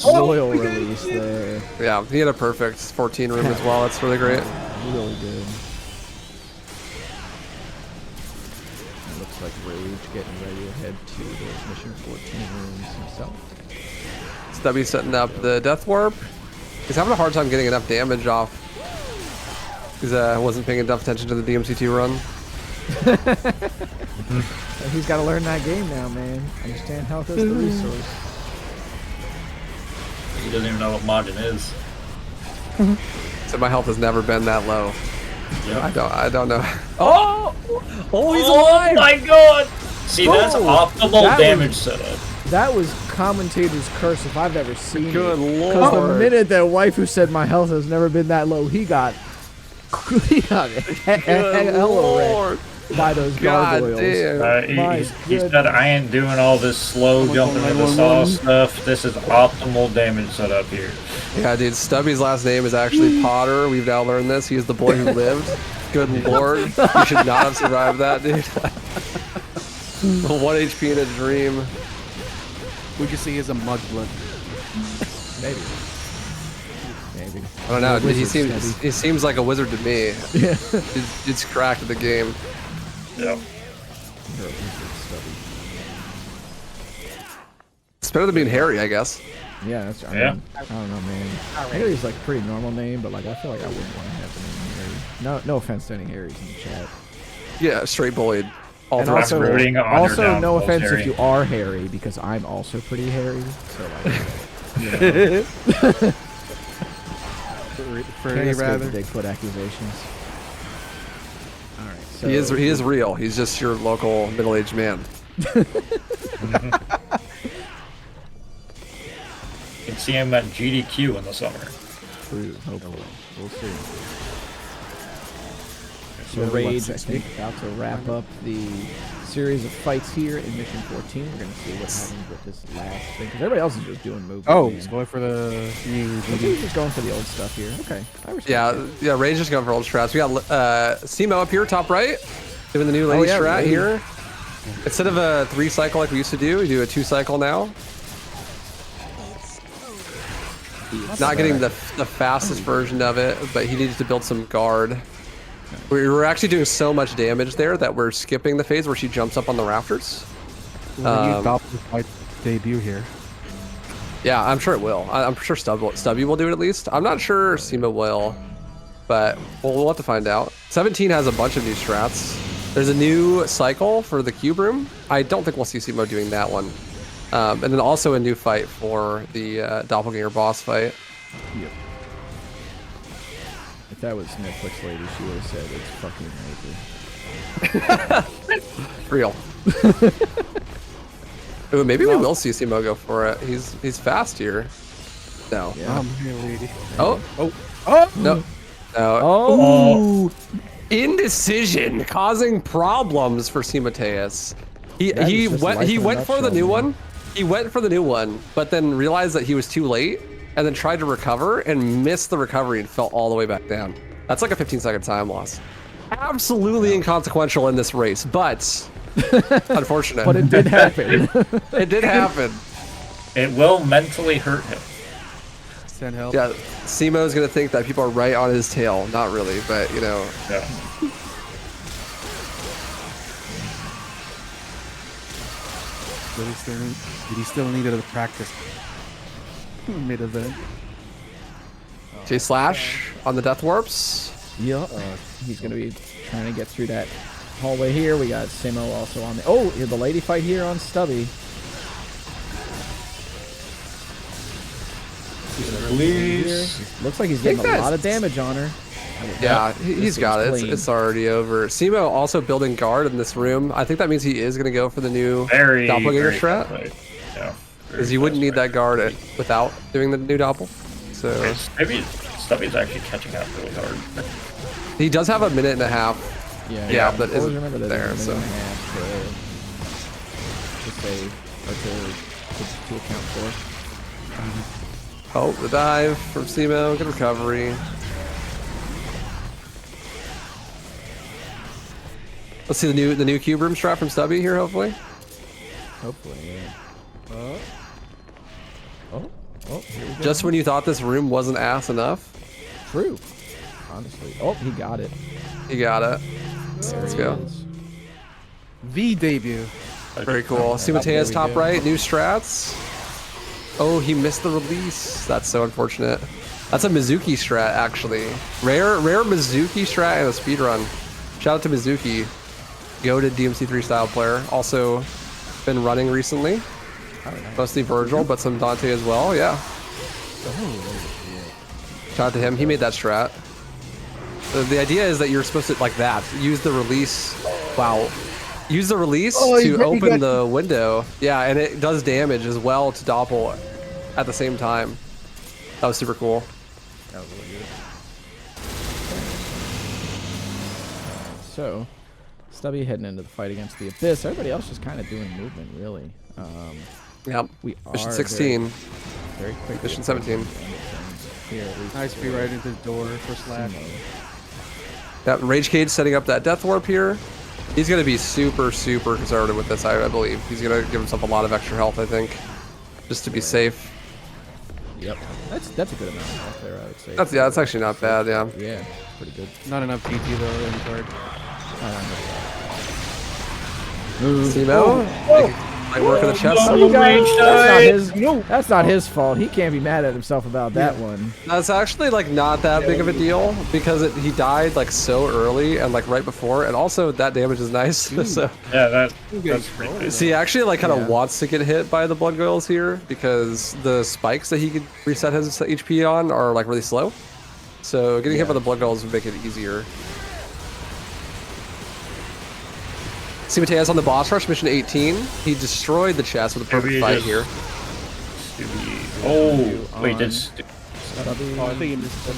royal release there. Yeah, he had a perfect 14 room as well. That's really great. Really good. It looks like Rage getting ready to head to those mission 14 rooms himself. Stubby setting up the Death Warp. He's having a hard time getting enough damage off. He wasn't paying enough attention to the DMC2 run. He's got to learn that game now, man. Understand health as the resource. He doesn't even know what margin is. So my health has never been that low. Yep. I don't know. Oh, he's Oh alive! my god! See, that's Oh, optimal damage setup. That was commentator's curse if I've ever seen it. Good Because the lord. minute that waifu said my health has never been that low, he got hella wrecked by those God gargoyles. damn. He said, I ain't doing all this slow jumping into saw stuff. This is optimal damage setup here. Yeah, dude, Stubby's last name is actually Potter. We've now learned this. He is the boy who lived. Good lord. You should not have survived that, dude. 1 HP in a dream. Would you say he's a mudblood? Maybe. I don't know. Dude, he Wizard seems like a wizard to me. Yeah. It's cracked at the game. Yeah. It's better than being Harry, I guess. Yeah, that's. I don't know, man. Harry's like a pretty normal name, but like I feel like I wouldn't want to have the name Harry. No offense to any Harrys in the chat. Yeah, straight bullied. All And throughout. also, rooting on your no downfall, offense Harry. if you are hairy, because I'm also pretty hairy. So like, you know, Furry, can't escape rather. the Bigfoot accusations. All right, so He is real. He's just your local middle-aged man. You can see him at GDQ in the summer. True, hopefully. We'll see. So Rage, I think, about to wrap up the series of fights here in Mission 14. We're going to see what happens with this last thing, because everybody else is just doing moves. Oh, man. he's going for the new I think he's just going for the old stuff here. Okay, I respect that. Yeah, Rage just going for old strats. We got Simo up here, top right, doing the new lady strat lady. here. Instead of a 3 cycle like we used to do, we do a 2 cycle now. Not getting the fastest version of it, but he needed to build some guard. We were actually doing so much damage there that we're skipping the phase where she jumps up on the rafters. might debut here. Yeah, I'm sure it will. I'm sure Stubby will do it at least. I'm not sure Sima will, but we'll have to find out. 17 has a bunch of new strats. There's a new cycle for the cube room. I don't think we'll see Simo doing that one. And then also a new fight for the doppelganger boss fight. Yep. If that was Netflix lady, she would have said it's fucking amazing. Real. Ooh, maybe we will see Simo go for it. He's fast here. No. Yeah. Here, lady. Oh. Oh. No. No. Oh! Indecision causing problems for Simoteus. That He is just life went in a for the nutshell, new man. one. He went for the new one, but then realized that he was too late and then tried to recover and missed the recovery and fell all the way back down. That's like a 15-second time loss. Absolutely inconsequential in this race, but unfortunate. But it did happen. It did happen. It will mentally hurt him. Send help. Yeah, Simo's gonna think that people are right on his tail. Not really, but you know. Yeah. Did he still need a practice mid-event? J-Slash on the death warps. Yeah. He's going to be trying to get through that hallway here. We got Simo also on the... Oh, the lady fight here on Stubby. Please. Looks like he's getting a that's- lot of damage on her. Yeah, This he's got it. seems clean. It's already over. Simo also building guard in this room. I think that means he is going to go for the new Very, doppelganger very strat. fast fight. Yeah. Because you wouldn't need that guard without doing the new doppel. So Maybe Stubby's actually catching up really hard. he does have a minute and a half. Yeah, but Always isn't remember that there, there's a so. minute and a half to save or to account for. Oh, the dive from Simo. Good recovery. Let's see the new cube room strat from Stubby here, hopefully. Hopefully, yeah. Oh, here we go. Just when you thought this room wasn't ass enough. True. Honestly. Oh, he got it. You got it. There Let's he go. is. The debut. Very cool. See Matea's top right, new strats. Oh, he missed the release. That's so unfortunate. That's a Mizuki strat, actually. Rare Mizuki strat and a speedrun. Shout out to Mizuki. Goated DMC3 style player. Also been running recently. Mostly Virgil, but some Dante as well. Yeah. Shout out to him. He made that strat. The idea is that you're supposed to, like that, use the release. Wow. Use the release to open the window. Yeah, and it does damage as well to Doppel at the same time. That was super cool. That was really good. So, Stubby heading into the fight against the Abyss. Everybody else just kind of doing movement, really. Yep. We Mission are 16. very quick. Mission 17. Here, at least Nice free right into the door for Slash. Yep, Rage Cage setting up that Death Warp here. He's going to be super conservative with this, I believe. He's going to give himself a lot of extra health, I think, just to be safe. Yep. That's a good amount of health there, I would say. That's actually not bad, yeah. Yeah, it's pretty good. Not enough TT though in card. Simo? Might work in the chest. That's not his fault. He can't be mad at himself about that one. That's actually like not that big of a deal because he died like so early and like right before, and also that damage is nice. So Yeah, that's pretty good. see, actually like kind of wants to get hit by the blood goils here because the spikes that he could reset his HP on are like really slow. So getting hit by the blood goils would make it easier. See Matea's on the boss rush, mission 18. He destroyed the chest with a perfect fight here. Oh, wait, that's... Oh, I think he missed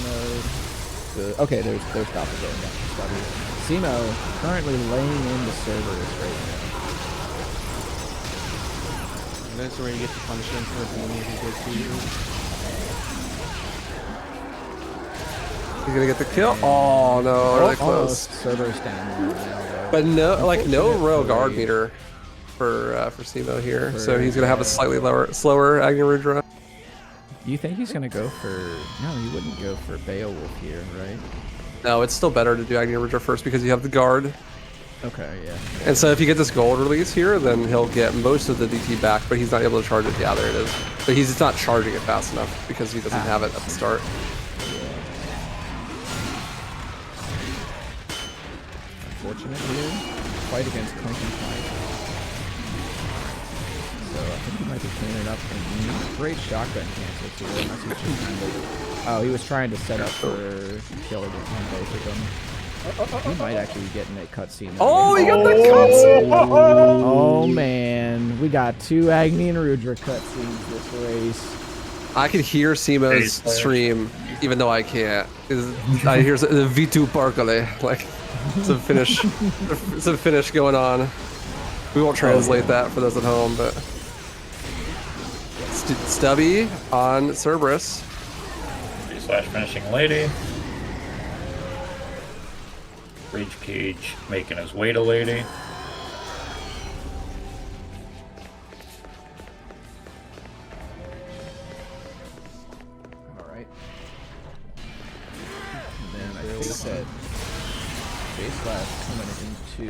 okay, there's Doppel going down to Stubby. Simo currently laying into Cerberus right now. And that's where you get the punishment for the he goes to you. He's gonna get the kill. Oh no, really close. Cerberus down there now, though. But no row guard meter for Simo here, so he's gonna have a slightly slower Agni Rudra. You think he's gonna go for? No, he wouldn't go for Beowulf here, right? No, it's still better to do Agni Rudra first because you have the guard. Okay, yeah. And so if you get this gold release here, then he'll get most of the DT back, but he's not able to charge it. Yeah, there it is. But he's not charging it fast enough because he doesn't have it at the start. Unfortunate here. Fight against Clinking Fight. So I think he might be cleaning up. And great shotgun cancel too. Unless he's just kind of, oh, he was trying to set up for killer on both of them. He might actually be getting a cutscene. Oh, he got the cutscene! Oh man, we got 2 Agni and Rudra cutscenes this race. I could hear Simo's stream, even though I can't. I hear the V2 Parkale, like some Finnish going on. We won't translate that for those at home, but Stubby on Cerberus. Slash finishing lady. Rage Cage making his way to lady. Alright. And then I think that J/Slash coming into,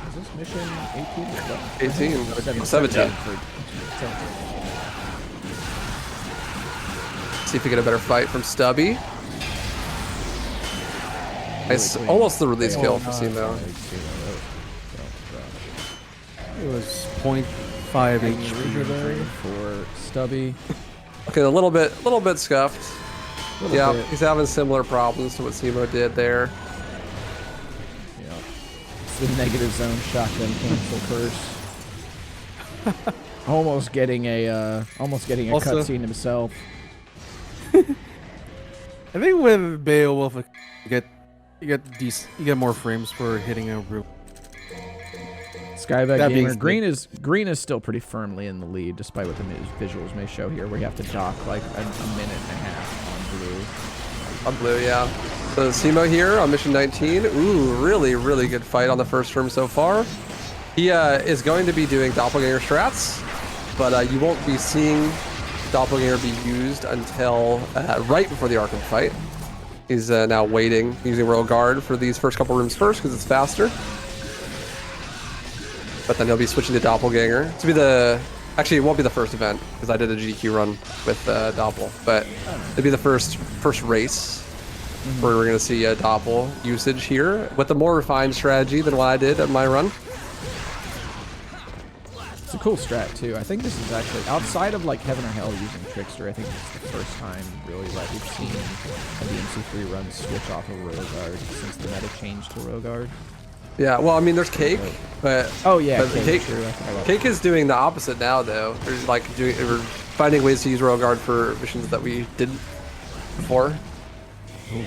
is this mission 18 or what? 18. 17. See if we get a better fight from Stubby. Nice, almost the release kill for Simo. It was 0.5 HP there for Stubby. Okay, a little bit scuffed. Yeah, bit. he's having similar problems to what Simo did there. Yeah. It's the negative zone shotgun cancel curse. almost getting a cutscene himself. I think with Beowulf, you get more frames for hitting a room. Skyback Gamer, green is still pretty firmly in the lead, despite what the visuals may show here, where you have to dock like a minute and a half on blue. On blue, yeah. So Simo here on mission 19. Ooh, really, really good fight on the first term so far. He is going to be doing doppelganger strats, but you won't be seeing doppelganger be used until right before the Arkham fight. He's now waiting, using Royal Guard for these first couple rooms first because it's faster. But then he'll be switching to doppelganger. To be the actually, it won't be the first event because I did a GQ run with Doppel, but it'll be the first race where we're gonna see Doppel usage here with a more refined strategy than what I did at my run. It's a cool strat too. I think this is actually outside of like Heaven or Hell using Trickster. I think this is the first time really that we've seen a DMC3 run switch off of Royal Guard since the meta changed to Royal Guard. Yeah, well, I mean, there's Cake, but oh yeah, but Cake is doing the opposite now, though. There's like we're finding ways to use Royal Guard for missions that we didn't before. Ooh.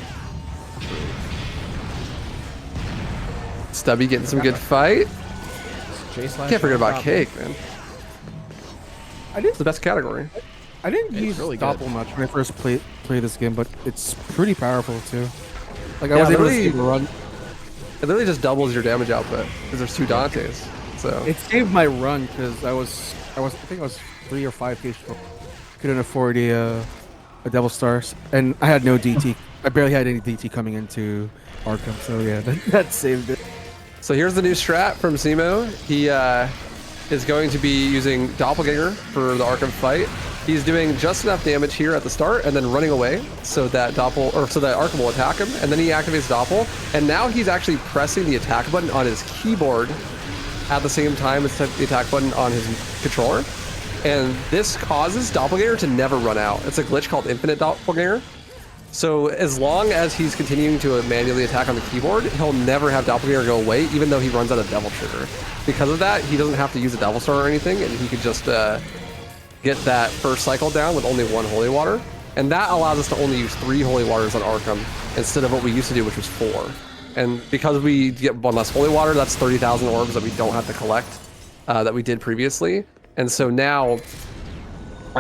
Stubby getting some good fight. Can't forget about Cake, man. It's the best category. I didn't use really Doppel much when I first played this game, but it's pretty powerful too. Like I was able to see the run. It literally just doubles your damage output because there's 2 Dantes. So it saved my run because I think I was 3 or 5 page short. Couldn't afford a Devil Stars, and I had no DT. I barely had any DT coming into Arkham, so yeah, that saved it. So here's the new strat from Simo. He is going to be using Doppelganger for the Arkham fight. He's doing just enough damage here at the start and then running away so that Arkham will attack him, and then he activates Doppel, and now he's actually pressing the attack button on his keyboard at the same time as the attack button on his controller. And this causes Doppelganger to never run out. It's a glitch called Infinite Doppelganger. So as long as he's continuing to manually attack on the keyboard, he'll never have Doppelganger go away, even though he runs out of Devil Trigger. Because of that, he doesn't have to use a Devil Star or anything, and he could just get that first cycle down with only 1 Holy Water. And that allows us to only use 3 Holy Waters on Arkham instead of what we used to do, which was 4. And because we get 1 less Holy Water, that's 30,000 orbs that we don't have to collect that we did previously. And so now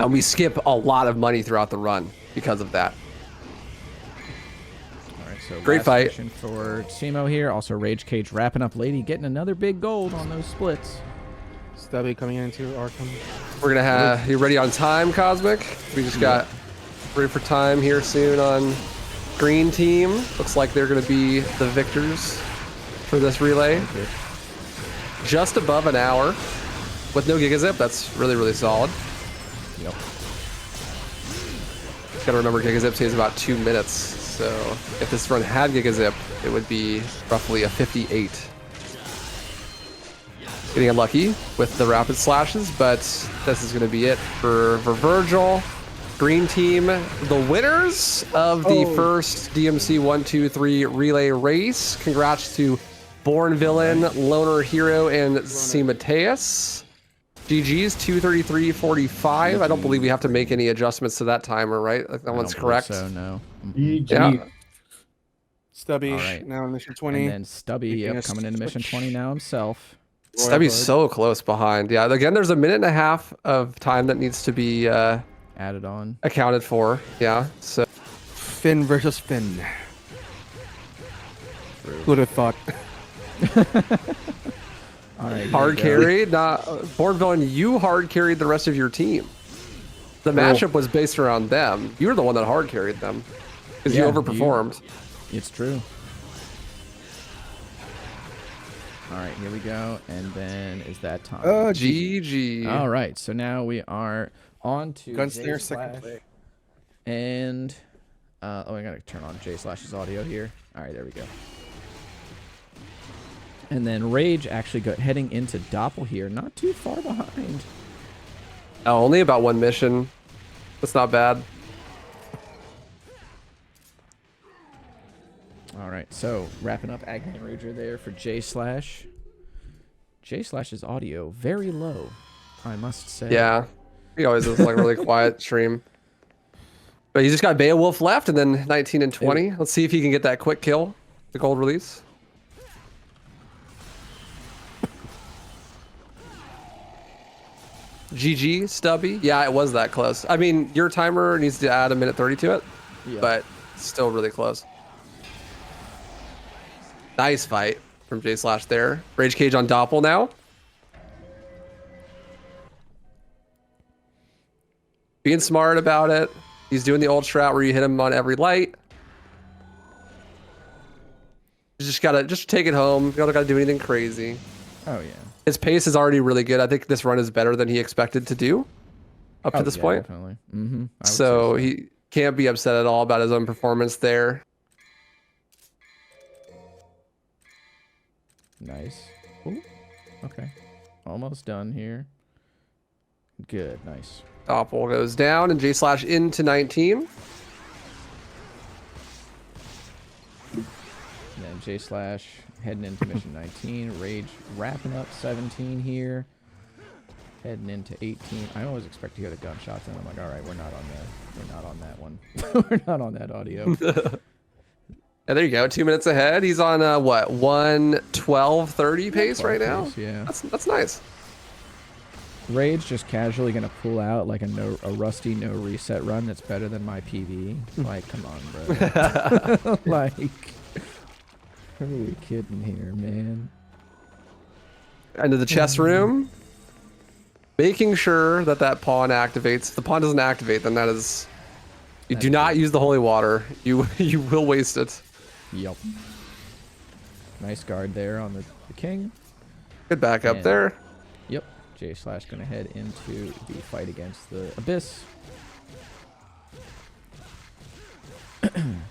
we skip a lot of money throughout the run because of that. So great fight for Simo here. Also Rage Cage wrapping up Lady, getting another big gold on those splits. Stubby coming into Arkham. We're gonna have you ready on time, Cosmic? We just got ready for time here soon on green team. Looks like they're gonna be the victors for this relay. Just above an hour with no Gigazip. That's really, really solid. Yep. Gotta remember Gigazip takes about 2 minutes. So if this run had Gigazip, it would be roughly a 58. Getting unlucky with the rapid slashes, but this is going to be it for Virgil. Green team, the winners of the first DMC 1-2-3 relay race. Congrats to Born Villain, Loner Hero, and Simateus. GG's 2:33:45. I don't believe we have to make any adjustments to that timer, right? Like that one's correct. So no. Yeah. Stubby now in mission 20. And then Stubby coming into mission 20 now himself. Stubby's so close behind. Yeah, again, there's a 1.5 minutes of time that needs to be added on, accounted for. Yeah. So Finn versus Finn. Who would have thought? All right, hard carried. Born Villain, you hard carried the rest of your team. The matchup was based around them. You were the one that hard carried them because you overperformed. It's true. All right, here we go. And then is that time? GG. All right, so now we are on to Gunslinger second play. And I gotta turn on J/'s audio here. All right, there we go. And then Rage actually heading into Doppel here, not too far behind. Oh, only about 1 mission. That's not bad. All right, so wrapping up Agni and Ruger there for J/. J/'s audio very low, I must say. Yeah, he always is like really quiet stream. But he just got Beowulf left, and then 19 and 20. Let's see if he can get that quick kill, the gold release. GG, Stubby. Yeah, it was that close. I mean, your timer needs to add 1:30 to it, but Still really close. Nice fight from J Slash there. Rage Cage on Doppel now. Being smart about it. He's doing the old strat where you hit him on every light. You just gotta take it home. You don't gotta do anything crazy. Oh yeah. His pace is already really good. I think this run is better than he expected to do up to this point. Definitely. Mm-hmm. So he can't be upset at all about his own performance there. Nice. Ooh. Okay. Almost done here. Good. Nice. Doppel goes down and J Slash into 19. And then J Slash heading into mission 19. Rage wrapping up 17 here. Heading into 18. I always expect to hear the gunshots, and I'm like, all right, we're not on that one. We're not on that audio. And there you go, 2 minutes ahead. He's on what, 1:12:30 pace right now? Pace, yeah. That's nice. Rage just casually gonna pull out like a rusty no reset run that's better than my PV. Like, come on, bro. Like, who are we kidding here, man? Into the chess room. Making sure that pawn activates. If the pawn doesn't activate, then that is... You do not use the holy water. You will waste it. Yep. Nice guard there on the king. Good backup there. Yep. J Slash gonna head into the fight against the Abyss.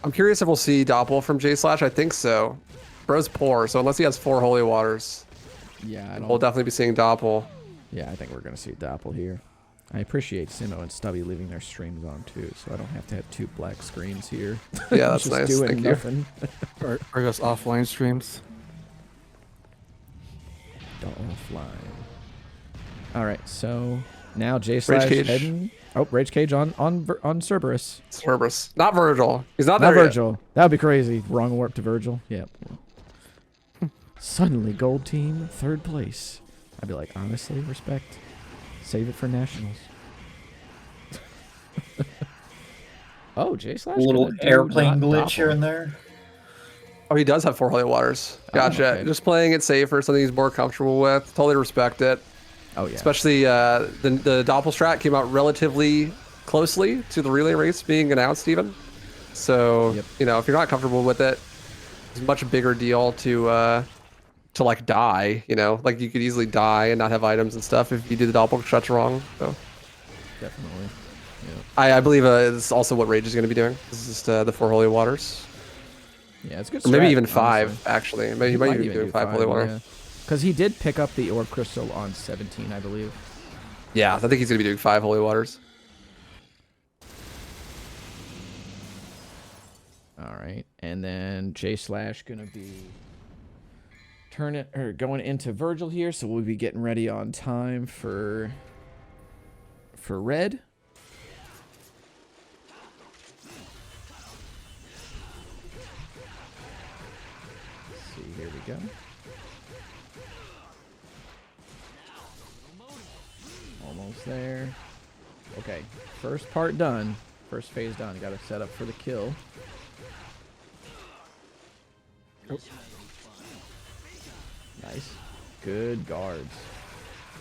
I'm curious if we'll see Doppel from J Slash. I think so. Bro's poor, so unless he has 4 holy waters, yeah, we'll definitely be seeing Doppel. Yeah, I think we're gonna see Doppel here. I appreciate Simo and Stubby leaving their streams on too, so I don't have to have 2 black screens here. Yeah, that's just nice. doing Thank nothing. Or just offline streams. Offline. All right, so now J Slash heading. Oh, Rage Cage on Cerberus. Cerberus, not Virgil. He's not Not there Virgil. That would be crazy. Wrong warp to Virgil. Yep. Suddenly, gold team, 3rd place. I'd be like, honestly, respect. Save it for nationals. Oh, J Slash. A little airplane glitch here and there. Oh, he does have 4 holy waters. Gotcha. Oh, okay. Just playing it safer, something he's more comfortable with. Totally respect it. Oh yeah. Especially the Doppel strat came out relatively closely to the relay race being announced even. So, you know, if you're not comfortable with it, it's a much bigger deal to like die, you know? Like you could easily die and not have items and stuff if you do the Doppel strats wrong. So Definitely. I believe it's also what Rage is going to be doing. This is just the 4 holy waters. Yeah, it's good. Or maybe strat, even 5, honestly. actually. Maybe he might even be doing 5 holy water. Because he did pick up the orb crystal on 17, I believe. Yeah, I think he's going to be doing 5 holy waters. All right, and then J Slash gonna be going into Virgil here, so we'll be getting ready on time for red. Let's see, here we go. Almost there. Okay, first part done. First phase done. Got to set up for the kill. Oh. Nice. Good guards.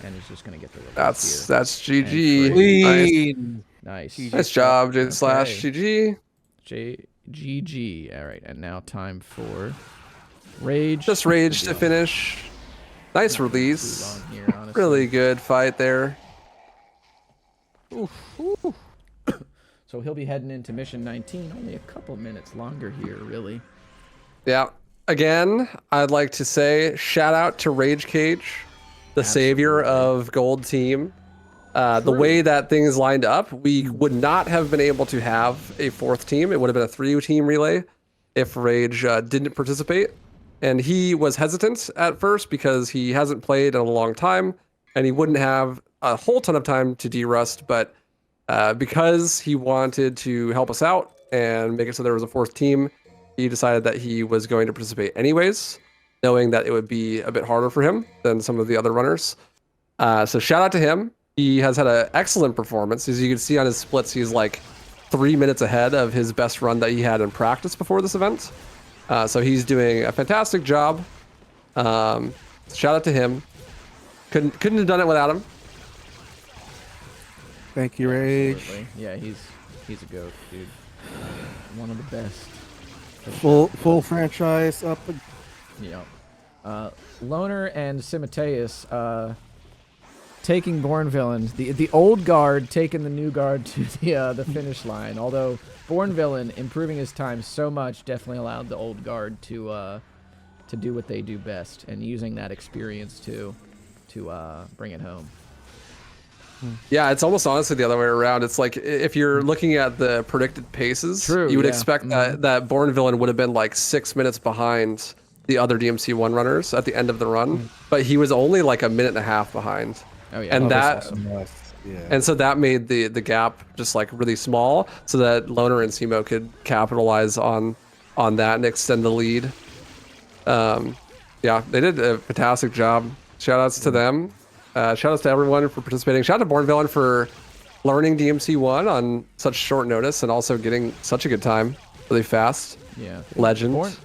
And he's just going to get the release here. That's GG. Nice. Nice job, J Slash. GG. GG. All right, and now time for Rage. Just Rage to finish. Nice release. Here, really good fight there. Oof. So he'll be heading into mission 19. Only a couple minutes longer here, really. Yeah. Again, I'd like to say shout out to Rage Cage, the savior of Gold Team. The way that things lined up, we would not have been able to have a 4th team. It would have been a 3-team relay if Rage didn't participate. And he was hesitant at first because he hasn't played in a long time, and he wouldn't have a whole ton of time to de-rust, but because he wanted to help us out and make it so there was a 4th team, he decided that he was going to participate anyways, knowing that it would be a bit harder for him than some of the other runners. So shout out to him. He has had an excellent performance. As you can see on his splits, he's like 3 minutes ahead of his best run that he had in practice before this event. So he's doing a fantastic job. Shout out to him. Couldn't have done it without him. Thank you, Rage. Absolutely. Yeah, he's a goat, dude. One of the best. Full franchise up. Yeah. Loner and Simoteus taking Born Villain, the old guard taking the new guard to the finish line. Although Born Villain improving his time so much definitely allowed the old guard to do what they do best, and using that experience to bring it home. Yeah, it's almost honestly the other way around. It's like if you're looking at the predicted paces, you would expect that Born Villain would have been like 6 minutes behind the other DMC 1 runners at the end of the run, but he was only like a minute and a half behind. Oh yeah, and that's that awesome. and so that made the gap just like really small, so that Loner and Simo could capitalize on that and extend the lead. Yeah, they did a fantastic job. Shout outs to them. Shout outs to everyone for participating. Shout out to Born Villain for learning DMC 1 on such short notice and also getting such a good time really fast. Yeah. Legend.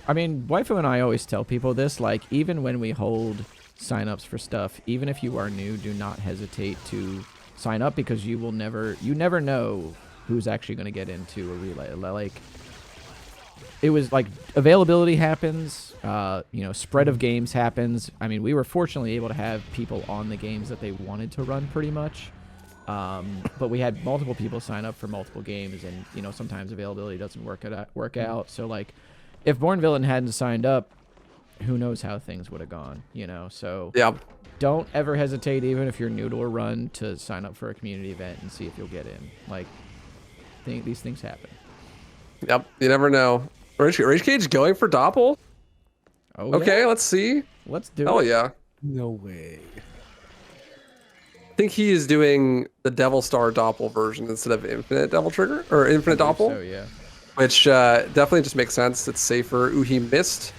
I mean, Waifu and I always tell people this, like, even when we hold signups for stuff, even if you are new, do not hesitate to sign up, because you never know who's actually going to get into a relay. Like, it was like availability happens, spread of games happens. I mean, we were fortunately able to have people on the games that they wanted to run pretty much. But we had multiple people sign up for multiple games, and, sometimes availability doesn't work out. So, like, if Born Villain hadn't signed up, who knows how things would have gone, So yeah, don't ever hesitate, even if you're new to a run, to sign up for a community event and see if you'll get in. Like, these things happen. Yep, you never know. Rage Cage going for Doppel? Oh, okay, yeah. Let's see. Let's do it. it. Yeah. No way. I think he is doing the Devil Star Doppel version instead of Infinite Devil Trigger, or Infinite Doppel. So, yeah. Which definitely just makes sense. It's safer. Ooh, he missed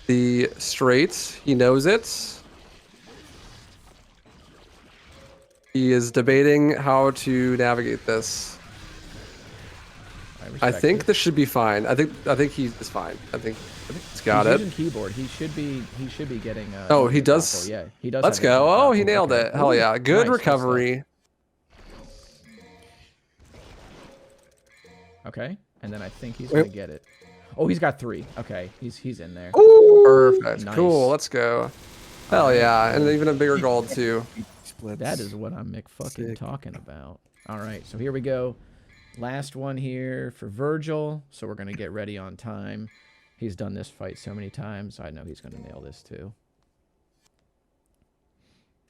the straight. He knows it. He is debating how to navigate this. I think this should be fine. I think he is fine. I think he's got it. Using keyboard. He should be getting. Oh, he does. Yeah, he does. Let's go. Oh, he nailed it. Hell yeah! Good recovery. Okay, and then I think he's gonna get it. Oh, he's got 3. Okay, he's in there. Ooh, perfect. Nice. Cool. Let's go. Hell yeah! And even a bigger gold too. That is what I'm fucking talking about. All right, so here we go. Last one here for Virgil. So we're gonna get ready on time. He's done this fight so many times. I know he's gonna nail this too.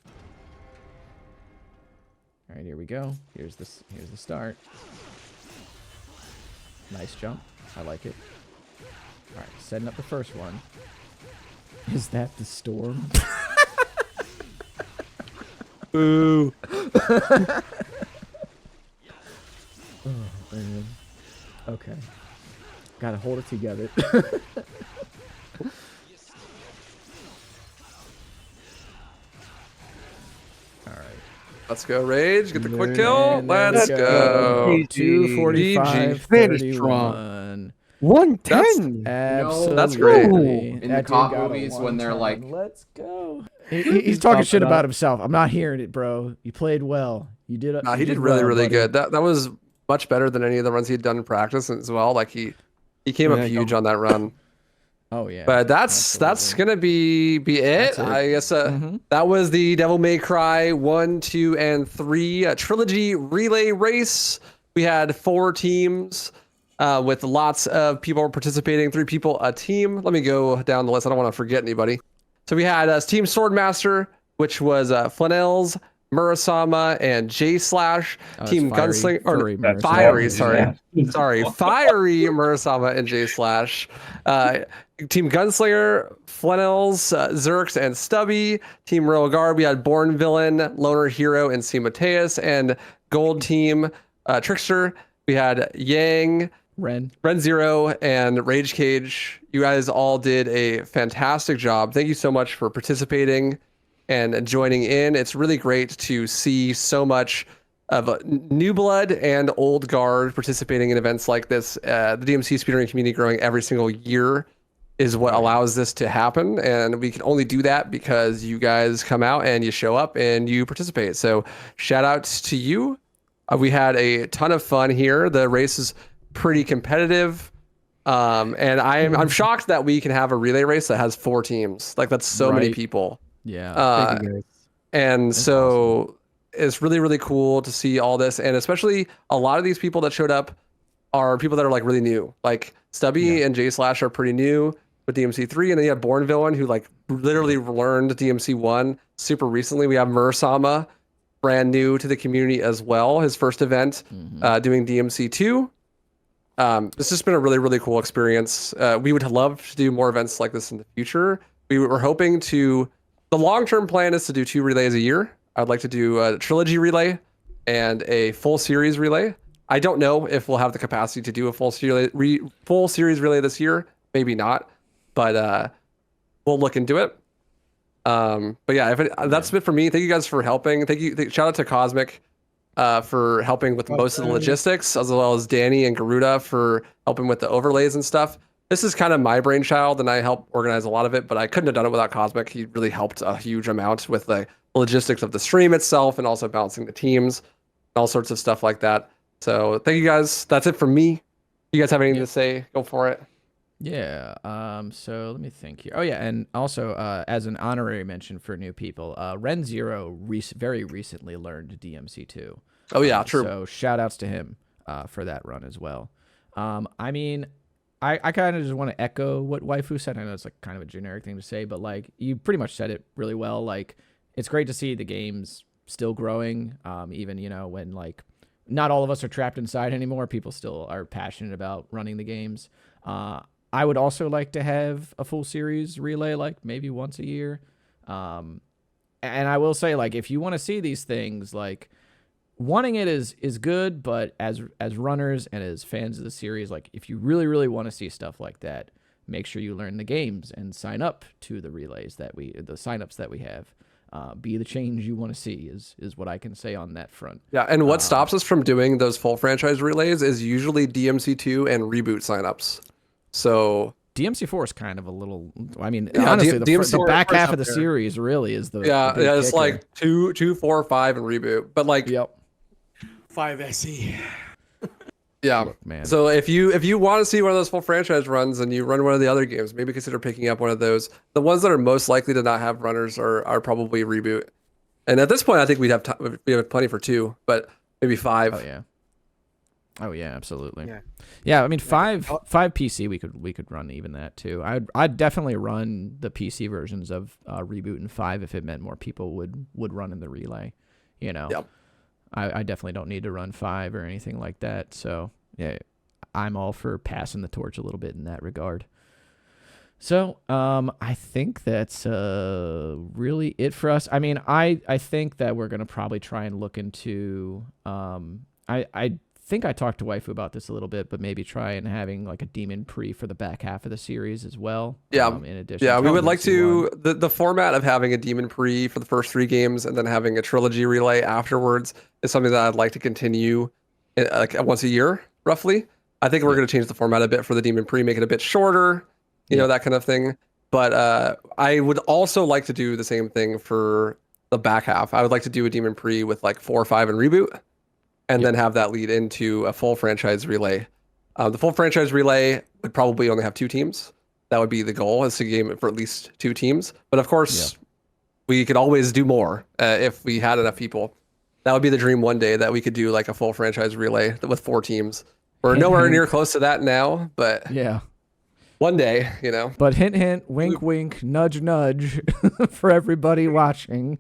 All right, here we go. Here's the start. Nice jump. I like it. All right, setting up the first one. Is that the storm? Ooh. Oh, man. Okay. Gotta hold it together. Alright. Let's go, Rage. Get the quick kill. Let's go. 245, 31. 110. Absolutely. That's great. In the cop movies, when they're like, let's go. He's talking shit about himself. I'm not hearing it, bro. You played well. You did it. Nah, he did really, really good. That was much better than any of the runs he'd done in practice as well. Like he came up huge on that run. Oh yeah. But that's gonna be it. I guess that was the Devil May Cry 1, 2, and 3 trilogy relay race. We had 4 teams with lots of people participating, 3 people a team. Let me go down the list. I don't want to forget anybody. So we had Team Swordmaster, which was Flanels, Murasama, and J Slash. Team Gunslinger, Fiery Murasama and J Slash. Team Gunslinger, Flanels, Zerx, and Stubby. Team Royal Guard, we had Born Villain, Loner Hero, and C. Mateus. And Gold Team Trickster, we had Yang, Ren Zero, and Rage Cage. You guys all did a fantastic job. Thank you so much for participating and joining in. It's really great to see so much of new blood and old guard participating in events like this. The DMC speedrunning community growing every single year is what allows this to happen, and we can only do that because you guys come out and you show up and you participate. So shout outs to you. We had a ton of fun here. The race is pretty competitive, and I'm shocked that we can have a relay race that has 4 teams. Like, that's so many people. Yeah. And That's so awesome. it's really, really cool to see all this, and especially a lot of these people that showed up are people that are like really new. Like Stubby and J Slash are pretty new with DMC3, and then you have Born Villain, who like literally learned DMC1 super recently. We have Mursama, brand new to the community as well. His first event doing DMC2. It's just been a really, really cool experience. We would love to do more events like this in the future. We were hoping to, the long-term plan is to do 2 relays a year. I'd like to do a trilogy relay and a full series relay. I don't know if we'll have the capacity to do a full series relay this year. Maybe not, but we'll look into it. But yeah, that's it for me. Thank you guys for helping. Shout out to Cosmic for helping with most of the logistics, as well as Danny and Garuda for helping with the overlays and stuff. This is kind of my brainchild, and I help organize a lot of it, but I couldn't have done it without Cosmic. He really helped a huge amount with the logistics of the stream itself and also balancing the teams and all sorts of stuff like that. So thank you guys. That's it for me. You guys have anything to say? Go for it. Yeah. So let me think here. Oh yeah, and also as an honorary mention for new people, Ren Zero very recently learned DMC2. Oh yeah, true. So shout outs to him for that run as well. I mean, I kind of just want to echo what Waifu said. I know it's like kind of a generic thing to say, but like you pretty much said it really well. Like it's great to see the games still growing, even when like not all of us are trapped inside anymore. People still are passionate about running the games. I would also like to have a full series relay, like maybe once a year. And I will say, like, if you want to see these things, like wanting it is good, but as runners and as fans of the series, like if you really, really want to see stuff like that, make sure you learn the games and sign up to the relays the signups that we have. Be the change you want to see is what I can say on that front. Yeah, and what stops us from doing those full franchise relays is usually DMC2 and reboot signups. So DMC4 is kind of a little. I mean, honestly, the back half of the series really is the it's kicker. like 2, 4, 5, and reboot. But like 5 SE. Yeah, look, man. So if you want to see one of those full franchise runs and you run one of the other games, maybe consider picking up one of those. The ones that are most likely to not have runners are probably reboot. And at this point, I think we have plenty for 2, but maybe 5. Oh yeah, absolutely. Yeah, I mean 5 PC we could run even that too. I'd definitely run the PC versions of Reboot and 5 if it meant more people would run in the relay. Yep. I definitely don't need to run 5 or anything like that. So yeah, I'm all for passing the torch a little bit in that regard. So I think that's really it for us. I mean, I think that we're gonna probably try and look into I think I talked to Waifu about this a little bit, but maybe try and having like a demon pre for the back half of the series as well. Yeah. In addition, we would like to the format of having a demon pre for the first 3 games and then having a trilogy relay afterwards is something that I'd like to continue like once a year, roughly. I think we're going to change the format a bit for the demon pre, make it a bit shorter, you know, that kind of thing. But I would also like to do the same thing for the back half. I would like to do a demon pre with like 4 or 5 and reboot. And then have that lead into a full franchise relay. The full franchise relay would probably only have 2 teams. That would be the goal, is to game for at least 2 teams. But of course, we could always do more if we had enough people. That would be the dream one day, that we could do like a full franchise relay with 4 teams. We're nowhere near close to that now, but one day, But hint, hint, wink, wink, nudge, nudge for everybody watching.